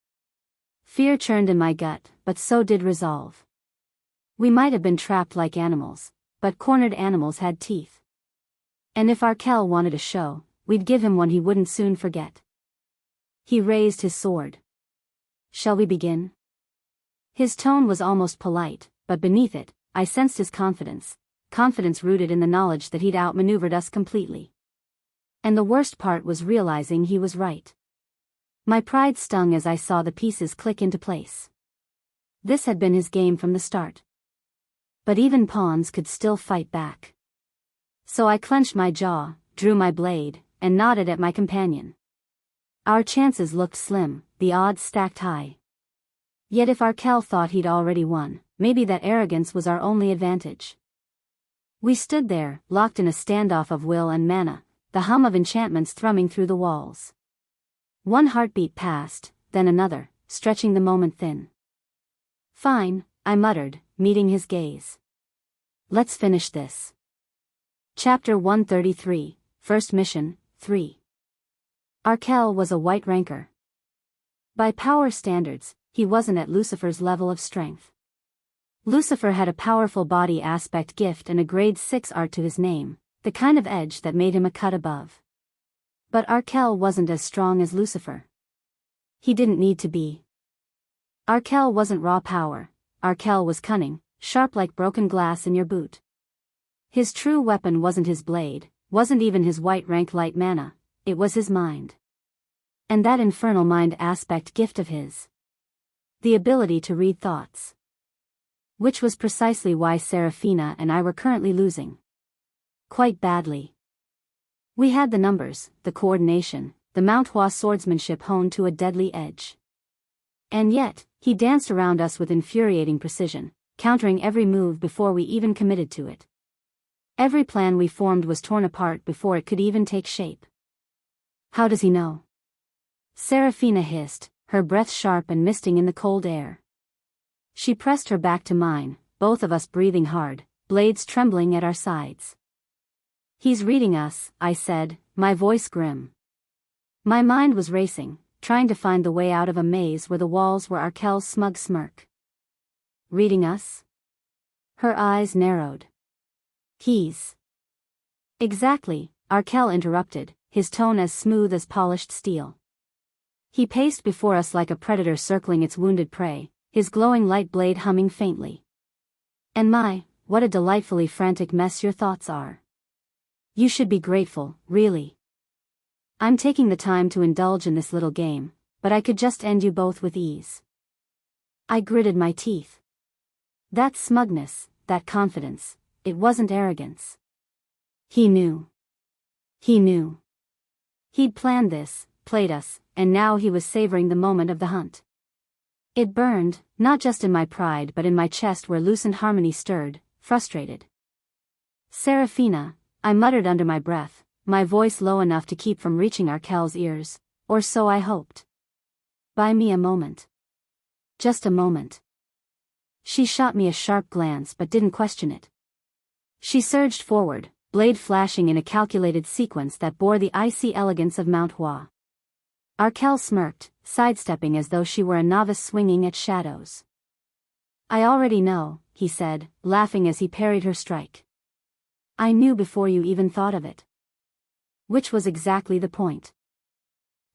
Fear churned in my gut, but so did resolve. We might have been trapped like animals, but cornered animals had teeth. And if Arkel wanted a show, we'd give him one he wouldn't soon forget. He raised his sword. "Shall we begin?" His tone was almost polite, but beneath it, I sensed his confidence rooted in the knowledge that he'd outmaneuvered us completely. And the worst part was realizing he was right. My pride stung as I saw the pieces click into place. This had been his game from the start. But even pawns could still fight back. So I clenched my jaw, drew my blade, and nodded at my companion. Our chances looked slim, the odds stacked high. Yet if Arkel thought he'd already won, maybe that arrogance was our only advantage. We stood there, locked in a standoff of will and mana, the hum of enchantments thrumming through the walls. One heartbeat passed, then another, stretching the moment thin. "Fine," I muttered, meeting his gaze. "Let's finish this." Chapter 133, First Mission, 3. Arkel was a white ranker. By power standards, he wasn't at Lucifer's level of strength. Lucifer had a powerful body aspect gift and a grade 6 art to his name, the kind of edge that made him a cut above. But Arkel wasn't as strong as Lucifer. He didn't need to be. Arkel wasn't raw power, Arkel was cunning, sharp like broken glass in your boot. His true weapon wasn't his blade, wasn't even his white rank light mana, it was his mind. And that infernal mind aspect gift of his. The ability to read thoughts. Which was precisely why Seraphina and I were currently losing. Quite badly. We had the numbers, the coordination, the Mount Hua swordsmanship honed to a deadly edge. And yet, he danced around us with infuriating precision, countering every move before we even committed to it. Every plan we formed was torn apart before it could even take shape. "How does he know?" Seraphina hissed, her breath sharp and misting in the cold air. She pressed her back to mine, both of us breathing hard, blades trembling at our sides. "He's reading us," I said, my voice grim. My mind was racing, trying to find the way out of a maze where the walls were Arkel's smug smirk. "Reading us?" Her eyes narrowed. "He's..." "Exactly," Arkel interrupted, his tone as smooth as polished steel. He paced before us like a predator circling its wounded prey, his glowing light blade humming faintly. "And my, what a delightfully frantic mess your thoughts are. You should be grateful, really. I'm taking the time to indulge in this little game, but I could just end you both with ease." I gritted my teeth. That smugness, that confidence, it wasn't arrogance. He knew. He knew. He'd planned this, played us, and now he was savoring the moment of the hunt. It burned, not just in my pride but in my chest where loosened harmony stirred, frustrated. "Seraphina," I muttered under my breath, my voice low enough to keep from reaching Arkel's ears, or so I hoped. "Buy me a moment. Just a moment." She shot me a sharp glance but didn't question it. She surged forward, blade flashing in a calculated sequence that bore the icy elegance of Mount Hua. Arkel smirked, sidestepping as though she were a novice swinging at shadows. "I already know," he said, laughing as he parried her strike. "I knew before you even thought of it." Which was exactly the point.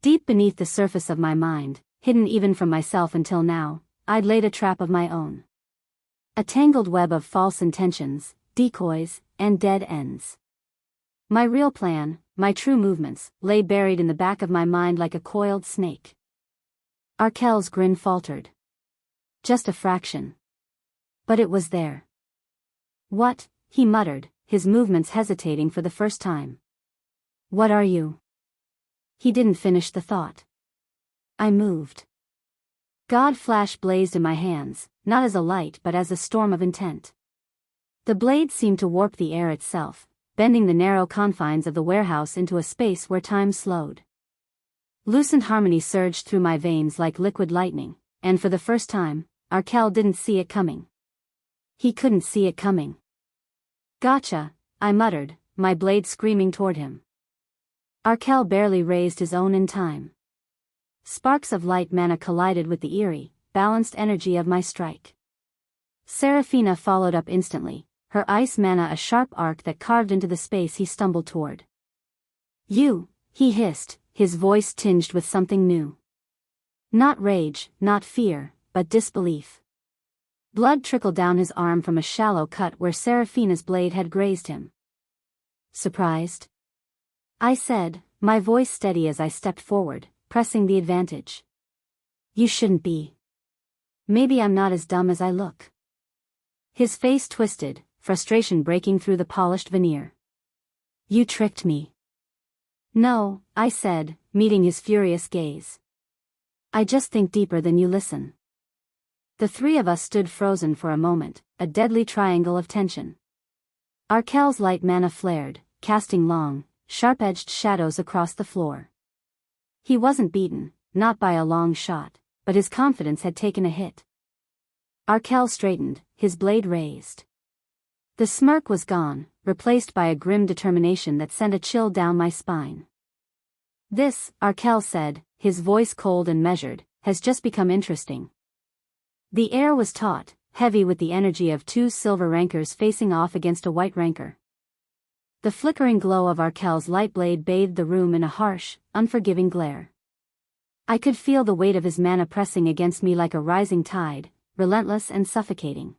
Deep beneath the surface of my mind, hidden even from myself until now, I'd laid a trap of my own. A tangled web of false intentions, decoys, and dead ends. My real plan, my true movements, lay buried in the back of my mind like a coiled snake. Arkel's grin faltered. Just a fraction. But it was there. "What?" he muttered, his movements hesitating for the first time. "What are you?" He didn't finish the thought. I moved. God flash blazed in my hands, not as a light but as a storm of intent. The blade seemed to warp the air itself, bending the narrow confines of the warehouse into a space where time slowed. Lucent harmony surged through my veins like liquid lightning, and for the first time, Arkell didn't see it coming. He couldn't see it coming. Gotcha, I muttered, my blade screaming toward him. Arkell barely raised his own in time. Sparks of light mana collided with the eerie, balanced energy of my strike. Seraphina followed up instantly, her ice mana a sharp arc that carved into the space he stumbled toward. You, he hissed, his voice tinged with something new. Not rage, not fear, but disbelief. Blood trickled down his arm from a shallow cut where Seraphina's blade had grazed him. Surprised? I said, my voice steady as I stepped forward, pressing the advantage. You shouldn't be. Maybe I'm not as dumb as I look. His face twisted, frustration breaking through the polished veneer. You tricked me. No, I said, meeting his furious gaze. I just think deeper than you listen. The three of us stood frozen for a moment, a deadly triangle of tension. Arkell's light mana flared, casting long, sharp-edged shadows across the floor. He wasn't beaten, not by a long shot, but his confidence had taken a hit. Arkell straightened, his blade raised. The smirk was gone, replaced by a grim determination that sent a chill down my spine. This, Arkell said, his voice cold and measured, has just become interesting. The air was taut, heavy with the energy of two silver rankers facing off against a white ranker. The flickering glow of Arkell's light blade bathed the room in a harsh, unforgiving glare. I could feel the weight of his mana pressing against me like a rising tide, relentless and suffocating.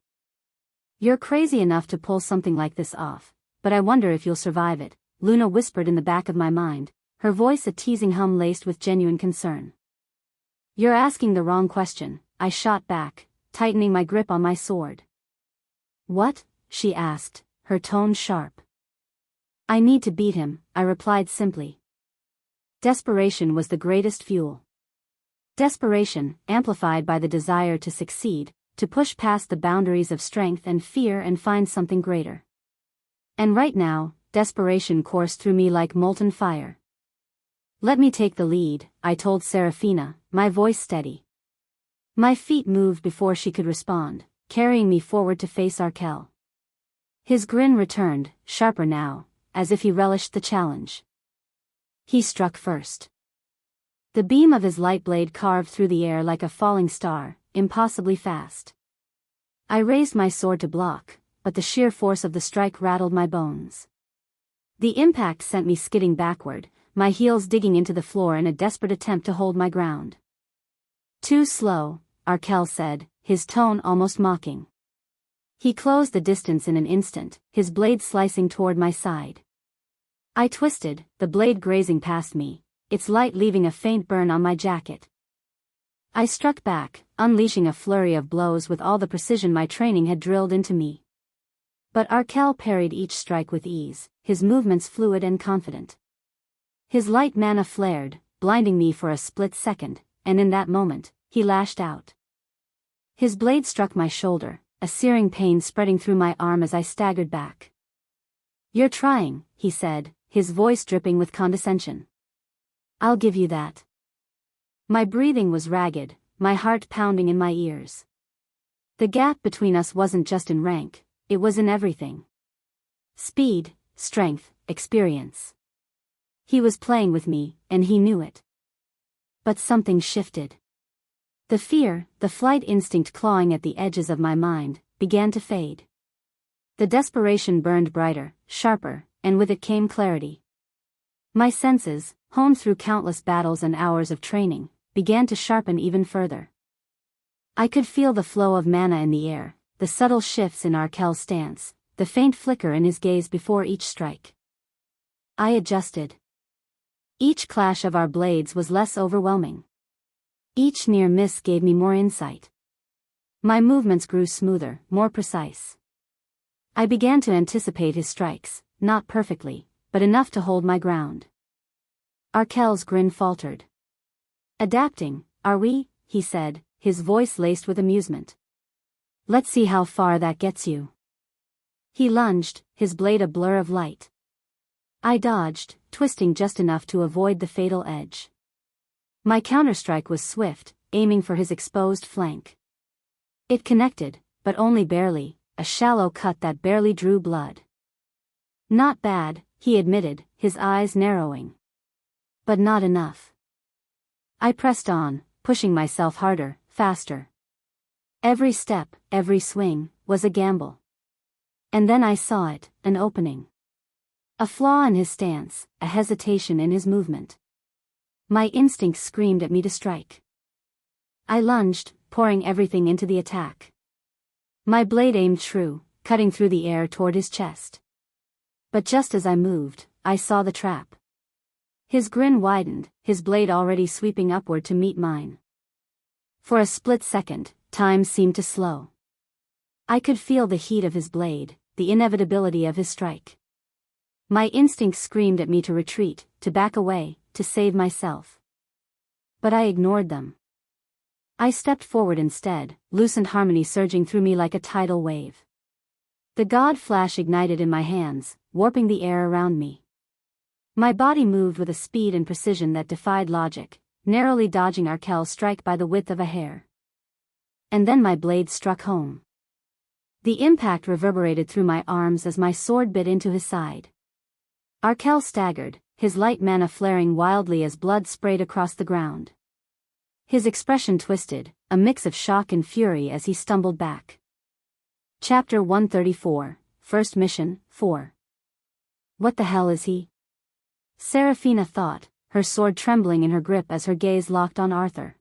You're crazy enough to pull something like this off, but I wonder if you'll survive it, Luna whispered in the back of my mind, her voice a teasing hum laced with genuine concern. You're asking the wrong question, I shot back, tightening my grip on my sword. What? She asked, her tone sharp. I need to beat him, I replied simply. Desperation was the greatest fuel. Desperation, amplified by the desire to succeed, to push past the boundaries of strength and fear and find something greater. And right now, desperation coursed through me like molten fire. Let me take the lead, I told Seraphina, my voice steady. My feet moved before she could respond, carrying me forward to face Arkell. His grin returned, sharper now, as if he relished the challenge. He struck first. The beam of his light blade carved through the air like a falling star, impossibly fast. I raised my sword to block, but the sheer force of the strike rattled my bones. The impact sent me skidding backward, my heels digging into the floor in a desperate attempt to hold my ground. Too slow, Arkell said, his tone almost mocking. He closed the distance in an instant, his blade slicing toward my side. I twisted, the blade grazing past me, its light leaving a faint burn on my jacket. I struck back, unleashing a flurry of blows with all the precision my training had drilled into me. But Arkell parried each strike with ease, his movements fluid and confident. His light mana flared, blinding me for a split second, and in that moment, he lashed out. His blade struck my shoulder, a searing pain spreading through my arm as I staggered back. You're trying, he said, his voice dripping with condescension. I'll give you that. My breathing was ragged, my heart pounding in my ears. The gap between us wasn't just in rank, it was in everything. Speed, strength, experience. He was playing with me, and he knew it. But something shifted. The fear, the flight instinct clawing at the edges of my mind, began to fade. The desperation burned brighter, sharper, and with it came clarity. My senses, honed through countless battles and hours of training, began to sharpen even further. I could feel the flow of mana in the air, the subtle shifts in Arkell's stance, the faint flicker in his gaze before each strike. I adjusted. Each clash of our blades was less overwhelming. Each near miss gave me more insight. My movements grew smoother, more precise. I began to anticipate his strikes, not perfectly, but enough to hold my ground. Arkell's grin faltered. Adapting, are we? He said, his voice laced with amusement. Let's see how far that gets you. He lunged, his blade a blur of light. I dodged, twisting just enough to avoid the fatal edge. My counterstrike was swift, aiming for his exposed flank. It connected, but only barely, a shallow cut that barely drew blood. Not bad, he admitted, his eyes narrowing. But not enough. I pressed on, pushing myself harder, faster. Every step, every swing, was a gamble. And then I saw it, an opening. A flaw in his stance, a hesitation in his movement. My instincts screamed at me to strike. I lunged, pouring everything into the attack. My blade aimed true, cutting through the air toward his chest. But just as I moved, I saw the trap. His grin widened, his blade already sweeping upward to meet mine. For a split second, time seemed to slow. I could feel the heat of his blade, the inevitability of his strike. My instincts screamed at me to retreat, to back away, to save myself. But I ignored them. I stepped forward instead, lucent harmony surging through me like a tidal wave. The god flash ignited in my hands, warping the air around me. My body moved with a speed and precision that defied logic, narrowly dodging Arkel's strike by the width of a hair. And then my blade struck home. The impact reverberated through my arms as my sword bit into his side. Arkel staggered, his light mana flaring wildly as blood sprayed across the ground. His expression twisted, a mix of shock and fury as he stumbled back. Chapter 134, First Mission, 4. What the hell is he? Seraphina thought, her sword trembling in her grip as her gaze locked on Arthur.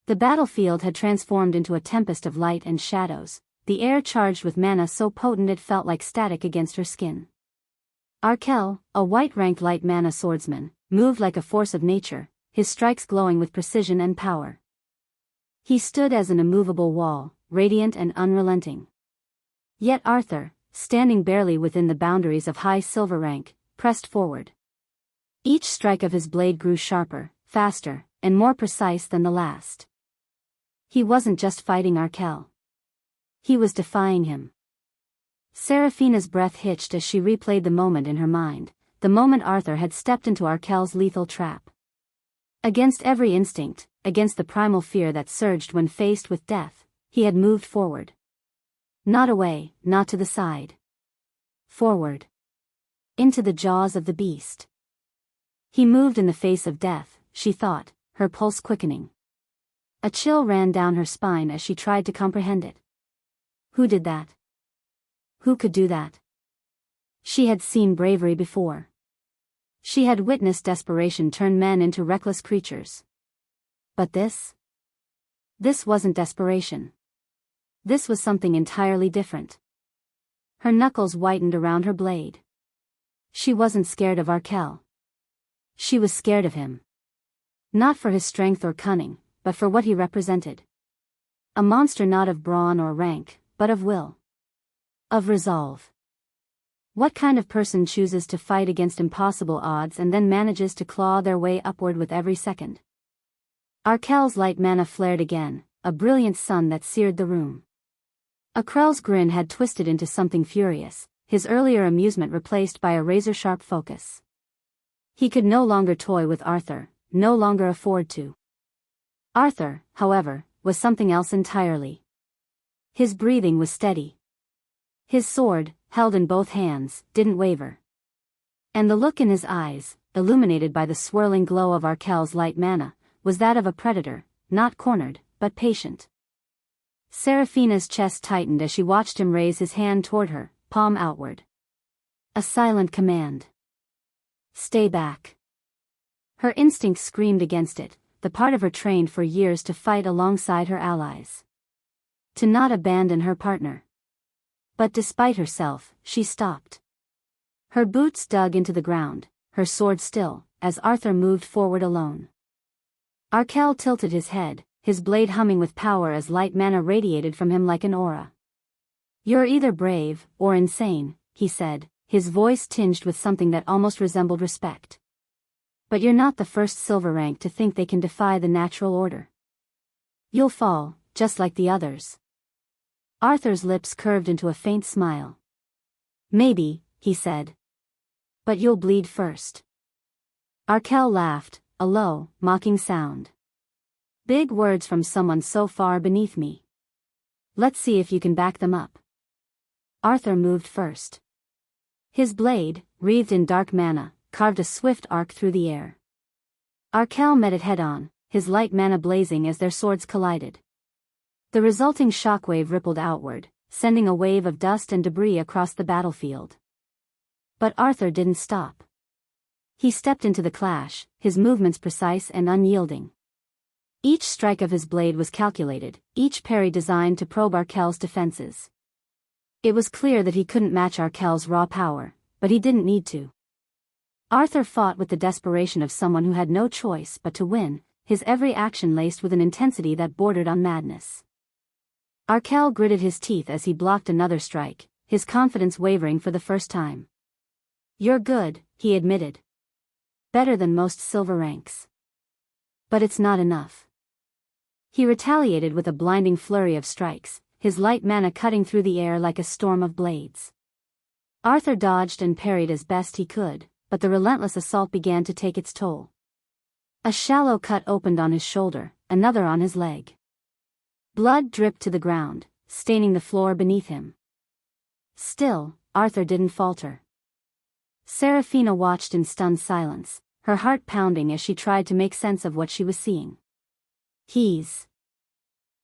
The battlefield had transformed into a tempest of light and shadows, the air charged with mana so potent it felt like static against her skin. Arkel, a white-ranked light mana swordsman, moved like a force of nature, his strikes glowing with precision and power. He stood as an immovable wall, radiant and unrelenting. Yet Arthur, standing barely within the boundaries of high silver rank, pressed forward. Each strike of his blade grew sharper, faster, and more precise than the last. He wasn't just fighting Arkel. He was defying him. Seraphina's breath hitched as she replayed the moment in her mind, the moment Arthur had stepped into Arkel's lethal trap. Against every instinct, against the primal fear that surged when faced with death, he had moved forward. Not away, not to the side. Forward. Into the jaws of the beast. He moved in the face of death, she thought, her pulse quickening. A chill ran down her spine as she tried to comprehend it. Who did that? Who could do that? She had seen bravery before. She had witnessed desperation turn men into reckless creatures. But this? This wasn't desperation. This was something entirely different. Her knuckles whitened around her blade. She wasn't scared of Arkel. She was scared of him. Not for his strength or cunning, but for what he represented. A monster not of brawn or rank, but of will. Of resolve. What kind of person chooses to fight against impossible odds and then manages to claw their way upward with every second? Arkel's light mana flared again, a brilliant sun that seared the room. Arkel's grin had twisted into something furious, his earlier amusement replaced by a razor-sharp focus. He could no longer toy with Arthur, no longer afford to. Arthur, however, was something else entirely. His breathing was steady. His sword, held in both hands, didn't waver. And the look in his eyes, illuminated by the swirling glow of Arkel's light mana, was that of a predator, not cornered, but patient. Seraphina's chest tightened as she watched him raise his hand toward her, palm outward. A silent command. Stay back. Her instincts screamed against it, the part of her trained for years to fight alongside her allies. To not abandon her partner. But despite herself, she stopped. Her boots dug into the ground, her sword still, as Arthur moved forward alone. Arkel tilted his head, his blade humming with power as light mana radiated from him like an aura. You're either brave, or insane, he said, his voice tinged with something that almost resembled respect. But you're not the first silver rank to think they can defy the natural order. You'll fall, just like the others. Arthur's lips curved into a faint smile. Maybe, he said. But you'll bleed first. Arkell laughed, a low, mocking sound. Big words from someone so far beneath me. Let's see if you can back them up. Arthur moved first. His blade, wreathed in dark mana, carved a swift arc through the air. Arkell met it head-on, his light mana blazing as their swords collided. The resulting shockwave rippled outward, sending a wave of dust and debris across the battlefield. But Arthur didn't stop. He stepped into the clash, his movements precise and unyielding. Each strike of his blade was calculated, each parry designed to probe Arkell's defenses. It was clear that he couldn't match Arkell's raw power, but he didn't need to. Arthur fought with the desperation of someone who had no choice but to win, his every action laced with an intensity that bordered on madness. Arkell gritted his teeth as he blocked another strike, his confidence wavering for the first time. You're good, he admitted. Better than most silver ranks. But it's not enough. He retaliated with a blinding flurry of strikes, his light mana cutting through the air like a storm of blades. Arthur dodged and parried as best he could, but the relentless assault began to take its toll. A shallow cut opened on his shoulder, another on his leg. Blood dripped to the ground, staining the floor beneath him. Still, Arthur didn't falter. Seraphina watched in stunned silence, her heart pounding as she tried to make sense of what she was seeing. He's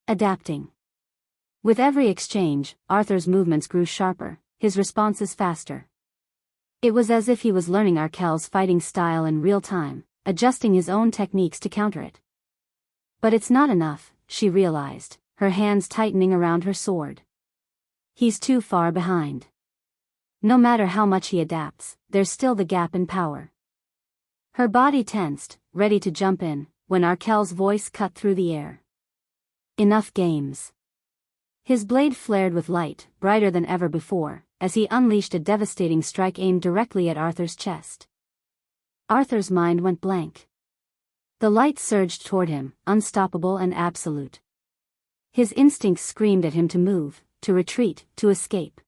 adapting. With every exchange, Arthur's movements grew sharper, his responses faster. It was as if he was learning Arkell's fighting style in real time, adjusting his own techniques to counter it. But it's not enough, she realized, her hands tightening around her sword. He's too far behind. No matter how much he adapts, there's still the gap in power. Her body tensed, ready to jump in, when Arkell's voice cut through the air. Enough games. His blade flared with light, brighter than ever before, as he unleashed a devastating strike aimed directly at Arthur's chest. Arthur's mind went blank. The light surged toward him, unstoppable and absolute. His instincts screamed at him to move, to retreat, to escape.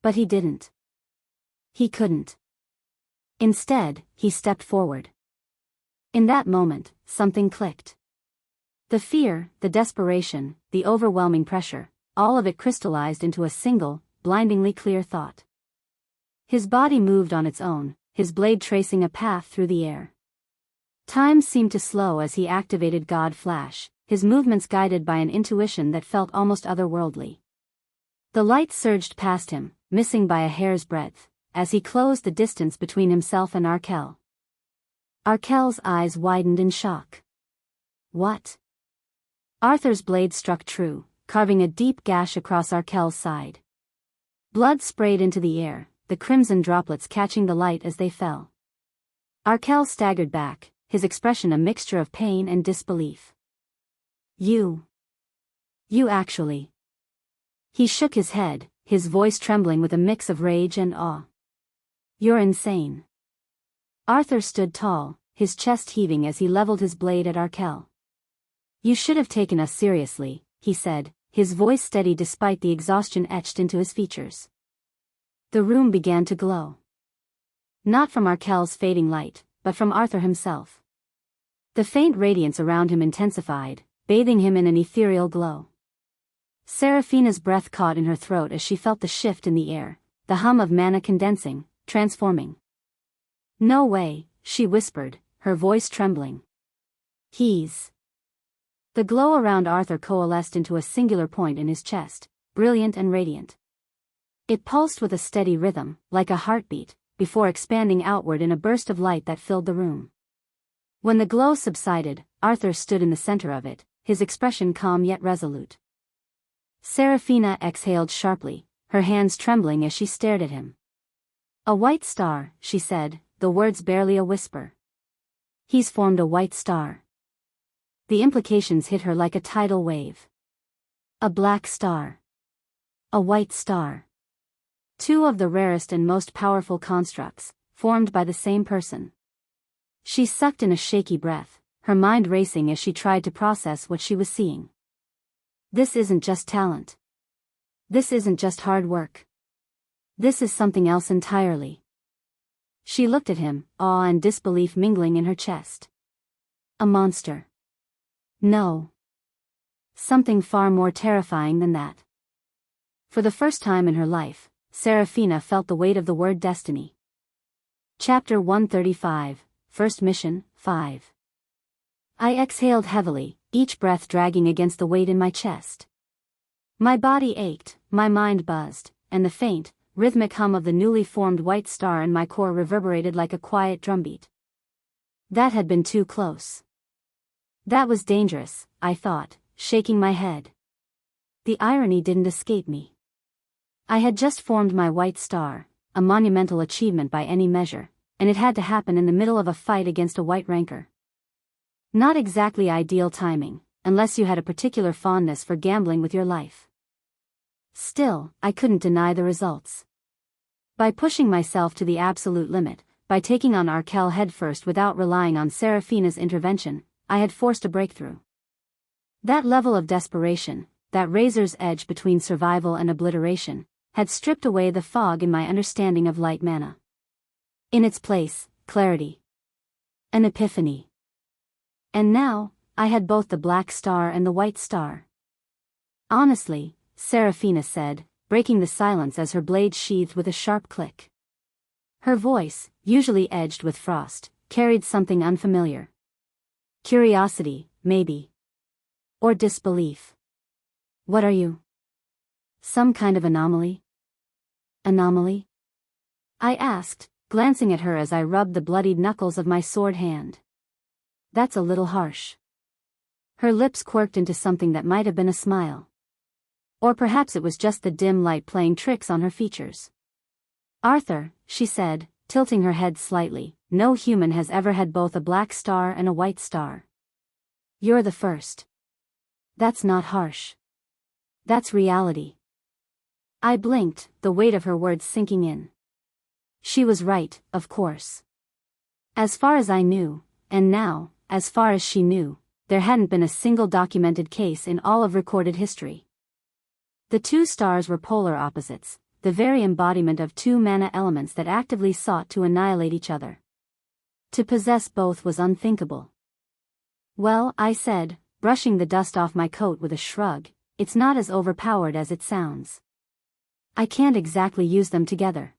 But he didn't. He couldn't. Instead, he stepped forward. In that moment, something clicked. The fear, the desperation, the overwhelming pressure, all of it crystallized into a single, blindingly clear thought. His body moved on its own, his blade tracing a path through the air. Time seemed to slow as he activated God Flash, his movements guided by an intuition that felt almost otherworldly. The light surged past him, missing by a hair's breadth, as he closed the distance between himself and Arkell. Arkell's eyes widened in shock. What? Arthur's blade struck true, carving a deep gash across Arkell's side. Blood sprayed into the air, the crimson droplets catching the light as they fell. Arkell staggered back, his expression a mixture of pain and disbelief. You actually. He shook his head, his voice trembling with a mix of rage and awe. You're insane. Arthur stood tall, his chest heaving as he leveled his blade at Arkell. You should have taken us seriously, he said, his voice steady despite the exhaustion etched into his features. The room began to glow. Not from Arkell's fading light, but from Arthur himself. The faint radiance around him intensified, bathing him in an ethereal glow. Seraphina's breath caught in her throat as she felt the shift in the air, the hum of mana condensing, transforming. No way, she whispered, her voice trembling. The glow around Arthur coalesced into a singular point in his chest, brilliant and radiant. It pulsed with a steady rhythm, like a heartbeat, before expanding outward in a burst of light that filled the room. When the glow subsided, Arthur stood in the center of it, his expression calm yet resolute. Seraphina exhaled sharply, her hands trembling as she stared at him. A white star, she said, the words barely a whisper. He's formed a white star. The implications hit her like a tidal wave. A black star. A white star. Two of the rarest and most powerful constructs, formed by the same person. She sucked in a shaky breath, her mind racing as she tried to process what she was seeing. This isn't just talent. This isn't just hard work. This is something else entirely. She looked at him, awe and disbelief mingling in her chest. A monster. No. Something far more terrifying than that. For the first time in her life, Serafina felt the weight of the word destiny. Chapter 135, First Mission, 5. I exhaled heavily, each breath dragging against the weight in my chest. My body ached, my mind buzzed, and the faint, rhythmic hum of the newly formed white star in my core reverberated like a quiet drumbeat. That had been too close. That was dangerous, I thought, shaking my head. The irony didn't escape me. I had just formed my white star, a monumental achievement by any measure, and it had to happen in the middle of a fight against a white rancor. Not exactly ideal timing, unless you had a particular fondness for gambling with your life. Still, I couldn't deny the results. By pushing myself to the absolute limit, by taking on Arkel headfirst without relying on Serafina's intervention, I had forced a breakthrough. That level of desperation, that razor's edge between survival and obliteration, had stripped away the fog in my understanding of light mana. In its place, clarity. An epiphany. And now, I had both the black star and the white star. Honestly, Serafina said, breaking the silence as her blade sheathed with a sharp click. Her voice, usually edged with frost, carried something unfamiliar. Curiosity, maybe. Or disbelief. What are you? Some kind of anomaly? Anomaly? I asked, glancing at her as I rubbed the bloodied knuckles of my sword hand. That's a little harsh. Her lips quirked into something that might have been a smile. Or perhaps it was just the dim light playing tricks on her features. Arthur, she said, tilting her head slightly, no human has ever had both a black star and a white star. You're the first. That's not harsh. That's reality. I blinked, the weight of her words sinking in. She was right, of course. As far as I knew, and now, as far as she knew, there hadn't been a single documented case in all of recorded history. The two stars were polar opposites, the very embodiment of two mana elements that actively sought to annihilate each other. To possess both was unthinkable. Well, I said, brushing the dust off my coat with a shrug, it's not as overpowered as it sounds. I can't exactly use them together.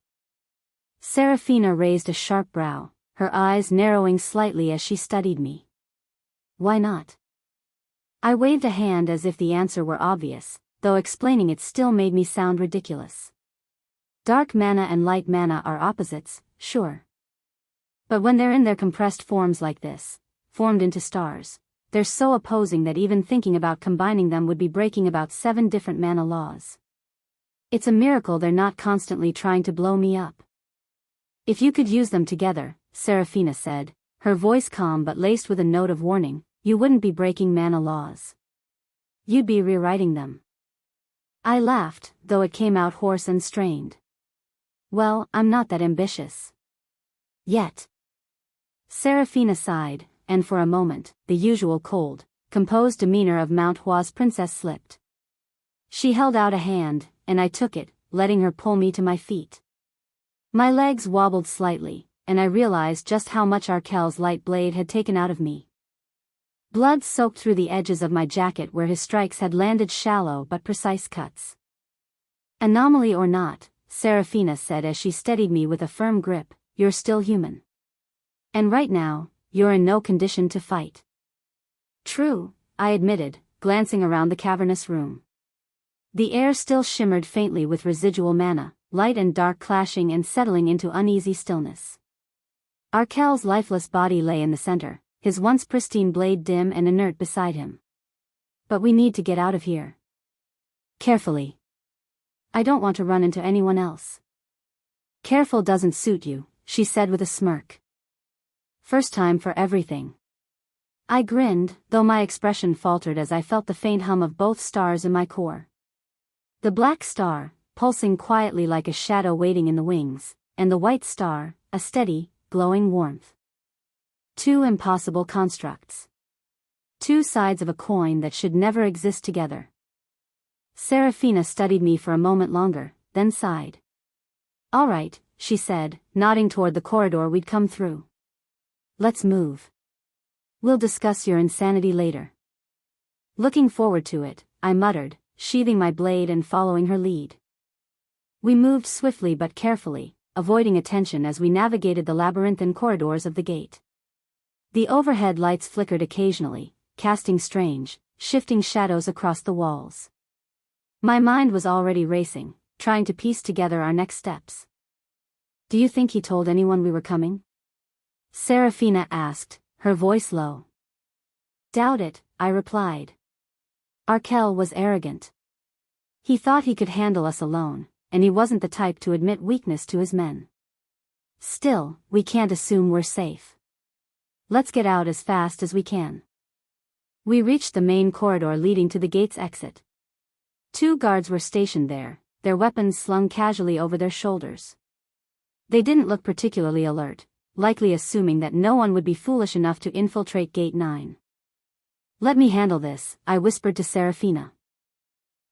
Serafina raised a sharp brow, her eyes narrowing slightly as she studied me. Why not? I waved a hand as if the answer were obvious, though explaining it still made me sound ridiculous. Dark mana and light mana are opposites, sure. But when they're in their compressed forms like this, formed into stars, they're so opposing that even thinking about combining them would be breaking about 7 different mana laws. It's a miracle they're not constantly trying to blow me up. If you could use them together, Serafina said, her voice calm but laced with a note of warning, you wouldn't be breaking mana laws. You'd be rewriting them. I laughed, though it came out hoarse and strained. Well, I'm not that ambitious. Yet. Serafina sighed, and for a moment, the usual cold, composed demeanor of Mount Hua's princess slipped. She held out a hand, and I took it, letting her pull me to my feet. My legs wobbled slightly, and I realized just how much Arkel's light blade had taken out of me. Blood soaked through the edges of my jacket where his strikes had landed shallow but precise cuts. Anomaly or not, Serafina said as she steadied me with a firm grip, you're still human. And right now, you're in no condition to fight. True, I admitted, glancing around the cavernous room. The air still shimmered faintly with residual mana, light and dark clashing and settling into uneasy stillness. Arkel's lifeless body lay in the center, his once pristine blade dim and inert beside him. But we need to get out of here. Carefully. I don't want to run into anyone else. Careful doesn't suit you, she said with a smirk. First time for everything. I grinned, though my expression faltered as I felt the faint hum of both stars in my core. The black star, pulsing quietly like a shadow waiting in the wings, and the white star, a steady, glowing warmth. Two impossible constructs. Two sides of a coin that should never exist together. Serafina studied me for a moment longer, then sighed. "All right," she said, nodding toward the corridor we'd come through. "Let's move. We'll discuss your insanity later." "Looking forward to it," I muttered, sheathing my blade and following her lead. We moved swiftly but carefully, avoiding attention as we navigated the labyrinthine corridors of the gate. The overhead lights flickered occasionally, casting strange, shifting shadows across the walls. My mind was already racing, trying to piece together our next steps. "Do you think he told anyone we were coming?" Serafina asked, her voice low. "Doubt it," I replied. Arkell was arrogant. He thought he could handle us alone, and he wasn't the type to admit weakness to his men. Still, we can't assume we're safe. Let's get out as fast as we can. We reached the main corridor leading to the gate's exit. 2 guards were stationed there, their weapons slung casually over their shoulders. They didn't look particularly alert, likely assuming that no one would be foolish enough to infiltrate Gate 9. "Let me handle this," I whispered to Serafina.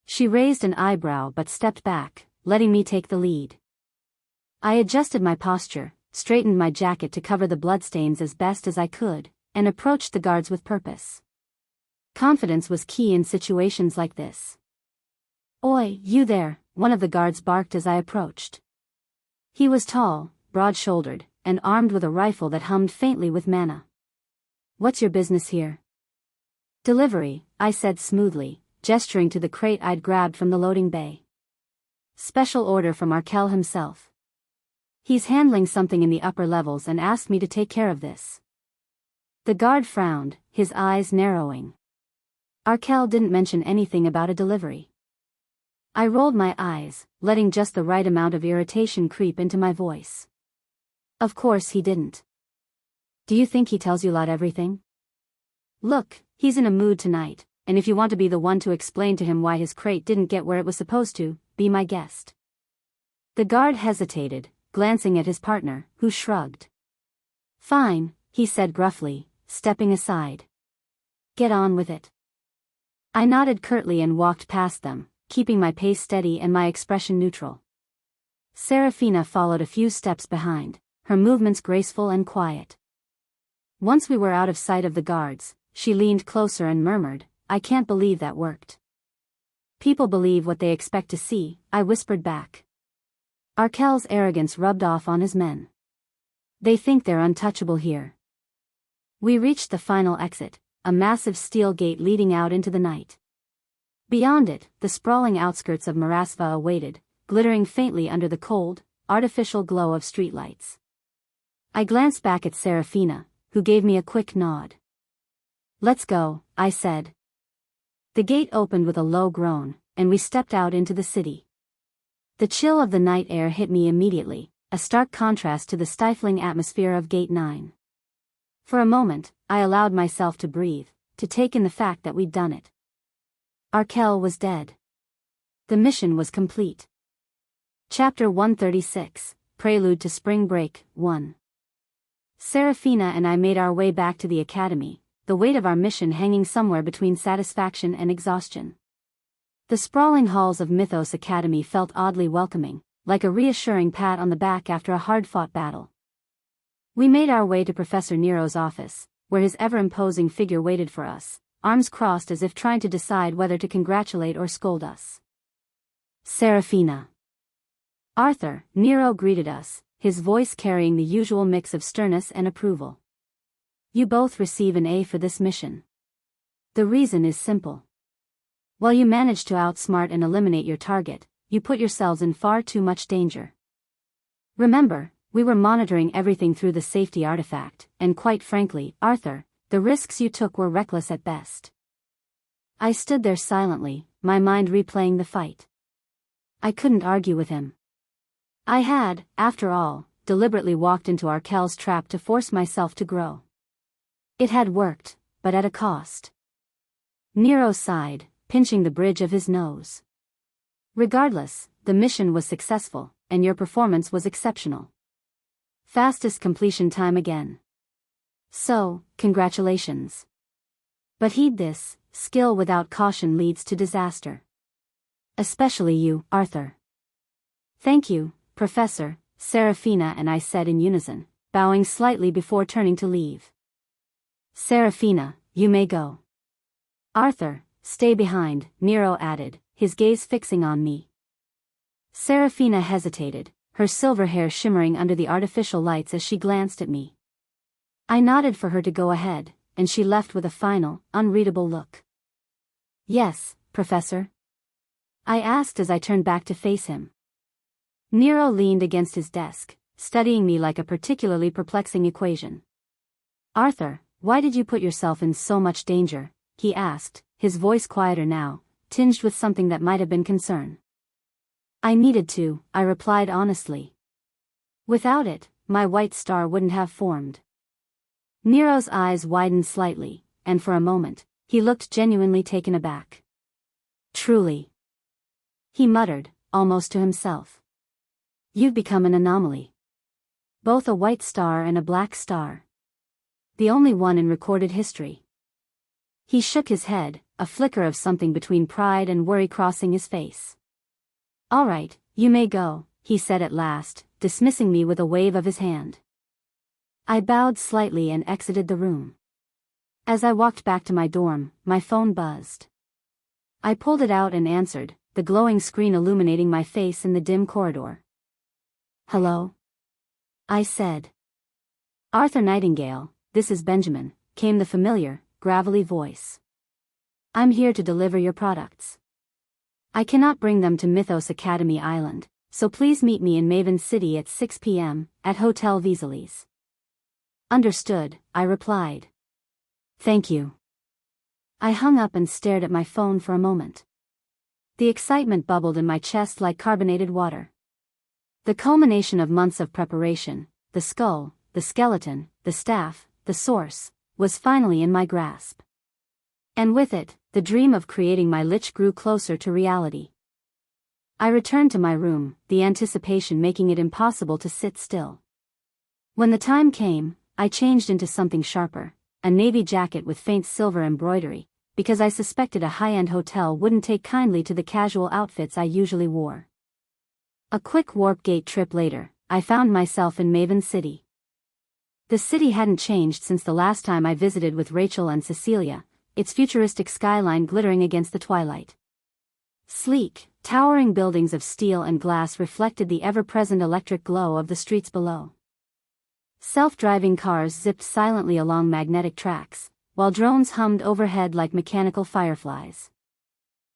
She raised an eyebrow but stepped back, letting me take the lead. I adjusted my posture, straightened my jacket to cover the bloodstains as best as I could, and approached the guards with purpose. Confidence was key in situations like this. "Oi, you there," one of the guards barked as I approached. He was tall, broad-shouldered, and armed with a rifle that hummed faintly with mana. "What's your business here?" "Delivery," I said smoothly, gesturing to the crate I'd grabbed from the loading bay. "Special order from Arkell himself. He's handling something in the upper levels and asked me to take care of this." The guard frowned, his eyes narrowing. Arkell didn't mention anything about a delivery. I rolled my eyes, letting just the right amount of irritation creep into my voice. "Of course he didn't. Do you think he tells you lot everything?" "Look, he's in a mood tonight, and if you want to be the one to explain to him why his crate didn't get where it was supposed to, be my guest." The guard hesitated, glancing at his partner, who shrugged. "Fine," he said gruffly, stepping aside. "Get on with it." I nodded curtly and walked past them, keeping my pace steady and my expression neutral. Serafina followed a few steps behind, her movements graceful and quiet. Once we were out of sight of the guards, she leaned closer and murmured, "I can't believe that worked." "People believe what they expect to see," I whispered back. Arkell's arrogance rubbed off on his men. They think they're untouchable here. We reached the final exit, a massive steel gate leading out into the night. Beyond it, the sprawling outskirts of Marasva awaited, glittering faintly under the cold, artificial glow of streetlights. I glanced back at Serafina, who gave me a quick nod. "Let's go," I said. The gate opened with a low groan, and we stepped out into the city. The chill of the night air hit me immediately, a stark contrast to the stifling atmosphere of Gate 9. For a moment, I allowed myself to breathe, to take in the fact that we'd done it. Arkell was dead. The mission was complete. Chapter 136, Prelude to Spring Break, 1. Serafina and I made our way back to the academy, the weight of our mission hanging somewhere between satisfaction and exhaustion. The sprawling halls of Mythos Academy felt oddly welcoming, like a reassuring pat on the back after a hard-fought battle. We made our way to Professor Nero's office, where his ever-imposing figure waited for us, arms crossed as if trying to decide whether to congratulate or scold us. "Serafina." "Arthur," Nero greeted us, his voice carrying the usual mix of sternness and approval. "You both receive an A for this mission. The reason is simple. While you managed to outsmart and eliminate your target, you put yourselves in far too much danger. Remember, we were monitoring everything through the safety artifact, and quite frankly, Arthur, the risks you took were reckless at best." I stood there silently, my mind replaying the fight. I couldn't argue with him. I had, after all, deliberately walked into Arkell's trap to force myself to grow. It had worked, but at a cost. Nero sighed, pinching the bridge of his nose. "Regardless, the mission was successful, and your performance was exceptional. Fastest completion time again. So, congratulations." But heed this, skill without caution leads to disaster. Especially you, Arthur. Thank you, Professor, Serafina and I said in unison, bowing slightly before turning to leave. Serafina, you may go. Arthur, stay behind, Nero added, his gaze fixing on me. Serafina hesitated, her silver hair shimmering under the artificial lights as she glanced at me. I nodded for her to go ahead, and she left with a final, unreadable look. Yes, Professor? I asked as I turned back to face him. Nero leaned against his desk, studying me like a particularly perplexing equation. Arthur, why did you put yourself in so much danger? He asked, his voice quieter now, tinged with something that might have been concern. I needed to, I replied honestly. Without it, my white star wouldn't have formed. Nero's eyes widened slightly, and for a moment, he looked genuinely taken aback. Truly. He muttered, almost to himself. You've become an anomaly. Both a white star and a black star. The only one in recorded history. He shook his head, a flicker of something between pride and worry crossing his face. All right, you may go, he said at last, dismissing me with a wave of his hand. I bowed slightly and exited the room. As I walked back to my dorm, my phone buzzed. I pulled it out and answered, the glowing screen illuminating my face in the dim corridor. Hello? I said. Arthur Nightingale, this is Benjamin, came the familiar, gravelly voice. I'm here to deliver your products. I cannot bring them to Mythos Academy Island, so please meet me in Maven City at 6 p.m., at Hotel Visalis. Understood, I replied. Thank you. I hung up and stared at my phone for a moment. The excitement bubbled in my chest like carbonated water. The culmination of months of preparation, the skull, the skeleton, the staff, the source, was finally in my grasp. And with it, the dream of creating my lich grew closer to reality. I returned to my room, the anticipation making it impossible to sit still. When the time came, I changed into something sharper, a navy jacket with faint silver embroidery, because I suspected a high-end hotel wouldn't take kindly to the casual outfits I usually wore. A quick warp gate trip later, I found myself in Maven City. The city hadn't changed since the last time I visited with Rachel and Cecilia, its futuristic skyline glittering against the twilight. Sleek, towering buildings of steel and glass reflected the ever-present electric glow of the streets below. Self-driving cars zipped silently along magnetic tracks, while drones hummed overhead like mechanical fireflies.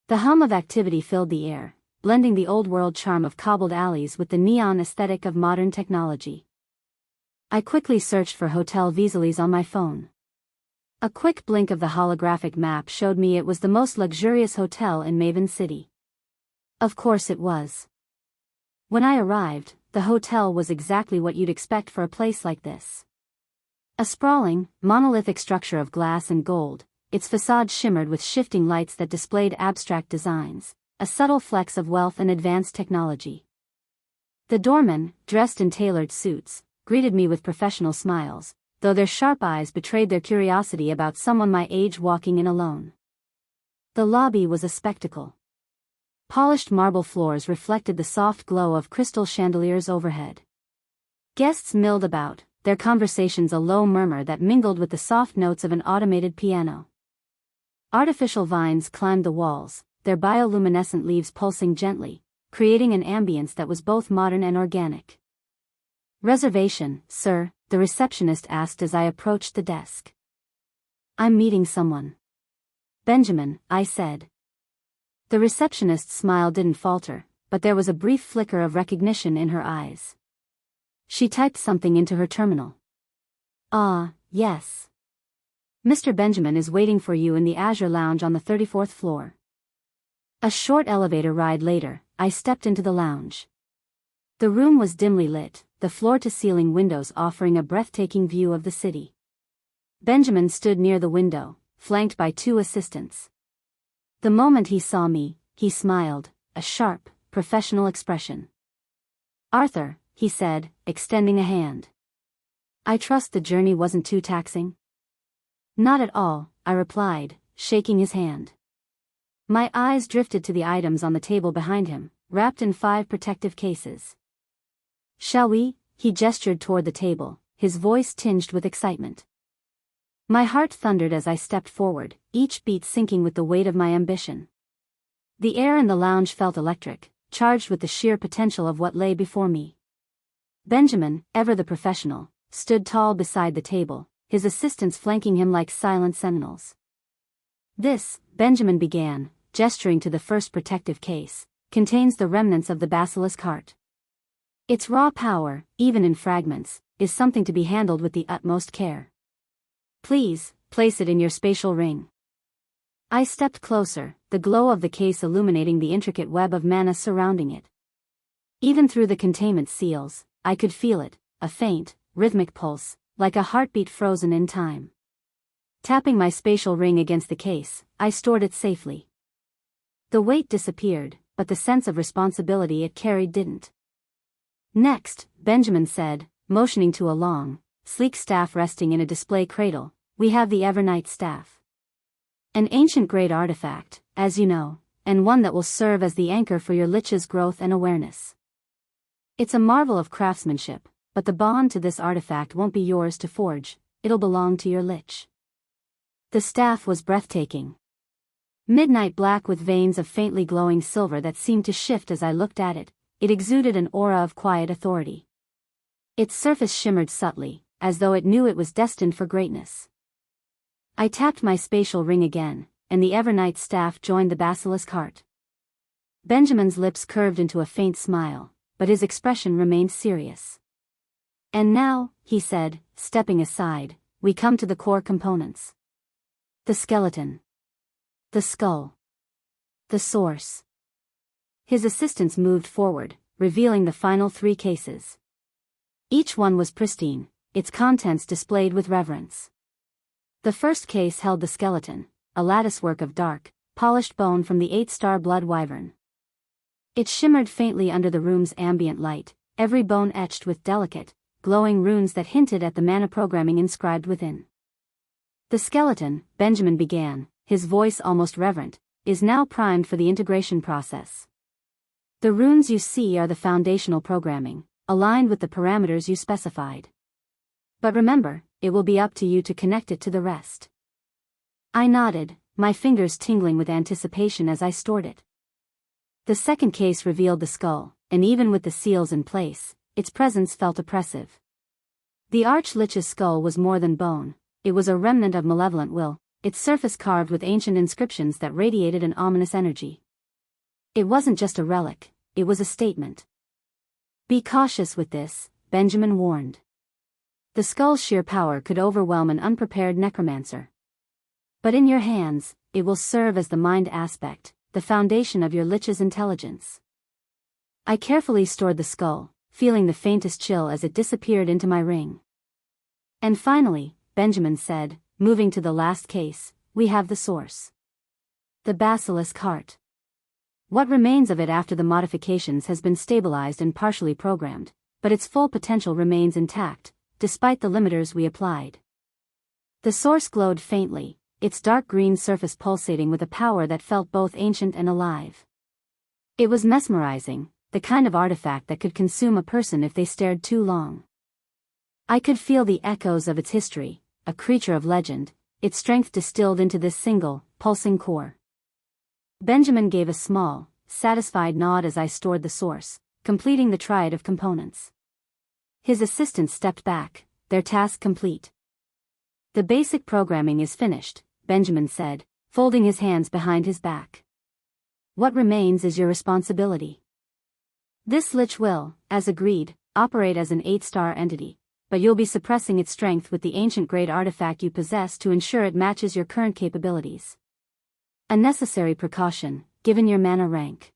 The hum of activity filled the air, blending the old-world charm of cobbled alleys with the neon aesthetic of modern technology. I quickly searched for Hotel Visalis on my phone. A quick blink of the holographic map showed me it was the most luxurious hotel in Maven City. Of course it was. When I arrived, the hotel was exactly what you'd expect for a place like this. A sprawling, monolithic structure of glass and gold, its facade shimmered with shifting lights that displayed abstract designs, a subtle flex of wealth and advanced technology. The doormen, dressed in tailored suits, greeted me with professional smiles, though their sharp eyes betrayed their curiosity about someone my age walking in alone. The lobby was a spectacle. Polished marble floors reflected the soft glow of crystal chandeliers overhead. Guests milled about, their conversations a low murmur that mingled with the soft notes of an automated piano. Artificial vines climbed the walls, their bioluminescent leaves pulsing gently, creating an ambience that was both modern and organic. Reservation, sir, the receptionist asked as I approached the desk. I'm meeting someone. Benjamin, I said. The receptionist's smile didn't falter, but there was a brief flicker of recognition in her eyes. She typed something into her terminal. Ah, yes. Mr. Benjamin is waiting for you in the Azure Lounge on the 34th floor. A short elevator ride later, I stepped into the lounge. The room was dimly lit, the floor-to-ceiling windows offering a breathtaking view of the city. Benjamin stood near the window, flanked by two assistants. The moment he saw me, he smiled, a sharp, professional expression. Arthur, he said, extending a hand. I trust the journey wasn't too taxing? Not at all, I replied, shaking his hand. My eyes drifted to the items on the table behind him, wrapped in 5 protective cases. Shall we? He gestured toward the table, his voice tinged with excitement. My heart thundered as I stepped forward, each beat sinking with the weight of my ambition. The air in the lounge felt electric, charged with the sheer potential of what lay before me. Benjamin, ever the professional, stood tall beside the table, his assistants flanking him like silent sentinels. This, Benjamin began, gesturing to the first protective case, contains the remnants of the basilisk heart. Its raw power, even in fragments, is something to be handled with the utmost care. Please, place it in your spatial ring. I stepped closer, the glow of the case illuminating the intricate web of mana surrounding it. Even through the containment seals, I could feel it, a faint, rhythmic pulse, like a heartbeat frozen in time. Tapping my spatial ring against the case, I stored it safely. The weight disappeared, but the sense of responsibility it carried didn't. Next, Benjamin said, motioning to a long, sleek staff resting in a display cradle, we have the Evernight staff. An ancient great artifact, as you know, and one that will serve as the anchor for your lich's growth and awareness. It's a marvel of craftsmanship, but the bond to this artifact won't be yours to forge, it'll belong to your lich. The staff was breathtaking. Midnight black with veins of faintly glowing silver that seemed to shift as I looked at it, it exuded an aura of quiet authority. Its surface shimmered subtly, as though it knew it was destined for greatness. I tapped my spatial ring again, and the Evernight staff joined the basilisk heart. Benjamin's lips curved into a faint smile, but his expression remained serious. And now, he said, stepping aside, we come to the core components. The skeleton. The skull. The source. His assistants moved forward, revealing the final 3 cases. Each one was pristine, its contents displayed with reverence. The first case held the skeleton, a latticework of dark, polished bone from the 8-star blood wyvern. It shimmered faintly under the room's ambient light, every bone etched with delicate, glowing runes that hinted at the mana programming inscribed within. The skeleton, Benjamin began, his voice almost reverent, is now primed for the integration process. The runes you see are the foundational programming, aligned with the parameters you specified. But remember, it will be up to you to connect it to the rest. I nodded, my fingers tingling with anticipation as I stored it. The second case revealed the skull, and even with the seals in place, its presence felt oppressive. The Archlich's skull was more than bone, it was a remnant of malevolent will, its surface carved with ancient inscriptions that radiated an ominous energy. It wasn't just a relic, it was a statement. Be cautious with this, Benjamin warned. The skull's sheer power could overwhelm an unprepared necromancer. But in your hands, it will serve as the mind aspect, the foundation of your lich's intelligence. I carefully stored the skull, feeling the faintest chill as it disappeared into my ring. And finally, Benjamin said, moving to the last case, we have the source. The basilisk heart. What remains of it after the modifications has been stabilized and partially programmed, but its full potential remains intact, despite the limiters we applied. The source glowed faintly, its dark green surface pulsating with a power that felt both ancient and alive. It was mesmerizing, the kind of artifact that could consume a person if they stared too long. I could feel the echoes of its history, a creature of legend, its strength distilled into this single, pulsing core. Benjamin gave a small, satisfied nod as I stored the source, completing the triad of components. His assistants stepped back, their task complete. The basic programming is finished, Benjamin said, folding his hands behind his back. What remains is your responsibility. This lich will, as agreed, operate as an 8-star entity, but you'll be suppressing its strength with the ancient great artifact you possess to ensure it matches your current capabilities. A necessary precaution, given your mana rank.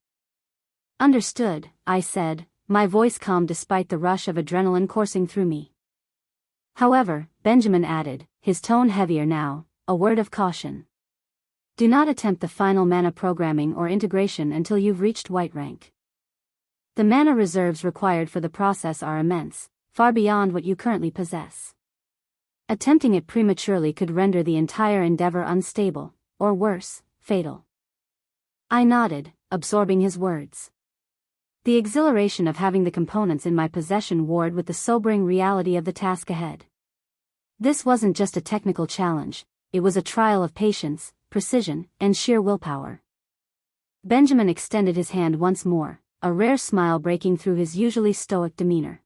Understood, I said, my voice calm despite the rush of adrenaline coursing through me. However, Benjamin added, his tone heavier now, a word of caution. Do not attempt the final mana programming or integration until you've reached white rank. The mana reserves required for the process are immense, far beyond what you currently possess. Attempting it prematurely could render the entire endeavor unstable, or worse, fatal. I nodded, absorbing his words. The exhilaration of having the components in my possession warred with the sobering reality of the task ahead. This wasn't just a technical challenge, it was a trial of patience, precision, and sheer willpower. Benjamin extended his hand once more, a rare smile breaking through his usually stoic demeanor.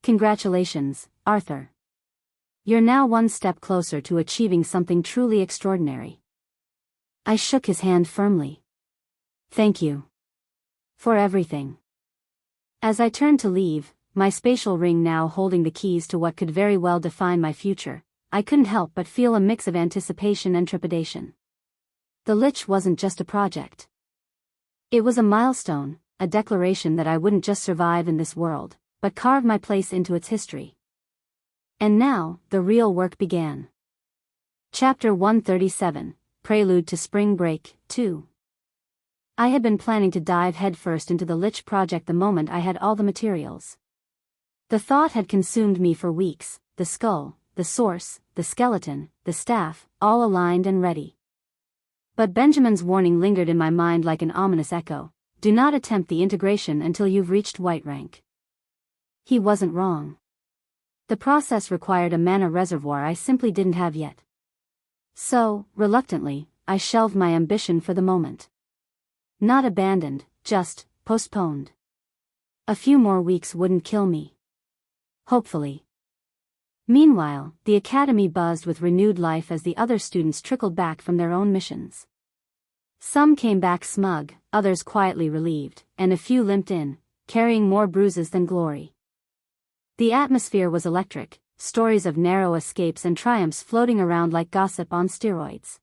Congratulations, Arthur. You're now one step closer to achieving something truly extraordinary. I shook his hand firmly. Thank you. For everything. As I turned to leave, my spatial ring now holding the keys to what could very well define my future, I couldn't help but feel a mix of anticipation and trepidation. The Lich wasn't just a project. It was a milestone, a declaration that I wouldn't just survive in this world, but carve my place into its history. And now, the real work began. Chapter 137, Prelude to Spring Break, 2. I had been planning to dive headfirst into the Lich project the moment I had all the materials. The thought had consumed me for weeks, the skull, the source, the skeleton, the staff, all aligned and ready. But Benjamin's warning lingered in my mind like an ominous echo: do not attempt the integration until you've reached white rank. He wasn't wrong. The process required a mana reservoir I simply didn't have yet. So, reluctantly, I shelved my ambition for the moment. Not abandoned, just postponed. A few more weeks wouldn't kill me. Hopefully. Meanwhile, the academy buzzed with renewed life as the other students trickled back from their own missions. Some came back smug, others quietly relieved, and a few limped in, carrying more bruises than glory. The atmosphere was electric, stories of narrow escapes and triumphs floating around like gossip on steroids.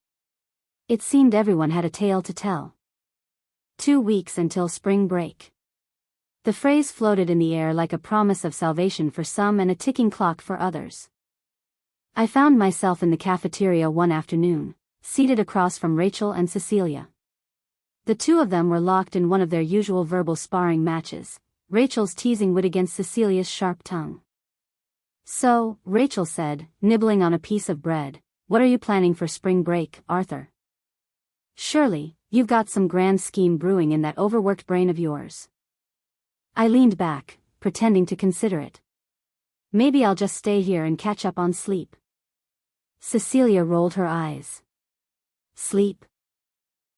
It seemed everyone had a tale to tell. 2 weeks until spring break. The phrase floated in the air like a promise of salvation for some and a ticking clock for others. I found myself in the cafeteria one afternoon, seated across from Rachel and Cecilia. The two of them were locked in one of their usual verbal sparring matches, Rachel's teasing wit against Cecilia's sharp tongue. So, Rachel said, nibbling on a piece of bread, "What are you planning for spring break, Arthur? Surely, you've got some grand scheme brewing in that overworked brain of yours." I leaned back, pretending to consider it. Maybe I'll just stay here and catch up on sleep. Cecilia rolled her eyes. Sleep?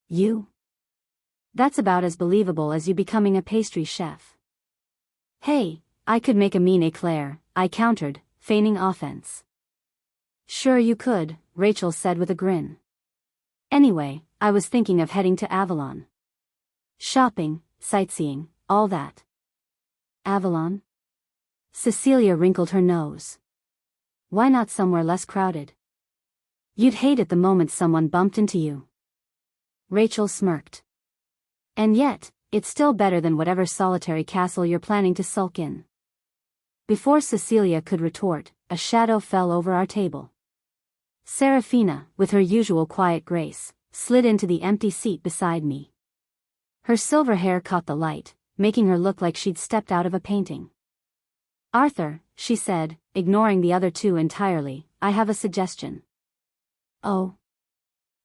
You? That's about as believable as you becoming a pastry chef. Hey, I could make a mean eclair, I countered, feigning offense. Sure you could, Rachel said with a grin. Anyway, I was thinking of heading to Avalon. Shopping, sightseeing, all that. Avalon? Cecilia wrinkled her nose. Why not somewhere less crowded? You'd hate it the moment someone bumped into you. Rachel smirked. And yet, it's still better than whatever solitary castle you're planning to sulk in. Before Cecilia could retort, a shadow fell over our table. Serafina, with her usual quiet grace, slid into the empty seat beside me. Her silver hair caught the light, making her look like she'd stepped out of a painting. Arthur, she said, ignoring the other two entirely, I have a suggestion. Oh.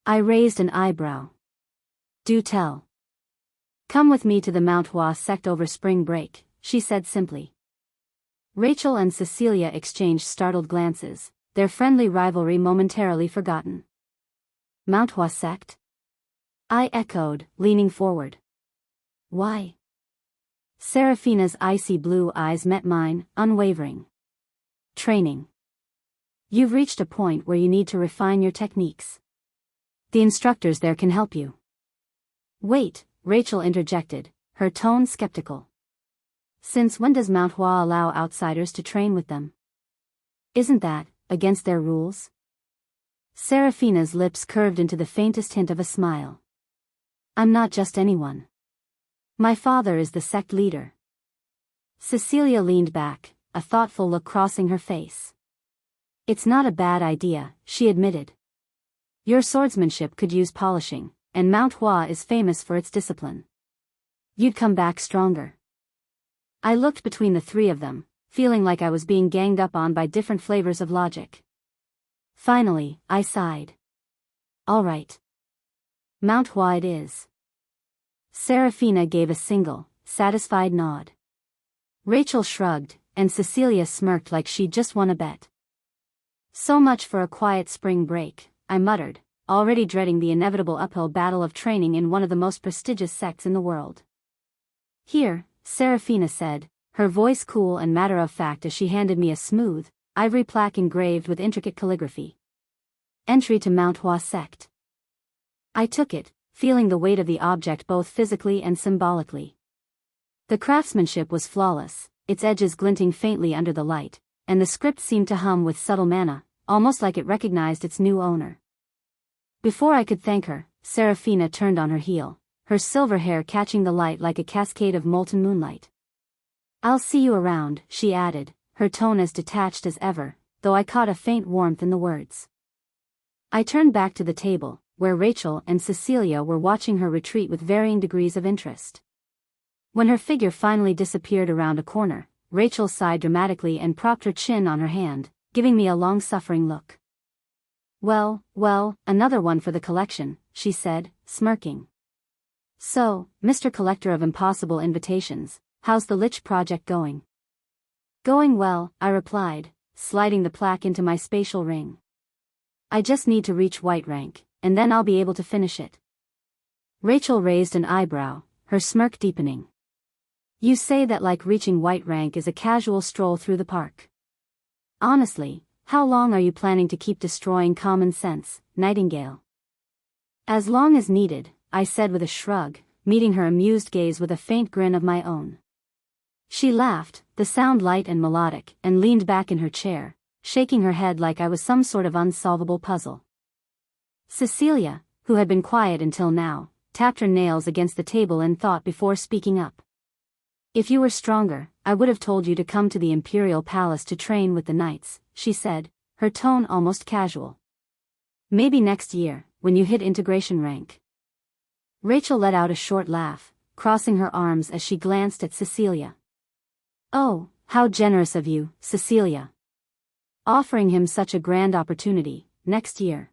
I raised an eyebrow. Do tell. Come with me to the Mount Hua sect over spring break, she said simply. Rachel and Cecilia exchanged startled glances, their friendly rivalry momentarily forgotten. Mount Hua sect? I echoed, leaning forward. Why? Serafina's icy blue eyes met mine, unwavering. Training. You've reached a point where you need to refine your techniques. The instructors there can help you. Wait, Rachel interjected, her tone skeptical. Since when does Mount Hua allow outsiders to train with them? Isn't that against their rules? Serafina's lips curved into the faintest hint of a smile. I'm not just anyone. My father is the sect leader. Cecilia leaned back, a thoughtful look crossing her face. It's not a bad idea, she admitted. Your swordsmanship could use polishing, and Mount Hua is famous for its discipline. You'd come back stronger. I looked between the three of them, feeling like I was being ganged up on by different flavors of logic. Finally, I sighed. All right. Mount Hua it is. Serafina gave a single, satisfied nod. Rachel shrugged, and Cecilia smirked like she'd just won a bet. So much for a quiet spring break, I muttered, already dreading the inevitable uphill battle of training in one of the most prestigious sects in the world. Here, Serafina said, her voice cool and matter-of-fact as she handed me a smooth, ivory plaque engraved with intricate calligraphy. Entry to Mount Hua Sect. I took it, feeling the weight of the object both physically and symbolically. The craftsmanship was flawless, its edges glinting faintly under the light, and the script seemed to hum with subtle mana, almost like it recognized its new owner. Before I could thank her, Serafina turned on her heel, her silver hair catching the light like a cascade of molten moonlight. I'll see you around, she added, her tone as detached as ever, though I caught a faint warmth in the words. I turned back to the table, where Rachel and Cecilia were watching her retreat with varying degrees of interest. When her figure finally disappeared around a corner, Rachel sighed dramatically and propped her chin on her hand, giving me a long-suffering look. Well, another one for the collection, she said, smirking. So, Mr. Collector of Impossible Invitations, how's the Lich project going? Going well, I replied, sliding the plaque into my spatial ring. I just need to reach white rank, and then I'll be able to finish it. Rachel raised an eyebrow, her smirk deepening. You say that like reaching white rank is a casual stroll through the park. Honestly, how long are you planning to keep destroying common sense, Nightingale? As long as needed, I said with a shrug, meeting her amused gaze with a faint grin of my own. She laughed, the sound light and melodic, and leaned back in her chair, shaking her head like I was some sort of unsolvable puzzle. Cecilia, who had been quiet until now, tapped her nails against the table in thought before speaking up. If you were stronger, I would have told you to come to the Imperial Palace to train with the knights, she said, her tone almost casual. Maybe next year, when you hit integration rank. Rachel let out a short laugh, crossing her arms as she glanced at Cecilia. Oh, how generous of you, Cecilia. Offering him such a grand opportunity, next year.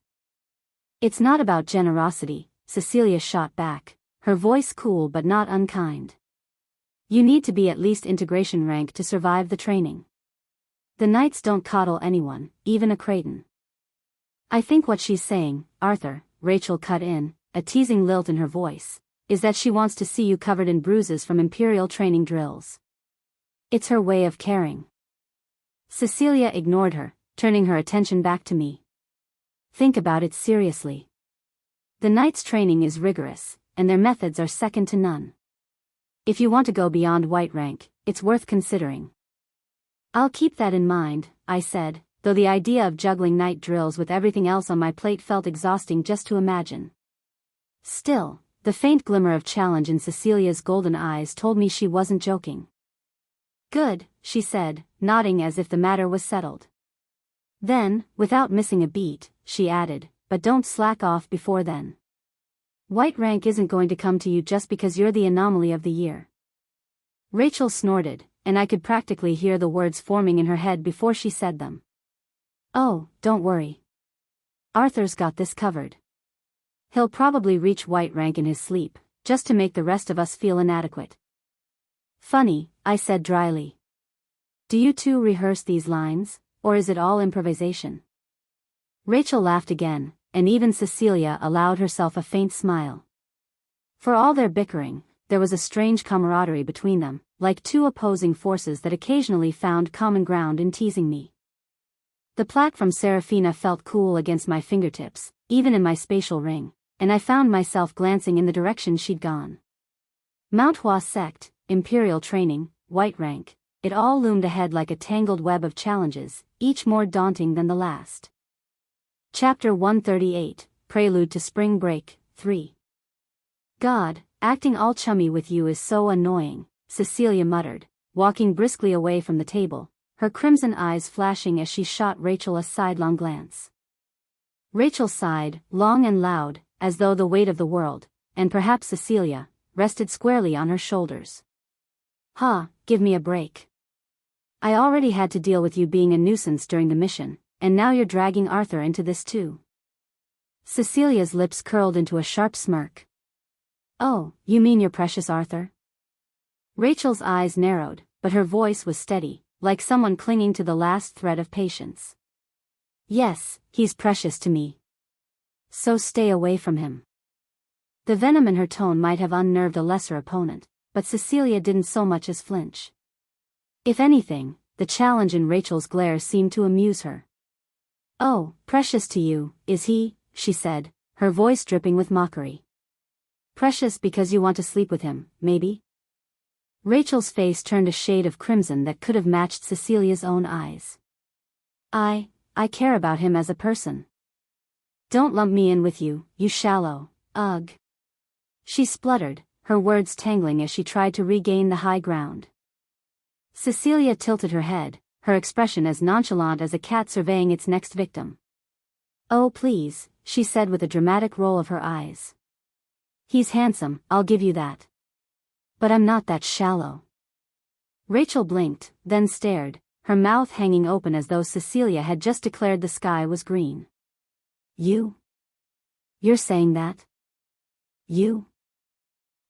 It's not about generosity, Cecilia shot back, her voice cool but not unkind. You need to be at least integration rank to survive the training. The knights don't coddle anyone, even a Creighton. I think what she's saying, Arthur, Rachel cut in, a teasing lilt in her voice, is that she wants to see you covered in bruises from Imperial training drills. It's her way of caring. Cecilia ignored her, turning her attention back to me. Think about it seriously. The knights' training is rigorous, and their methods are second to none. If you want to go beyond white rank, it's worth considering. I'll keep that in mind, I said, though the idea of juggling night drills with everything else on my plate felt exhausting just to imagine. Still, the faint glimmer of challenge in Cecilia's golden eyes told me she wasn't joking. Good, she said, nodding as if the matter was settled. Then, without missing a beat, she added, but don't slack off before then. White rank isn't going to come to you just because you're the anomaly of the year. Rachel snorted, and I could practically hear the words forming in her head before she said them. Oh, don't worry. Arthur's got this covered. He'll probably reach white rank in his sleep, just to make the rest of us feel inadequate. Funny, I said dryly. Do you two rehearse these lines, or is it all improvisation? Rachel laughed again, and even Cecilia allowed herself a faint smile. For all their bickering, there was a strange camaraderie between them, like two opposing forces that occasionally found common ground in teasing me. The plaque from Serafina felt cool against my fingertips, even in my spatial ring, and I found myself glancing in the direction she'd gone. Mount Hua Sect, Imperial Training, White Rank, it all loomed ahead like a tangled web of challenges, each more daunting than the last. Chapter 138, Prelude to Spring Break, 3. God, acting all chummy with you is so annoying, Cecilia muttered, walking briskly away from the table, her crimson eyes flashing as she shot Rachel a sidelong glance. Rachel sighed, long and loud, as though the weight of the world, and perhaps Cecilia, rested squarely on her shoulders. Give me a break. I already had to deal with you being a nuisance during the mission, and now you're dragging Arthur into this too. Cecilia's lips curled into a sharp smirk. Oh, you mean your precious Arthur? Rachel's eyes narrowed, but her voice was steady, like someone clinging to the last thread of patience. Yes, he's precious to me. So stay away from him. The venom in her tone might have unnerved a lesser opponent, but Cecilia didn't so much as flinch. If anything, the challenge in Rachel's glare seemed to amuse her. Oh, precious to you, is he? She said, her voice dripping with mockery. Precious because you want to sleep with him, maybe? Rachel's face turned a shade of crimson that could have matched Cecilia's own eyes. I care about him as a person. Don't lump me in with you, you shallow, ugh. She spluttered, her words tangling as she tried to regain the high ground. Cecilia tilted her head, her expression as nonchalant as a cat surveying its next victim. Oh please, she said with a dramatic roll of her eyes. He's handsome, I'll give you that. But I'm not that shallow. Rachel blinked, then stared, her mouth hanging open as though Cecilia had just declared the sky was green. You're saying that? You?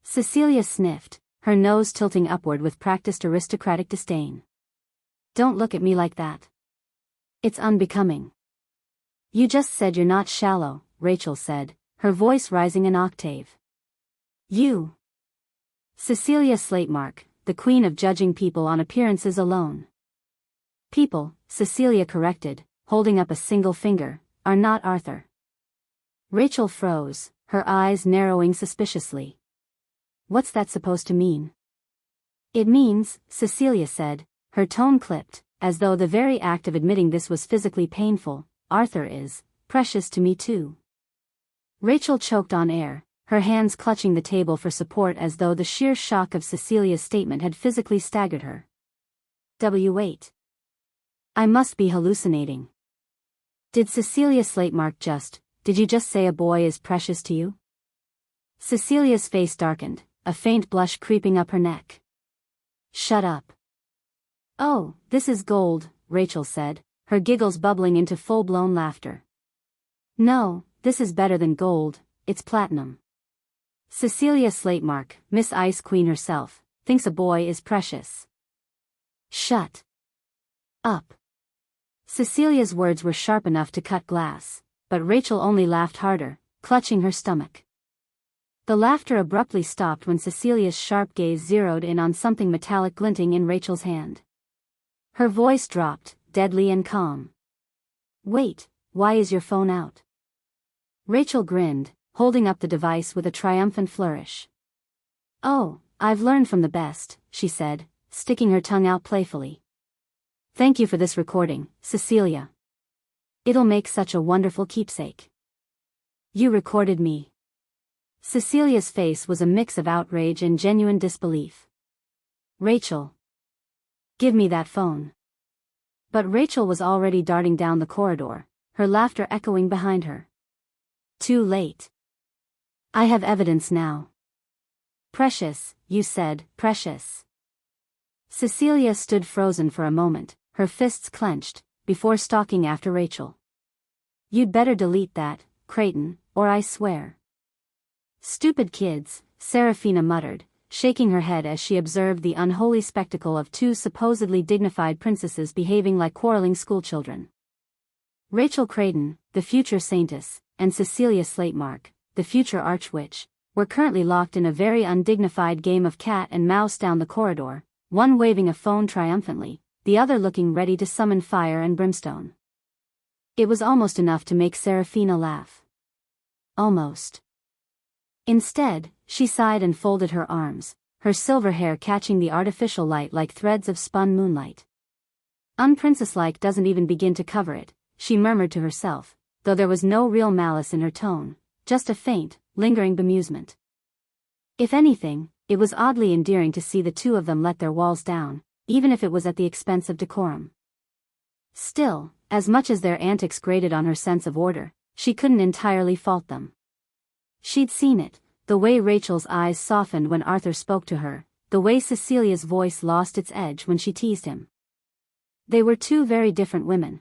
Cecilia sniffed, her nose tilting upward with practiced aristocratic disdain. Don't look at me like that. It's unbecoming. You just said you're not shallow, Rachel said, her voice rising an octave. You. Cecilia Slatemark, the queen of judging people on appearances alone. People, Cecilia corrected, holding up a single finger, are not Arthur. Rachel froze, her eyes narrowing suspiciously. What's that supposed to mean? It means, Cecilia said, her tone clipped, as though the very act of admitting this was physically painful, Arthur is precious to me too. Rachel choked on air, her hands clutching the table for support as though the sheer shock of Cecilia's statement had physically staggered her. Wait. I must be hallucinating. Did Cecilia Slatemark did you just say a boy is precious to you? Cecilia's face darkened, a faint blush creeping up her neck. Shut up. Oh, this is gold, Rachel said, her giggles bubbling into full-blown laughter. No, this is better than gold, it's platinum. Cecilia Slatemark, Miss Ice Queen herself, thinks a boy is precious. Shut up. Cecilia's words were sharp enough to cut glass, but Rachel only laughed harder, clutching her stomach. The laughter abruptly stopped when Cecilia's sharp gaze zeroed in on something metallic glinting in Rachel's hand. Her voice dropped, deadly and calm. Wait, why is your phone out? Rachel grinned, holding up the device with a triumphant flourish. Oh, I've learned from the best, she said, sticking her tongue out playfully. Thank you for this recording, Cecilia. It'll make such a wonderful keepsake. You recorded me. Cecilia's face was a mix of outrage and genuine disbelief. Rachel. Give me that phone. But Rachel was already darting down the corridor, her laughter echoing behind her. Too late. I have evidence now. Precious, you said, precious. Cecilia stood frozen for a moment, her fists clenched, before stalking after Rachel. You'd better delete that, Creighton, or I swear. Stupid kids, Serafina muttered, shaking her head as she observed the unholy spectacle of two supposedly dignified princesses behaving like quarreling schoolchildren. Rachel Creighton, the future saintess, and Cecilia Slatemark, the future archwitch, were currently locked in a very undignified game of cat and mouse down the corridor, one waving a phone triumphantly, the other looking ready to summon fire and brimstone. It was almost enough to make Serafina laugh. Almost. Instead, she sighed and folded her arms, her silver hair catching the artificial light like threads of spun moonlight. Unprincess-like doesn't even begin to cover it, she murmured to herself, though there was no real malice in her tone, just a faint, lingering bemusement. If anything, it was oddly endearing to see the two of them let their walls down, even if it was at the expense of decorum. Still, as much as their antics grated on her sense of order, she couldn't entirely fault them. She'd seen it, the way Rachel's eyes softened when Arthur spoke to her, the way Cecilia's voice lost its edge when she teased him. They were two very different women,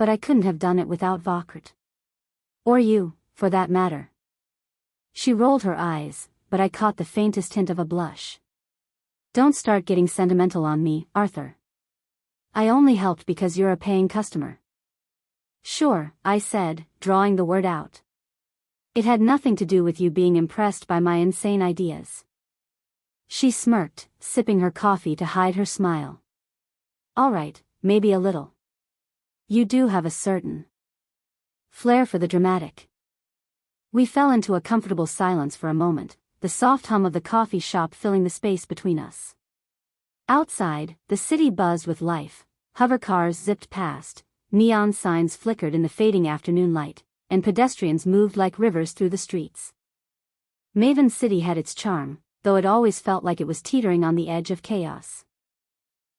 but I couldn't have done it without Vokert. Or you, for that matter. She rolled her eyes, but I caught the faintest hint of a blush. Don't start getting sentimental on me, Arthur. I only helped because you're a paying customer. Sure, I said, drawing the word out. It had nothing to do with you being impressed by my insane ideas. She smirked, sipping her coffee to hide her smile. All right, maybe a little. You do have a certain flair for the dramatic. We fell into a comfortable silence for a moment, the soft hum of the coffee shop filling the space between us. Outside, the city buzzed with life, hover cars zipped past, neon signs flickered in the fading afternoon light, and pedestrians moved like rivers through the streets. Maven City had its charm, though it always felt like it was teetering on the edge of chaos.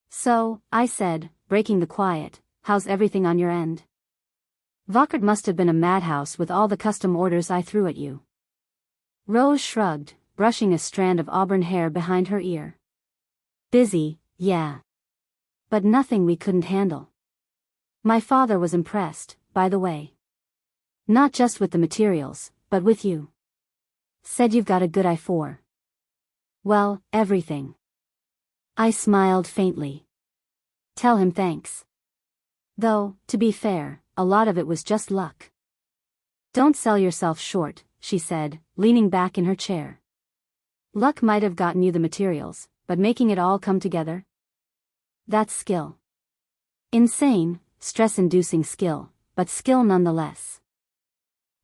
So, I said, breaking the quiet, how's everything on your end? Vokert must have been a madhouse with all the custom orders I threw at you. Rose shrugged, brushing a strand of auburn hair behind her ear. Busy, yeah. But nothing we couldn't handle. My father was impressed, by the way. Not just with the materials, but with you. Said you've got a good eye for, well, everything. I smiled faintly. Tell him thanks. Though, to be fair, a lot of it was just luck. Don't sell yourself short, she said, leaning back in her chair. Luck might have gotten you the materials, but making it all come together? That's skill. Insane, stress-inducing skill, but skill nonetheless.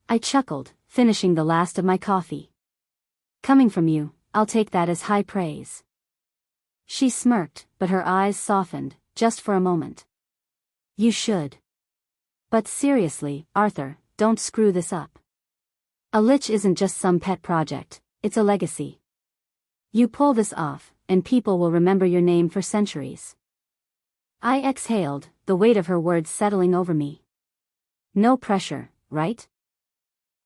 I chuckled, finishing the last of my coffee. Coming from you, I'll take that as high praise. She smirked, but her eyes softened, just for a moment. You should. But seriously, Arthur, don't screw this up. A lich isn't just some pet project, it's a legacy. You pull this off, and people will remember your name for centuries. I exhaled, the weight of her words settling over me. No pressure, right?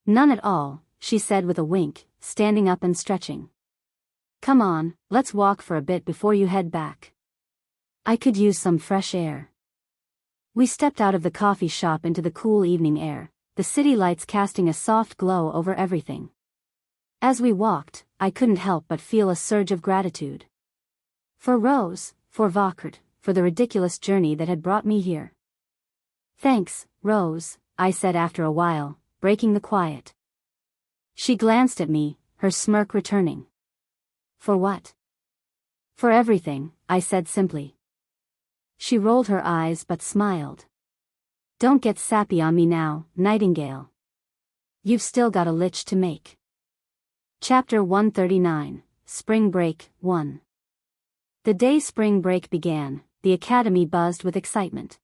None at all, she said with a wink, standing up and stretching. Come on, let's walk for a bit before you head back. I could use some fresh air. We stepped out of the coffee shop into the cool evening air, the city lights casting a soft glow over everything. As we walked, I couldn't help but feel a surge of gratitude. For Rose, for Vokert, for the ridiculous journey that had brought me here. Thanks, Rose, I said after a while, breaking the quiet. She glanced at me, her smirk returning. For what? For everything, I said simply. She rolled her eyes but smiled. Don't get sappy on me now, Nightingale. You've still got a lich to make. Chapter 139, Spring Break, 1. The day spring break began, the academy buzzed with excitement.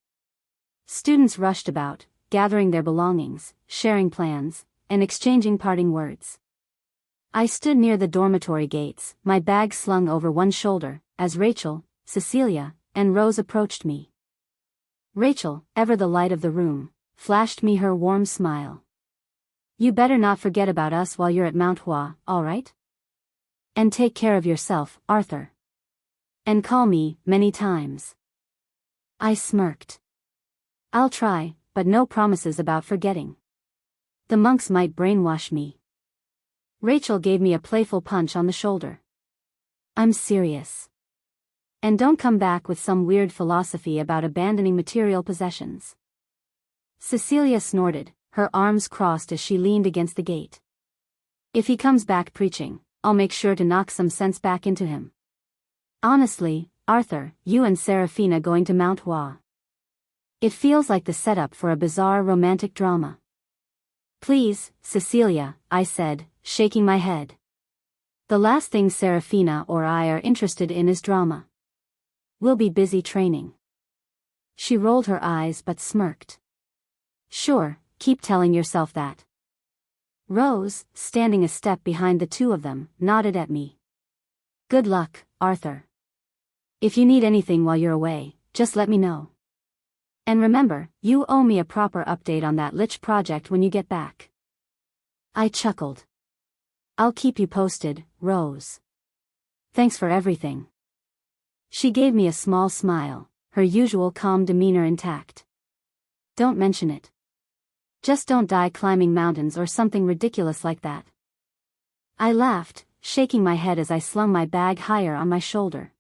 Students rushed about, gathering their belongings, sharing plans, and exchanging parting words. I stood near the dormitory gates, my bag slung over one shoulder, as Rachel, Cecilia, and Rose approached me. Rachel, ever the light of the room, flashed me her warm smile. You better not forget about us while you're at Mount Hua, all right? And take care of yourself, Arthur. And call me, many times. I smirked. I'll try, but no promises about forgetting. The monks might brainwash me. Rachel gave me a playful punch on the shoulder. I'm serious. And don't come back with some weird philosophy about abandoning material possessions. Cecilia snorted, her arms crossed as she leaned against the gate. If he comes back preaching, I'll make sure to knock some sense back into him. Honestly, Arthur, you and Serafina going to Mount Hua. It feels like the setup for a bizarre romantic drama. Please, Cecilia, I said, shaking my head. The last thing Serafina or I are interested in is drama. We'll be busy training. She rolled her eyes but smirked. Sure, keep telling yourself that. Rose, standing a step behind the two of them, nodded at me. Good luck, Arthur. If you need anything while you're away, just let me know. And remember, you owe me a proper update on that lich project when you get back. I chuckled. I'll keep you posted, Rose. Thanks for everything. She gave me a small smile, her usual calm demeanor intact. Don't mention it. Just don't die climbing mountains or something ridiculous like that. I laughed, shaking my head as I slung my bag higher on my shoulder.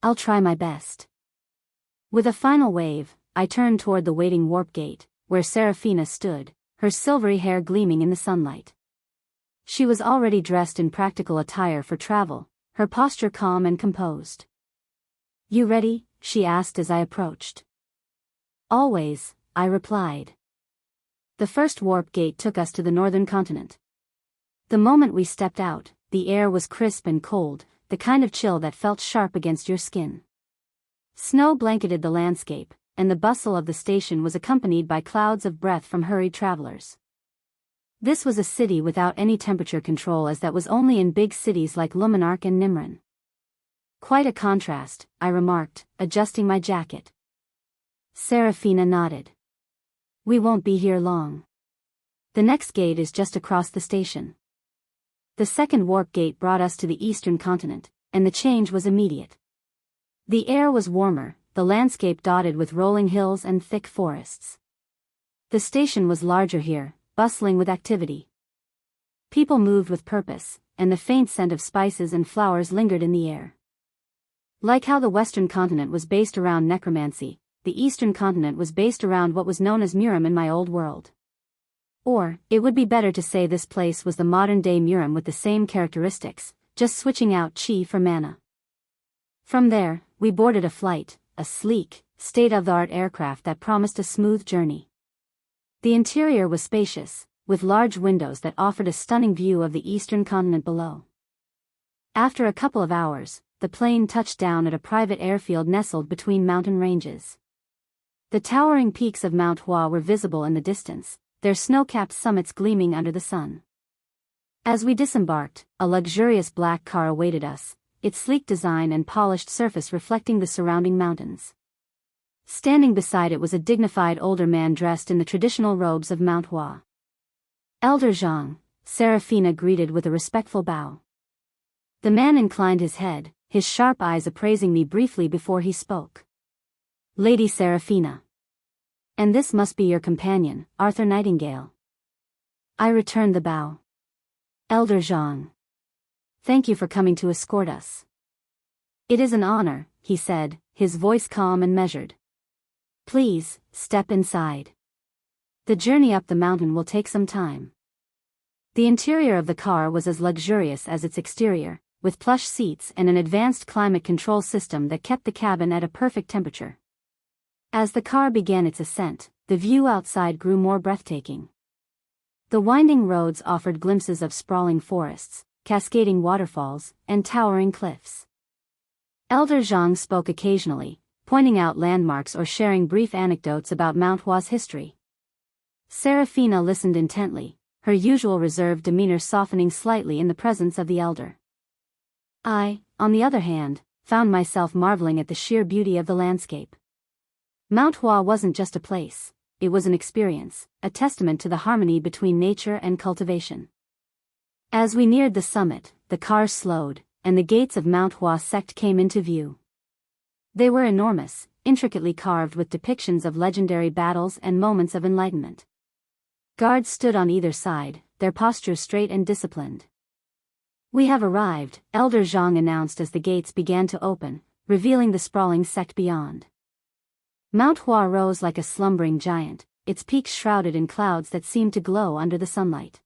I'll try my best. With a final wave, I turned toward the waiting warp gate, where Serafina stood, her silvery hair gleaming in the sunlight. She was already dressed in practical attire for travel, her posture calm and composed. "You ready?" she asked as I approached. "Always," I replied. The first warp gate took us to the northern continent. The moment we stepped out, the air was crisp and cold, the kind of chill that felt sharp against your skin. Snow blanketed the landscape, and the bustle of the station was accompanied by clouds of breath from hurried travelers. This was a city without any temperature control, as that was only in big cities like Luminark and Nimran. "Quite a contrast," I remarked, adjusting my jacket. Serafina nodded. "We won't be here long. The next gate is just across the station." The second warp gate brought us to the eastern continent, and the change was immediate. The air was warmer, the landscape dotted with rolling hills and thick forests. The station was larger here, bustling with activity. People moved with purpose, and the faint scent of spices and flowers lingered in the air. Like how the western continent was based around necromancy, the eastern continent was based around what was known as Murim in my old world. Or, it would be better to say this place was the modern-day Murim with the same characteristics, just switching out chi for mana. From there, we boarded a flight, a sleek, state-of-the-art aircraft that promised a smooth journey. The interior was spacious, with large windows that offered a stunning view of the eastern continent below. After a couple of hours, the plane touched down at a private airfield nestled between mountain ranges. The towering peaks of Mount Hua were visible in the distance, their snow-capped summits gleaming under the sun. As we disembarked, a luxurious black car awaited us, its sleek design and polished surface reflecting the surrounding mountains. Standing beside it was a dignified older man dressed in the traditional robes of Mount Hua. "Elder Zhang," Serafina greeted with a respectful bow. The man inclined his head, his sharp eyes appraising me briefly before he spoke. "Lady Serafina. And this must be your companion, Arthur Nightingale." I returned the bow. "Elder Zhang. Thank you for coming to escort us." "It is an honor," he said, his voice calm and measured. "Please, step inside. The journey up the mountain will take some time." The interior of the car was as luxurious as its exterior, with plush seats and an advanced climate control system that kept the cabin at a perfect temperature. As the car began its ascent, the view outside grew more breathtaking. The winding roads offered glimpses of sprawling forests, cascading waterfalls, and towering cliffs. Elder Zhang spoke occasionally, pointing out landmarks or sharing brief anecdotes about Mount Hua's history. Serafina listened intently, her usual reserved demeanor softening slightly in the presence of the elder. I, on the other hand, found myself marveling at the sheer beauty of the landscape. Mount Hua wasn't just a place, it was an experience, a testament to the harmony between nature and cultivation. As we neared the summit, the car slowed, and the gates of Mount Hua sect came into view. They were enormous, intricately carved with depictions of legendary battles and moments of enlightenment. Guards stood on either side, their posture straight and disciplined. "We have arrived," Elder Zhang announced as the gates began to open, revealing the sprawling sect beyond. Mount Hua rose like a slumbering giant, its peaks shrouded in clouds that seemed to glow under the sunlight.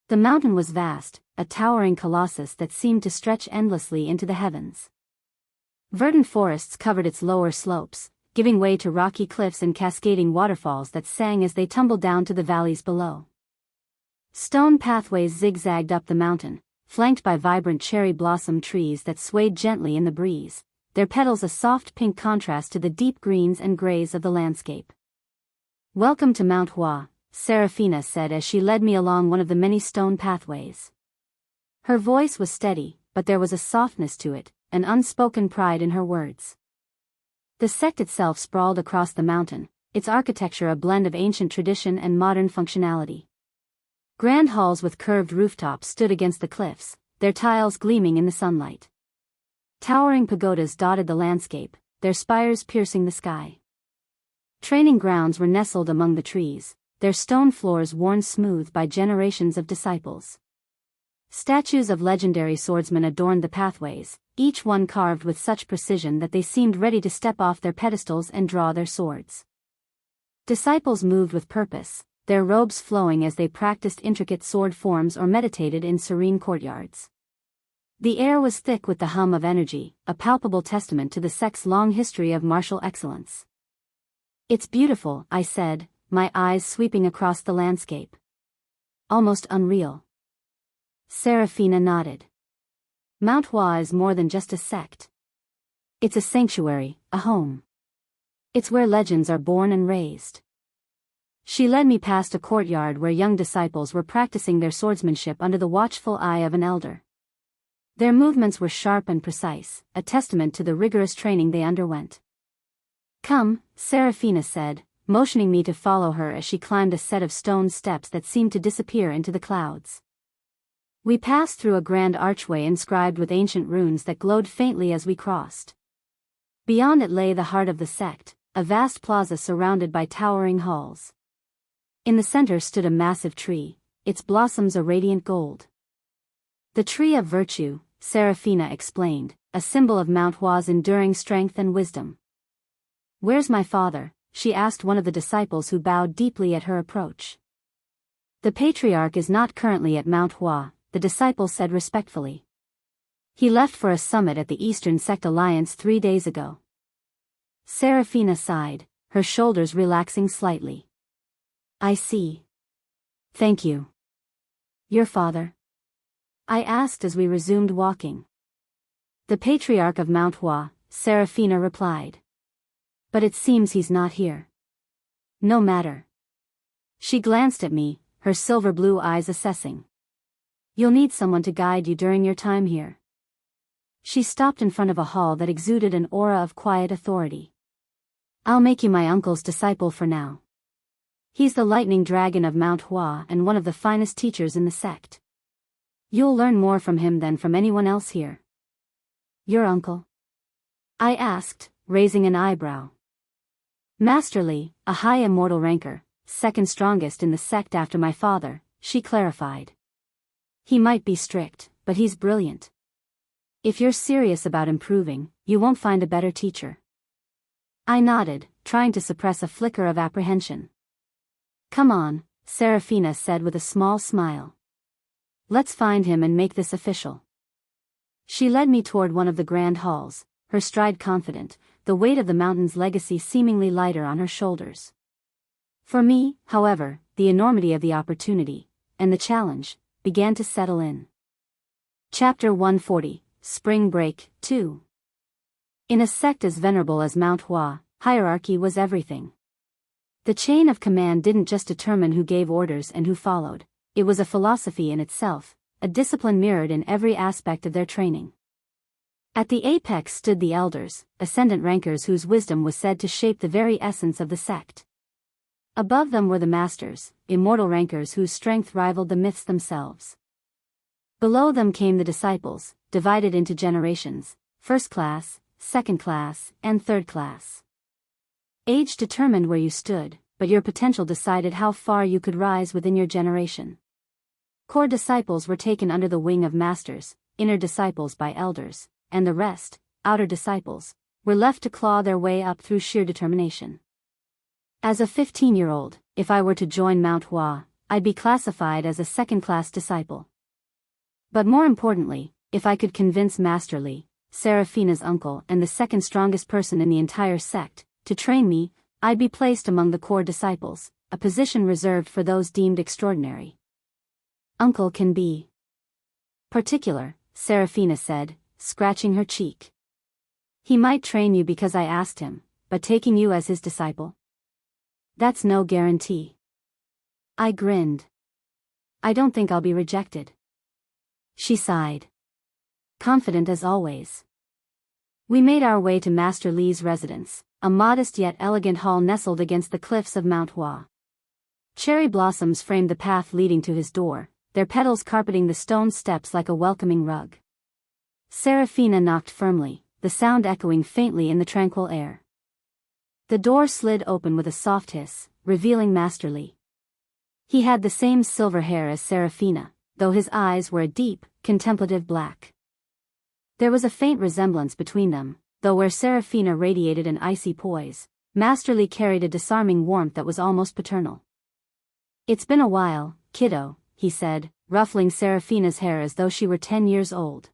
The mountain was vast, a towering colossus that seemed to stretch endlessly into the heavens. Verdant forests covered its lower slopes, giving way to rocky cliffs and cascading waterfalls that sang as they tumbled down to the valleys below. Stone pathways zigzagged up the mountain, flanked by vibrant cherry blossom trees that swayed gently in the breeze, their petals a soft pink contrast to the deep greens and grays of the landscape. "Welcome to Mount Hua," Serafina said as she led me along one of the many stone pathways. Her voice was steady, but there was a softness to it, an unspoken pride in her words. The sect itself sprawled across the mountain, its architecture a blend of ancient tradition and modern functionality. Grand halls with curved rooftops stood against the cliffs, their tiles gleaming in the sunlight. Towering pagodas dotted the landscape, their spires piercing the sky. Training grounds were nestled among the trees, their stone floors worn smooth by generations of disciples. Statues of legendary swordsmen adorned the pathways, each one carved with such precision that they seemed ready to step off their pedestals and draw their swords. Disciples moved with purpose, their robes flowing as they practiced intricate sword forms or meditated in serene courtyards. The air was thick with the hum of energy, a palpable testament to the sect's long history of martial excellence. "It's beautiful," I said, my eyes sweeping across the landscape. "Almost unreal." Serafina nodded. Mount Hua is more than just a sect. It's a sanctuary, a home. It's where legends are born and raised. She led me past a courtyard where young disciples were practicing their swordsmanship under the watchful eye of an elder. Their movements were sharp and precise, a testament to the rigorous training they underwent. "Come," Serafina said, motioning me to follow her as she climbed a set of stone steps that seemed to disappear into the clouds. We passed through a grand archway inscribed with ancient runes that glowed faintly as we crossed. Beyond it lay the heart of the sect, a vast plaza surrounded by towering halls. In the center stood a massive tree, its blossoms a radiant gold. "The tree of virtue," Serafina explained, a symbol of Mount Hua's enduring strength and wisdom. "Where's my father?" she asked one of the disciples who bowed deeply at her approach. "The patriarch is not currently at Mount Hua," the disciple said respectfully. "He left for a summit at the Eastern Sect Alliance 3 days ago." Serafina sighed, her shoulders relaxing slightly. "I see. Thank you." "Your father?" I asked as we resumed walking. "The patriarch of Mount Hua," Serafina replied. "But it seems he's not here." "No matter." She glanced at me, her silver blue eyes assessing. "You'll need someone to guide you during your time here." She stopped in front of a hall that exuded an aura of quiet authority. "I'll make you my uncle's disciple for now. He's the lightning dragon of Mount Hua and one of the finest teachers in the sect. You'll learn more from him than from anyone else here." "Your uncle?" I asked, raising an eyebrow. "Master Li, a high immortal ranker, second strongest in the sect after my father," she clarified. "He might be strict, but he's brilliant. If you're serious about improving, you won't find a better teacher." I nodded, trying to suppress a flicker of apprehension. "Come on," Serafina said with a small smile. "Let's find him and make this official." She led me toward one of the grand halls, her stride confident, the weight of the mountain's legacy seemingly lighter on her shoulders. For me, however, the enormity of the opportunity, and the challenge, began to settle in. Chapter 140, Spring Break, 2. In a sect as venerable as Mount Hua, hierarchy was everything. The chain of command didn't just determine who gave orders and who followed, it was a philosophy in itself, a discipline mirrored in every aspect of their training. At the apex stood the elders, ascendant rankers whose wisdom was said to shape the very essence of the sect. Above them were the masters, immortal rankers whose strength rivaled the myths themselves. Below them came the disciples, divided into generations, first class, second class, and third class. Age determined where you stood, but your potential decided how far you could rise within your generation. Core disciples were taken under the wing of masters, inner disciples by elders, and the rest, outer disciples, were left to claw their way up through sheer determination. As a 15-year-old, if I were to join Mount Hua, I'd be classified as a second-class disciple. But more importantly, if I could convince Master Li, Serafina's uncle and the second strongest person in the entire sect, to train me, I'd be placed among the core disciples, a position reserved for those deemed extraordinary. "Uncle can be particular," Serafina said, scratching her cheek. "He might train you because I asked him, but taking you as his disciple? That's no guarantee." I grinned. "I don't think I'll be rejected." She sighed. Confident as always. We made our way to Master Li's residence, a modest yet elegant hall nestled against the cliffs of Mount Hua. Cherry blossoms framed the path leading to his door, their petals carpeting the stone steps like a welcoming rug. Serafina knocked firmly, the sound echoing faintly in the tranquil air. The door slid open with a soft hiss, revealing Master Li. He had the same silver hair as Serafina, though his eyes were a deep, contemplative black. There was a faint resemblance between them, though where Serafina radiated an icy poise, Master Li carried a disarming warmth that was almost paternal. "It's been a while, kiddo," he said, ruffling Serafina's hair as though she were 10 years old.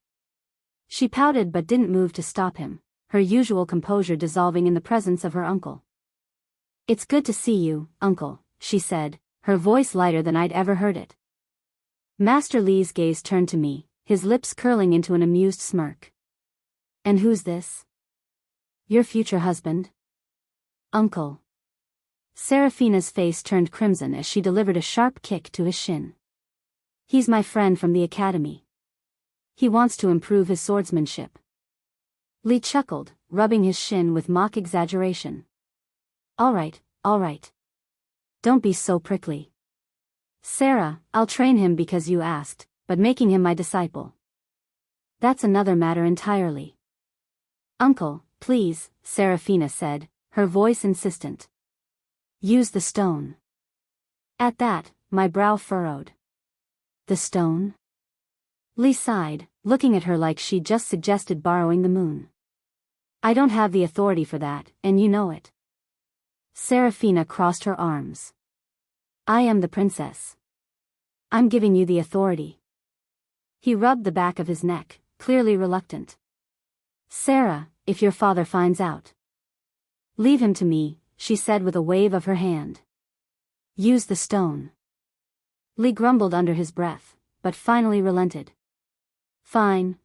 She pouted but didn't move to stop him, her usual composure dissolving in the presence of her uncle. "It's good to see you, uncle," she said, her voice lighter than I'd ever heard it. Master Li's gaze turned to me, his lips curling into an amused smirk. "And who's this?" "Your future husband." "Uncle." Serafina's face turned crimson as she delivered a sharp kick to his shin. "He's my friend from the academy. He wants to improve his swordsmanship." Li chuckled, rubbing his shin with mock exaggeration. All right. Don't be so prickly. Sarah, I'll train him because you asked, but making him my disciple, that's another matter entirely." "Uncle, please," Serafina said, her voice insistent. "Use the stone." At that, my brow furrowed. "The stone?" Li sighed, looking at her like she'd just suggested borrowing the moon. "I don't have the authority for that, and you know it." Serafina crossed her arms. "I am the princess. I'm giving you the authority." He rubbed the back of his neck, clearly reluctant. "Sarah, if your father finds out." "Leave him to me," she said with a wave of her hand. "Use the stone." Li grumbled under his breath, but finally relented. Fine.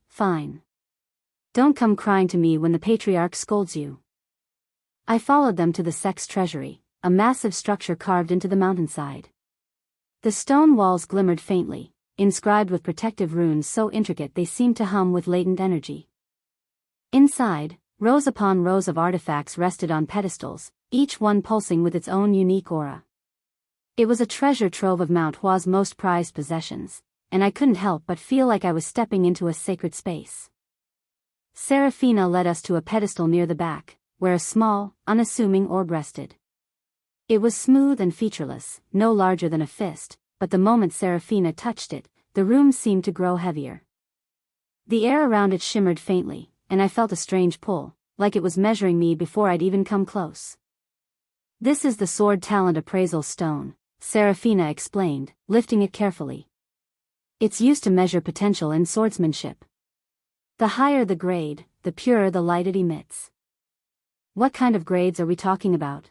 Don't come crying to me when the patriarch scolds you." I followed them to the sex treasury, a massive structure carved into the mountainside. The stone walls glimmered faintly, inscribed with protective runes so intricate they seemed to hum with latent energy. Inside, rows upon rows of artifacts rested on pedestals, each one pulsing with its own unique aura. It was a treasure trove of Mount Hua's most prized possessions, and I couldn't help but feel like I was stepping into a sacred space. Serafina led us to a pedestal near the back, where a small, unassuming orb rested. It was smooth and featureless, no larger than a fist, but the moment Serafina touched it, the room seemed to grow heavier. The air around it shimmered faintly, and I felt a strange pull, like it was measuring me before I'd even come close. "This is the Sword Talent Appraisal Stone," Serafina explained, lifting it carefully. "It's used to measure potential in swordsmanship. The higher the grade, the purer the light it emits." "What kind of grades are we talking about?"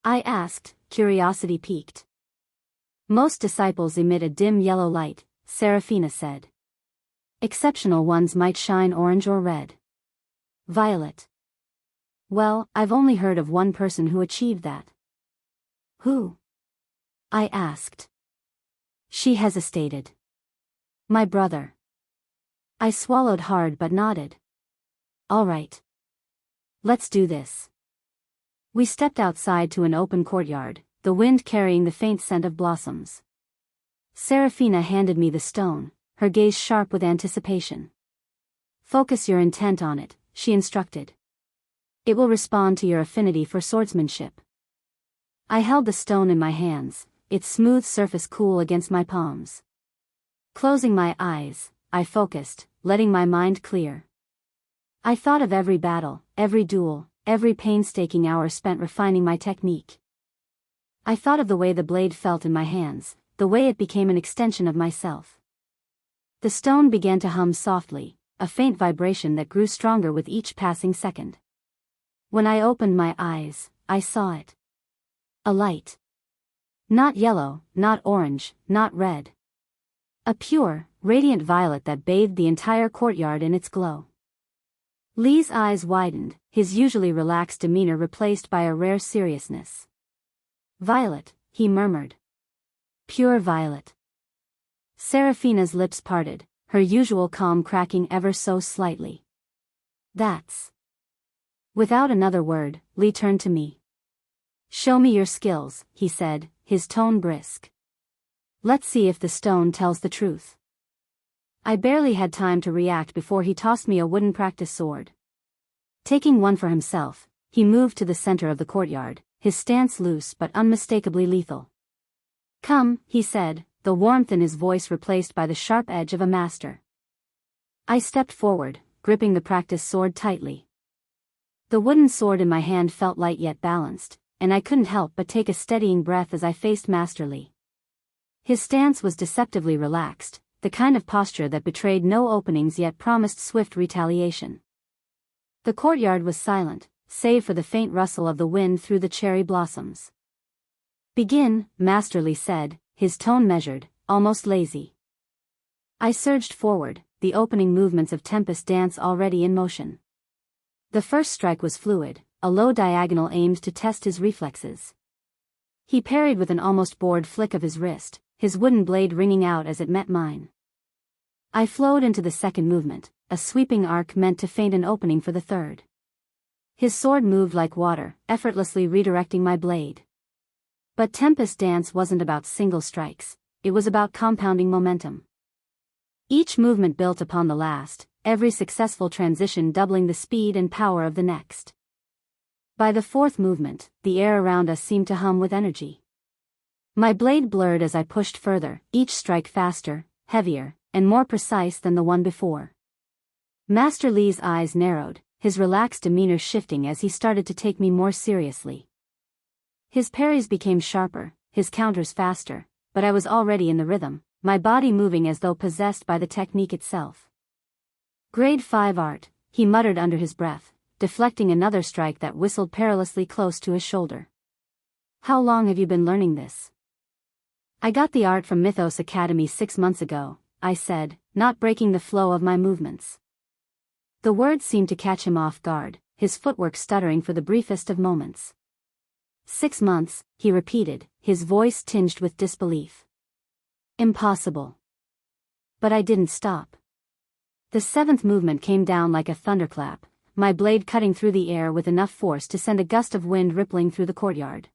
I asked, curiosity piqued. "Most disciples emit a dim yellow light," Serafina said. "Exceptional ones might shine orange or red. Violet." "Well, I've only heard of one person who achieved that." "Who?" I asked. She hesitated. "My brother." I swallowed hard but nodded. "All right. Let's do this." We stepped outside to an open courtyard, the wind carrying the faint scent of blossoms. Serafina handed me the stone, her gaze sharp with anticipation. "Focus your intent on it," she instructed. "It will respond to your affinity for swordsmanship." I held the stone in my hands, its smooth surface cool against my palms. Closing my eyes, I focused, letting my mind clear. I thought of every battle, every duel, every painstaking hour spent refining my technique. I thought of the way the blade felt in my hands, the way it became an extension of myself. The stone began to hum softly, a faint vibration that grew stronger with each passing second. When I opened my eyes, I saw it. A light. Not yellow, not orange, not red. A pure, radiant violet that bathed the entire courtyard in its glow. Li's eyes widened, his usually relaxed demeanor replaced by a rare seriousness. "Violet," he murmured. "Pure violet." Serafina's lips parted, her usual calm cracking ever so slightly. "That's..." Without another word, Li turned to me. "Show me your skills," he said, his tone brisk. "Let's see if the stone tells the truth." I barely had time to react before he tossed me a wooden practice sword. Taking one for himself, he moved to the center of the courtyard, his stance loose but unmistakably lethal. "Come," he said, the warmth in his voice replaced by the sharp edge of a master. I stepped forward, gripping the practice sword tightly. The wooden sword in my hand felt light yet balanced, and I couldn't help but take a steadying breath as I faced Master Li. His stance was deceptively relaxed, the kind of posture that betrayed no openings yet promised swift retaliation. The courtyard was silent, save for the faint rustle of the wind through the cherry blossoms. "Begin," Master Li said, his tone measured, almost lazy. I surged forward, the opening movements of Tempest Dance already in motion. The first strike was fluid, a low diagonal aimed to test his reflexes. He parried with an almost bored flick of his wrist, his wooden blade ringing out as it met mine. I flowed into the second movement, a sweeping arc meant to feint an opening for the third. His sword moved like water, effortlessly redirecting my blade. But Tempest Dance wasn't about single strikes, it was about compounding momentum. Each movement built upon the last, every successful transition doubling the speed and power of the next. By the fourth movement, the air around us seemed to hum with energy. My blade blurred as I pushed further, each strike faster, heavier, and more precise than the one before. Master Li's eyes narrowed, his relaxed demeanor shifting as he started to take me more seriously. His parries became sharper, his counters faster, but I was already in the rhythm, my body moving as though possessed by the technique itself. "Grade 5 art," he muttered under his breath, deflecting another strike that whistled perilously close to his shoulder. "How long have you been learning this?" "I got the art from Mythos Academy 6 months ago," I said, not breaking the flow of my movements. The words seemed to catch him off guard, his footwork stuttering for the briefest of moments. 6 months, he repeated, his voice tinged with disbelief. Impossible. But I didn't stop. The seventh movement came down like a thunderclap, my blade cutting through the air with enough force to send a gust of wind rippling through the courtyard.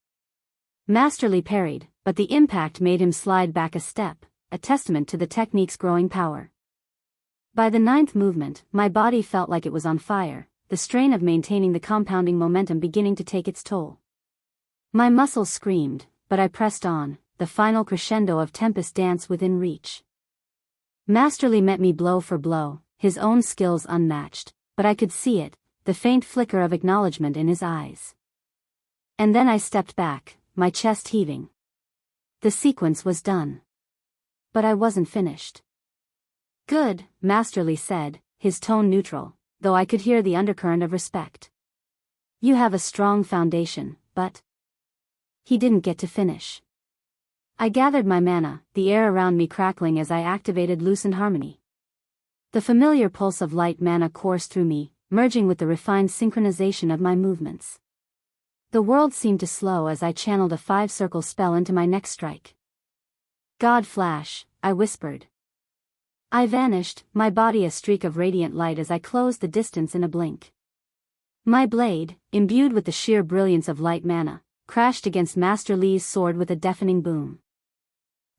Master Li parried, but the impact made him slide back a step, a testament to the technique's growing power. By the ninth movement, my body felt like it was on fire, the strain of maintaining the compounding momentum beginning to take its toll. My muscles screamed, but I pressed on, the final crescendo of Tempest Dance within reach. Master Li met me blow for blow, his own skills unmatched, but I could see it, the faint flicker of acknowledgement in his eyes. And then I stepped back, my chest heaving. The sequence was done. But I wasn't finished. "Good," Master Li said, his tone neutral, though I could hear the undercurrent of respect. "You have a strong foundation, but..." He didn't get to finish. I gathered my mana, the air around me crackling as I activated Lucent Harmony. The familiar pulse of light mana coursed through me, merging with the refined synchronization of my movements. The world seemed to slow as I channeled a 5-circle spell into my next strike. "God Flash," I whispered. I vanished, my body a streak of radiant light as I closed the distance in a blink. My blade, imbued with the sheer brilliance of light mana, crashed against Master Li's sword with a deafening boom.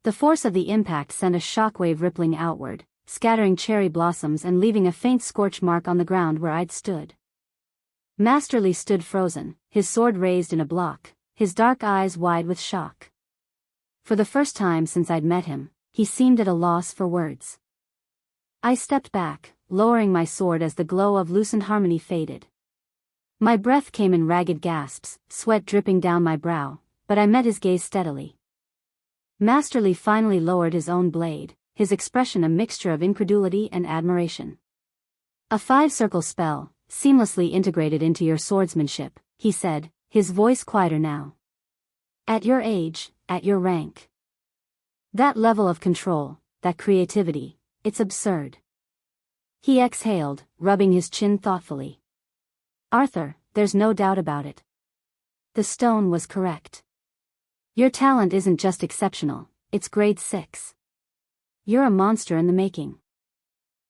The force of the impact sent a shockwave rippling outward, scattering cherry blossoms and leaving a faint scorch mark on the ground where I'd stood. Master Li stood frozen, his sword raised in a block, his dark eyes wide with shock. For the first time since I'd met him, he seemed at a loss for words. I stepped back, lowering my sword as the glow of Lucent Harmony faded. My breath came in ragged gasps, sweat dripping down my brow, but I met his gaze steadily. Master Li finally lowered his own blade, his expression a mixture of incredulity and admiration. "A 5-circle spell, seamlessly integrated into your swordsmanship," he said, his voice quieter now. "At your age, at your rank. That level of control, that creativity, it's absurd." He exhaled, rubbing his chin thoughtfully. "Arthur, there's no doubt about it. The stone was correct. Your talent isn't just exceptional, it's grade 6. You're a monster in the making."